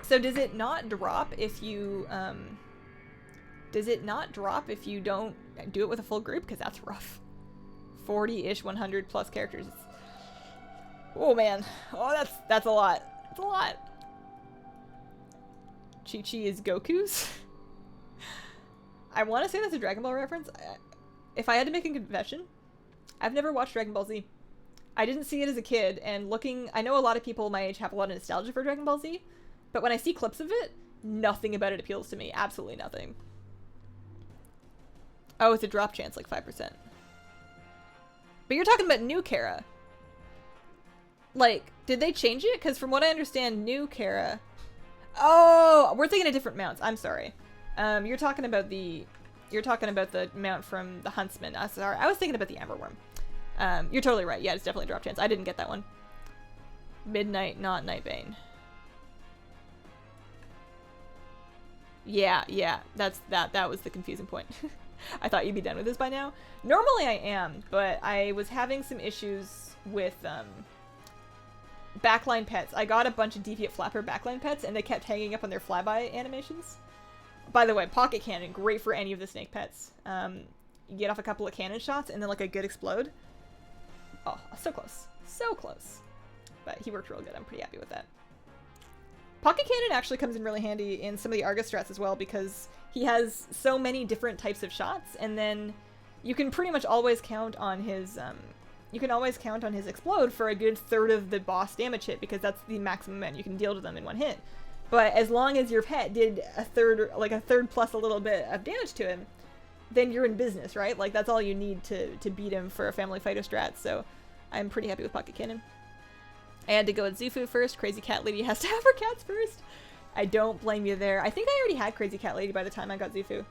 S1: So does it not drop if you, don't do it with a full group? Because that's rough. 40-ish, 100 plus characters. Oh man. Oh, that's a lot. That's a lot. Chi-Chi is Goku's. I want to say that's a Dragon Ball reference. If I had to make a confession, I've never watched Dragon Ball Z. I didn't see it as a kid, and I know a lot of people my age have a lot of nostalgia for Dragon Ball Z, but when I see clips of it, nothing about it appeals to me. Absolutely nothing. Oh, it's a drop chance, like 5%. But you're talking about new Kara. Like, did they change it? Because from what I understand, new Kara... Oh, we're thinking of different mounts. I'm sorry. You're talking about the mount from the Huntsman. Sorry, I was thinking about the Amberworm. You're totally right. Yeah, it's definitely a drop chance. I didn't get that one. Midnight, not Nightbane. Yeah, that was the confusing point. I thought you'd be done with this by now. Normally I am, but I was having some issues with, backline pets. I got a bunch of Deviant Flapper backline pets, and they kept hanging up on their flyby animations. By the way, Pocket Cannon, great for any of the snake pets. You get off a couple of cannon shots, and then, like, a good explode. Oh, so close. So close. But he worked real good. I'm pretty happy with that. Pocket Cannon actually comes in really handy in some of the Argus strats as well, because he has so many different types of shots, and then you can pretty much always count on his, explode for a good third of the boss damage hit, because that's the maximum amount you can deal to them in one hit. But as long as your pet did a third plus a little bit of damage to him, then you're in business, right? Like, that's all you need to beat him for a family fighter strat, so I'm pretty happy with Pocket Cannon. I had to go with Zufu first. Crazy Cat Lady has to have her cats first. I don't blame you there. I think I already had Crazy Cat Lady by the time I got Zufu.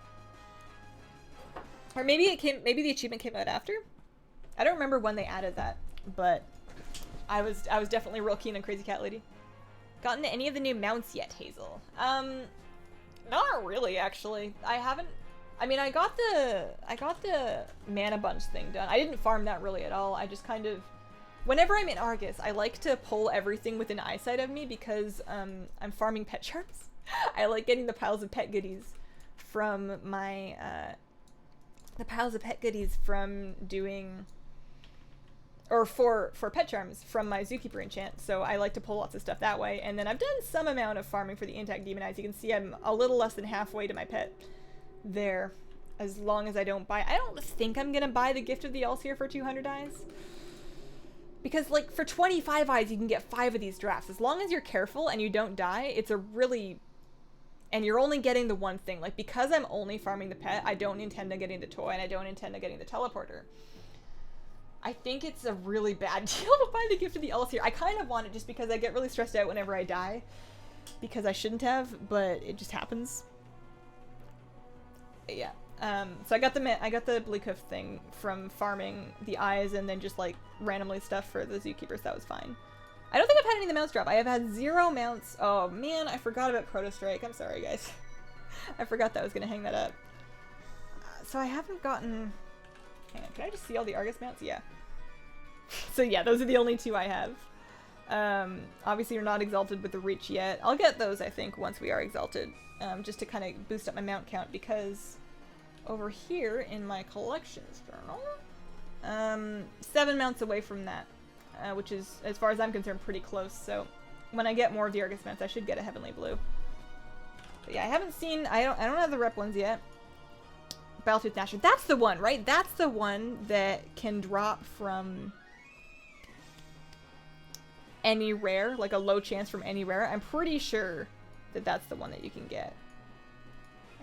S1: Or maybe the achievement came out after? I don't remember when they added that, but I was definitely real keen on Crazy Cat Lady. Gotten any of the new mounts yet, Hazel? Not really, actually. I haven't. I mean, I got the Mana Bunch thing done. I didn't farm that really at all. I just kind of, whenever I'm in Argus, I like to pull everything within eyesight of me, because I'm farming pet charms. I like getting the piles of pet goodies from my doing, or for pet charms from my Zookeeper enchant, so I like to pull lots of stuff that way. And then I've done some amount of farming for the Intact Demon Eyes. You can see I'm a little less than halfway to my pet there, as long as I don't think I'm gonna buy the Gift of the Ulseer for 200 eyes. Because, like, for 25 eyes, you can get 5 of these drafts. As long as you're careful and you don't die, it's a really... And you're only getting the one thing. Like, because I'm only farming the pet, I don't intend on getting the toy, and I don't intend on getting the teleporter. I think it's a really bad deal to buy the Gift of the Ulseer. I kind of want it just because I get really stressed out whenever I die. Because I shouldn't have, but it just happens. Yeah. So I got the bleak hoof thing from farming the eyes and then just like randomly stuff for the zookeepers. That was fine. I don't think I've had any of the mounts drop. I have had 0 mounts. Oh man, I forgot about Proto Strike. I'm sorry, guys. I forgot that I was gonna hang that up. So I haven't gotten. Hang on, can I just see all the Argus mounts? Yeah. So yeah, those are the only 2 I have. Obviously you're not exalted with the reach yet. I'll get those, I think, once we are exalted, just to kind of boost up my mount count, because over here in my collections journal, 7 mounts away from that, which is, as far as I'm concerned, pretty close. So when I get more of the Argus mounts, I should get a Heavenly Blue. But yeah, I haven't seen, I don't have the rep ones yet. Battletooth Gnasher, that's the one, right? That's the one that can drop from any rare, like a low chance from any rare. I'm pretty sure that that's the one that you can get.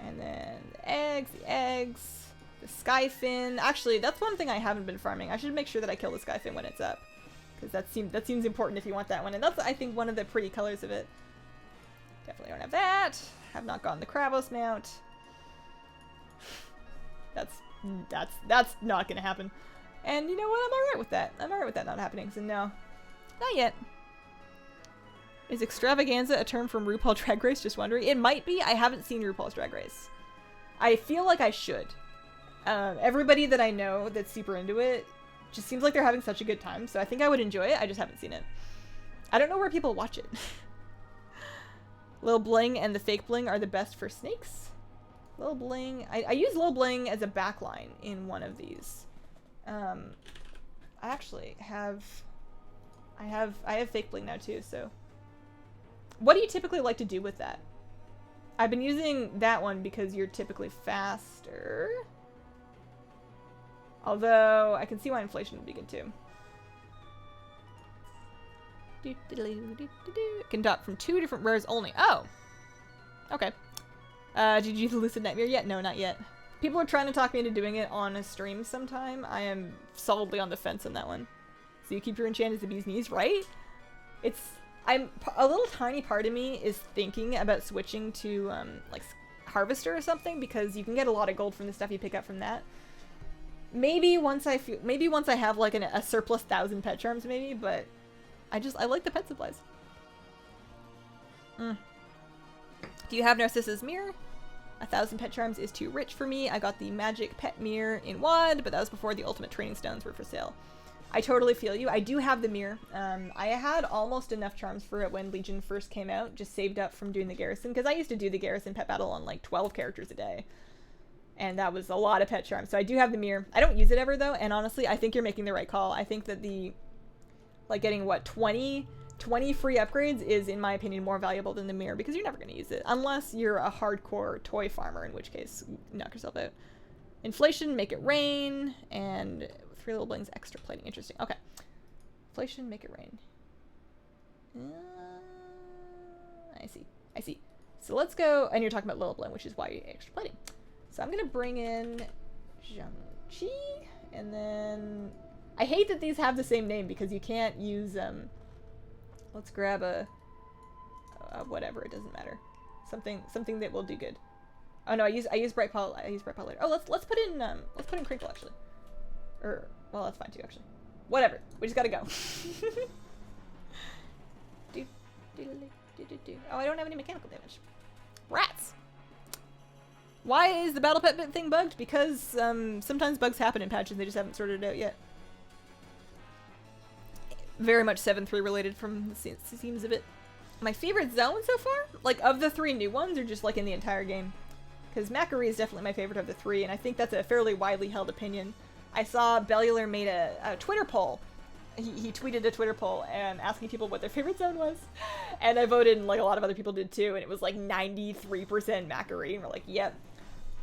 S1: And then the eggs, the Skyfin. Actually, that's one thing I haven't been farming. I should make sure that I kill the Skyfin when it's up, because that seems important if you want that one. And that's, I think, one of the pretty colors of it. Definitely don't have that. Have not gotten the Kravos mount. That's not gonna happen. And you know what? I'm alright with that. I'm alright with that not happening. So no, not yet. Is extravaganza a term from RuPaul Drag Race? Just wondering. It might be. I haven't seen RuPaul's Drag Race. I feel like I should. Everybody that I know that's super into it just seems like they're having such a good time, so I think I would enjoy it. I just haven't seen it. I don't know where people watch it. Lil Bling and the Fake Bling are the best for snakes. Lil Bling. I use Lil Bling as a backline in one of these. I actually have. I have Fake Bling now too. So, what do you typically like to do with that? I've been using that one because you're typically faster. Although I can see why inflation would be good too. It can drop from 2 different rares only. Oh, okay. Did you use the Lucid Nightmare yet? No, not yet. People are trying to talk me into doing it on a stream sometime. I am solidly on the fence on that one. So you keep your enchant as the bee's knees, right? I'm a little tiny part of me is thinking about switching to like Harvester or something, because you can get a lot of gold from the stuff you pick up from that. Maybe once I have like a surplus 1,000 pet charms, maybe. But I like the pet supplies. Do you have Narcissa's Mirror? 1,000 pet charms is too rich for me. I got the magic pet mirror in WoD, but that was before the ultimate training stones were for sale. I totally feel you. I do have the mirror. I had almost enough charms for it when Legion first came out, just saved up from doing the garrison, because I used to do the garrison pet battle on like 12 characters a day. And that was a lot of pet charms. So I do have the mirror. I don't use it ever though, and honestly, I think you're making the right call. I think that getting what, 20 free upgrades is, in my opinion, more valuable than the mirror, because you're never going to use it unless you're a hardcore toy farmer, in which case knock yourself out. Inflation, make it rain, and 3 little blings, extra plating. Interesting. Okay. Inflation, make it rain. I see. So let's go, and you're talking about little bling, which is why you extra plating. So I'm gonna bring in Zhang-Chi, and then I hate that these have the same name, because you can't use let's grab a whatever, it doesn't matter. Something that will do good. Oh no, I use Brightpaw later. Oh, let's put in Crinkle actually. Or, well, that's fine too actually. Whatever. We just gotta go. Oh, I don't have any mechanical damage. Rats. Why is the battle pet bit thing bugged? Because sometimes bugs happen in patches, they just haven't sorted it out yet. Very much 7.3 related from the seams of it. My favorite zone so far? Like, of the 3 new ones, or just like in the entire game? Because Macquarie is definitely my favorite of the 3, and I think that's a fairly widely held opinion. I saw Bellular made a Twitter poll. He tweeted a Twitter poll and asking people what their favorite zone was. And I voted, and like a lot of other people did too, and it was like 93% Macquarie, and we're like, yep.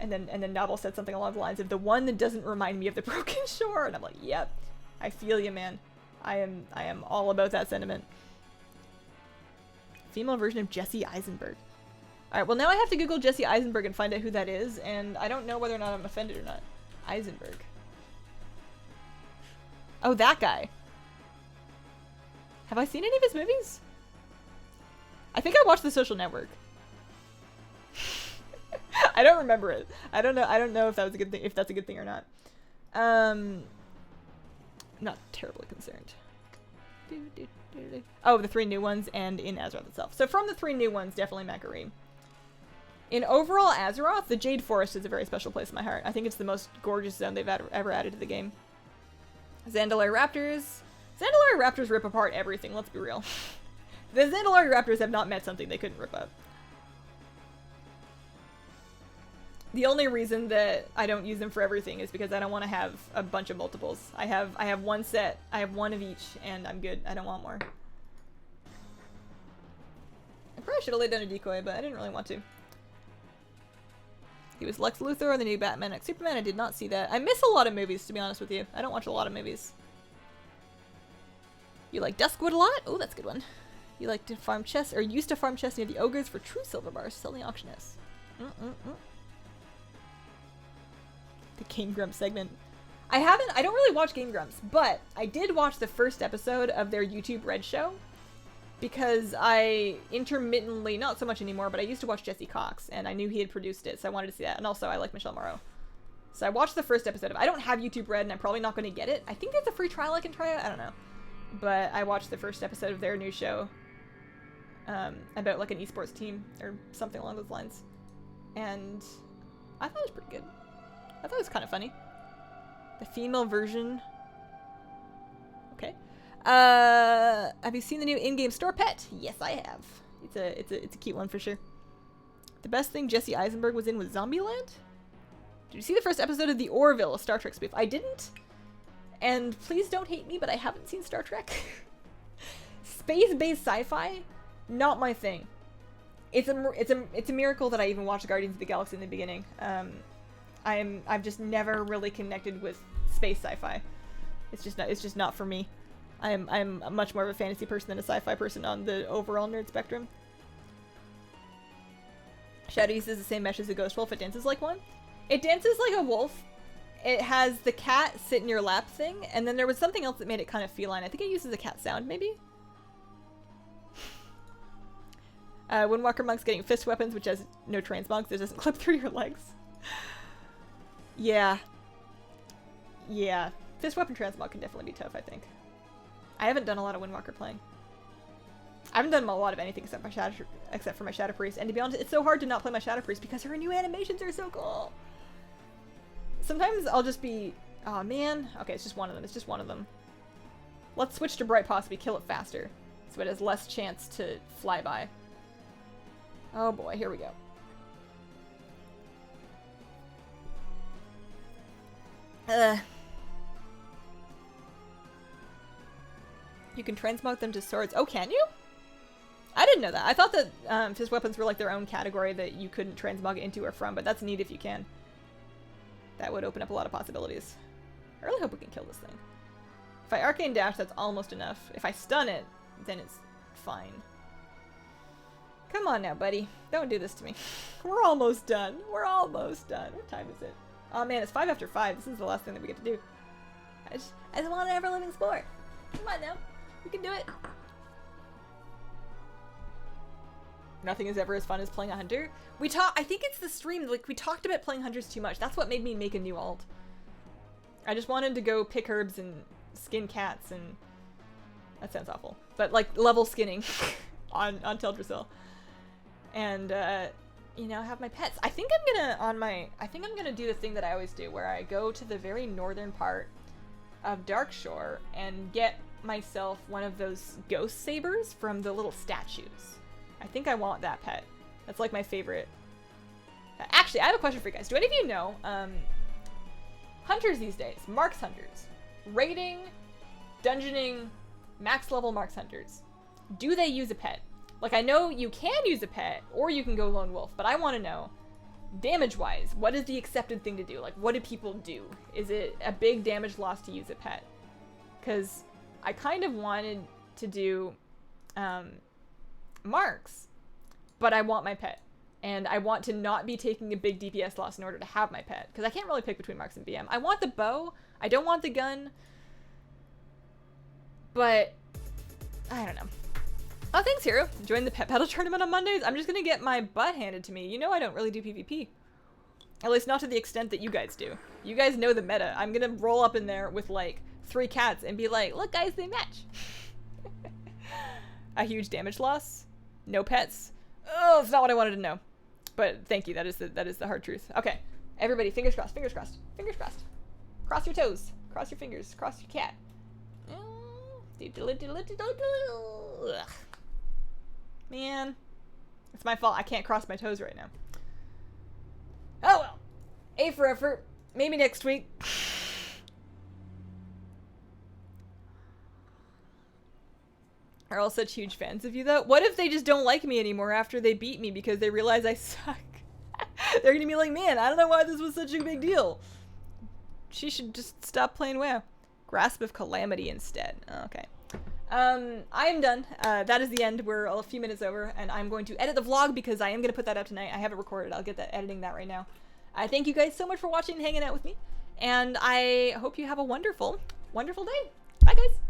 S1: And then Novel said something along the lines of, the one that doesn't remind me of the Broken Shore, and I'm like, yep. I feel you, man. I am all about that sentiment. Female version of Jesse Eisenberg. Alright, well now I have to Google Jesse Eisenberg and find out who that is, and I don't know whether or not I'm offended or not. Eisenberg. Oh, that guy. Have I seen any of his movies? I think I watched The Social Network. I don't remember it. I don't know if that was a good thing, if that's a good thing or not. Not terribly concerned. Oh, the 3 new ones and in Azeroth itself. So from the 3 new ones, definitely Makarim. In overall Azeroth, the Jade Forest is a very special place in my heart. I think it's the most gorgeous zone they've ever added to the game. Zandalari Raptors. Zandalari Raptors rip apart everything, let's be real. The Zandalari Raptors have not met something they couldn't rip up. The only reason that I don't use them for everything is because I don't want to have a bunch of multiples. I have one set, I have one of each, and I'm good. I don't want more. I probably should have laid down a decoy, but I didn't really want to. He was Lex Luthor or the new Batman x Superman. I did not see that. I miss a lot of movies, to be honest with you. I don't watch a lot of movies. You like Duskwood a lot? Oh, that's a good one. You like to farm chests, or used to farm chests near the ogres for true silver bars. Sell the auctioneess. The Game Grumps segment. I don't really watch Game Grumps, but I did watch the first episode of their YouTube Red show because I intermittently, not so much anymore, but I used to watch Jesse Cox and I knew he had produced it, so I wanted to see that. And also I like Michelle Moreau. So I watched the first episode of it. I don't have YouTube Red and I'm probably not going to get it. I think there's a free trial I can try out. I don't know. But I watched the first episode of their new show about like an esports team or something along those lines. And I thought it was pretty good. I thought it was kind of funny. The female version. Okay. Have you seen the new in-game store pet? Yes, I have. It's a cute one for sure. The best thing Jesse Eisenberg was in was Zombieland? Did you see the first episode of The Orville, a Star Trek spoof? I didn't. And please don't hate me, but I haven't seen Star Trek. Space-based sci-fi, not my thing. It's a miracle that I even watched Guardians of the Galaxy in the beginning. I've just never really connected with space sci-fi. It's just not for me. I'm much more of a fantasy person than a sci-fi person on the overall nerd spectrum. Shadow uses the same mesh as a ghost wolf. It dances like one. It dances like a wolf. It has the cat sit in your lap thing, and then there was something else that made it kind of feline. I think it uses a cat sound, maybe? Windwalker Monk's getting fist weapons, which has no transmogs. It doesn't clip through your legs. Yeah. Yeah. Fist weapon transmog can definitely be tough, I think. I haven't done a lot of Windwalker playing. I haven't done a lot of anything except for my Shadow Priest, and to be honest, it's so hard to not play my Shadow Priest because her new animations are so cool. Sometimes I'll just be, oh man, okay, it's just one of them. It's just one of them. Let's switch to Bright possibly kill it faster, so it has less chance to fly by. Oh boy, here we go. You can transmog them to swords. Oh, can you? I didn't know that. I thought that fist weapons were like their own category that you couldn't transmog into or from, but that's neat if you can. That would open up a lot of possibilities. I really hope we can kill this thing. If I arcane dash, that's almost enough. If I stun it, then it's fine. Come on now, buddy. Don't do this to me. We're almost done. We're almost done. What time is it? Oh man, it's 5 after 5. This is the last thing that we get to do. I just want an ever-living sport. Come on now. We can do it. Nothing is ever as fun as playing a hunter. I think it's the stream, like we talked about playing hunters too much. That's what made me make a new alt. I just wanted to go pick herbs and skin cats and that sounds awful. But like level skinning on Teldrassil. And you know, have my pets. I think I'm gonna do the thing that I always do where I go to the very northern part of Darkshore and get myself one of those ghost sabers from the little statues. I think I want that pet. That's like my favorite. Actually, I have a question for you guys. Do any of you know hunters these days, Marks hunters, raiding, dungeoning, max level Marks hunters, do they use a pet? Like, I know you can use a pet or you can go lone wolf, but I want to know, damage wise, what is the accepted thing to do? Like, what do people do? Is it a big damage loss to use a pet? Because I kind of wanted to do Marks, but I want my pet. And I want to not be taking a big DPS loss in order to have my pet. Because I can't really pick between Marks and BM. I want the bow. I don't want the gun. But I don't know. Oh, thanks, Hero. Join the pet battle tournament on Mondays. I'm just going to get my butt handed to me. You know I don't really do PvP. At least not to the extent that you guys do. You guys know the meta. I'm gonna roll up in there with like 3 cats and be like, look guys, they match. A huge damage loss? No pets? Oh, it's not what I wanted to know. But thank you, that is the hard truth. Okay, everybody, fingers crossed, fingers crossed, fingers crossed. Cross your toes, cross your fingers, cross your cat. Ugh. Man, it's my fault. I can't cross my toes right now. Oh well. A for effort. Maybe next week. Are all such huge fans of you though? What if they just don't like me anymore after they beat me because they realize I suck? They're gonna be like, man, I don't know why this was such a big deal. She should just stop playing WoW. Grasp of Calamity instead. Okay. I'm done. That is the end. We're a few minutes over, and I'm going to edit the vlog because I am going to put that up tonight. I have it recorded. I'll get that editing that right now. Thank you guys so much for watching and hanging out with me, and I hope you have a wonderful, wonderful day. Bye, guys.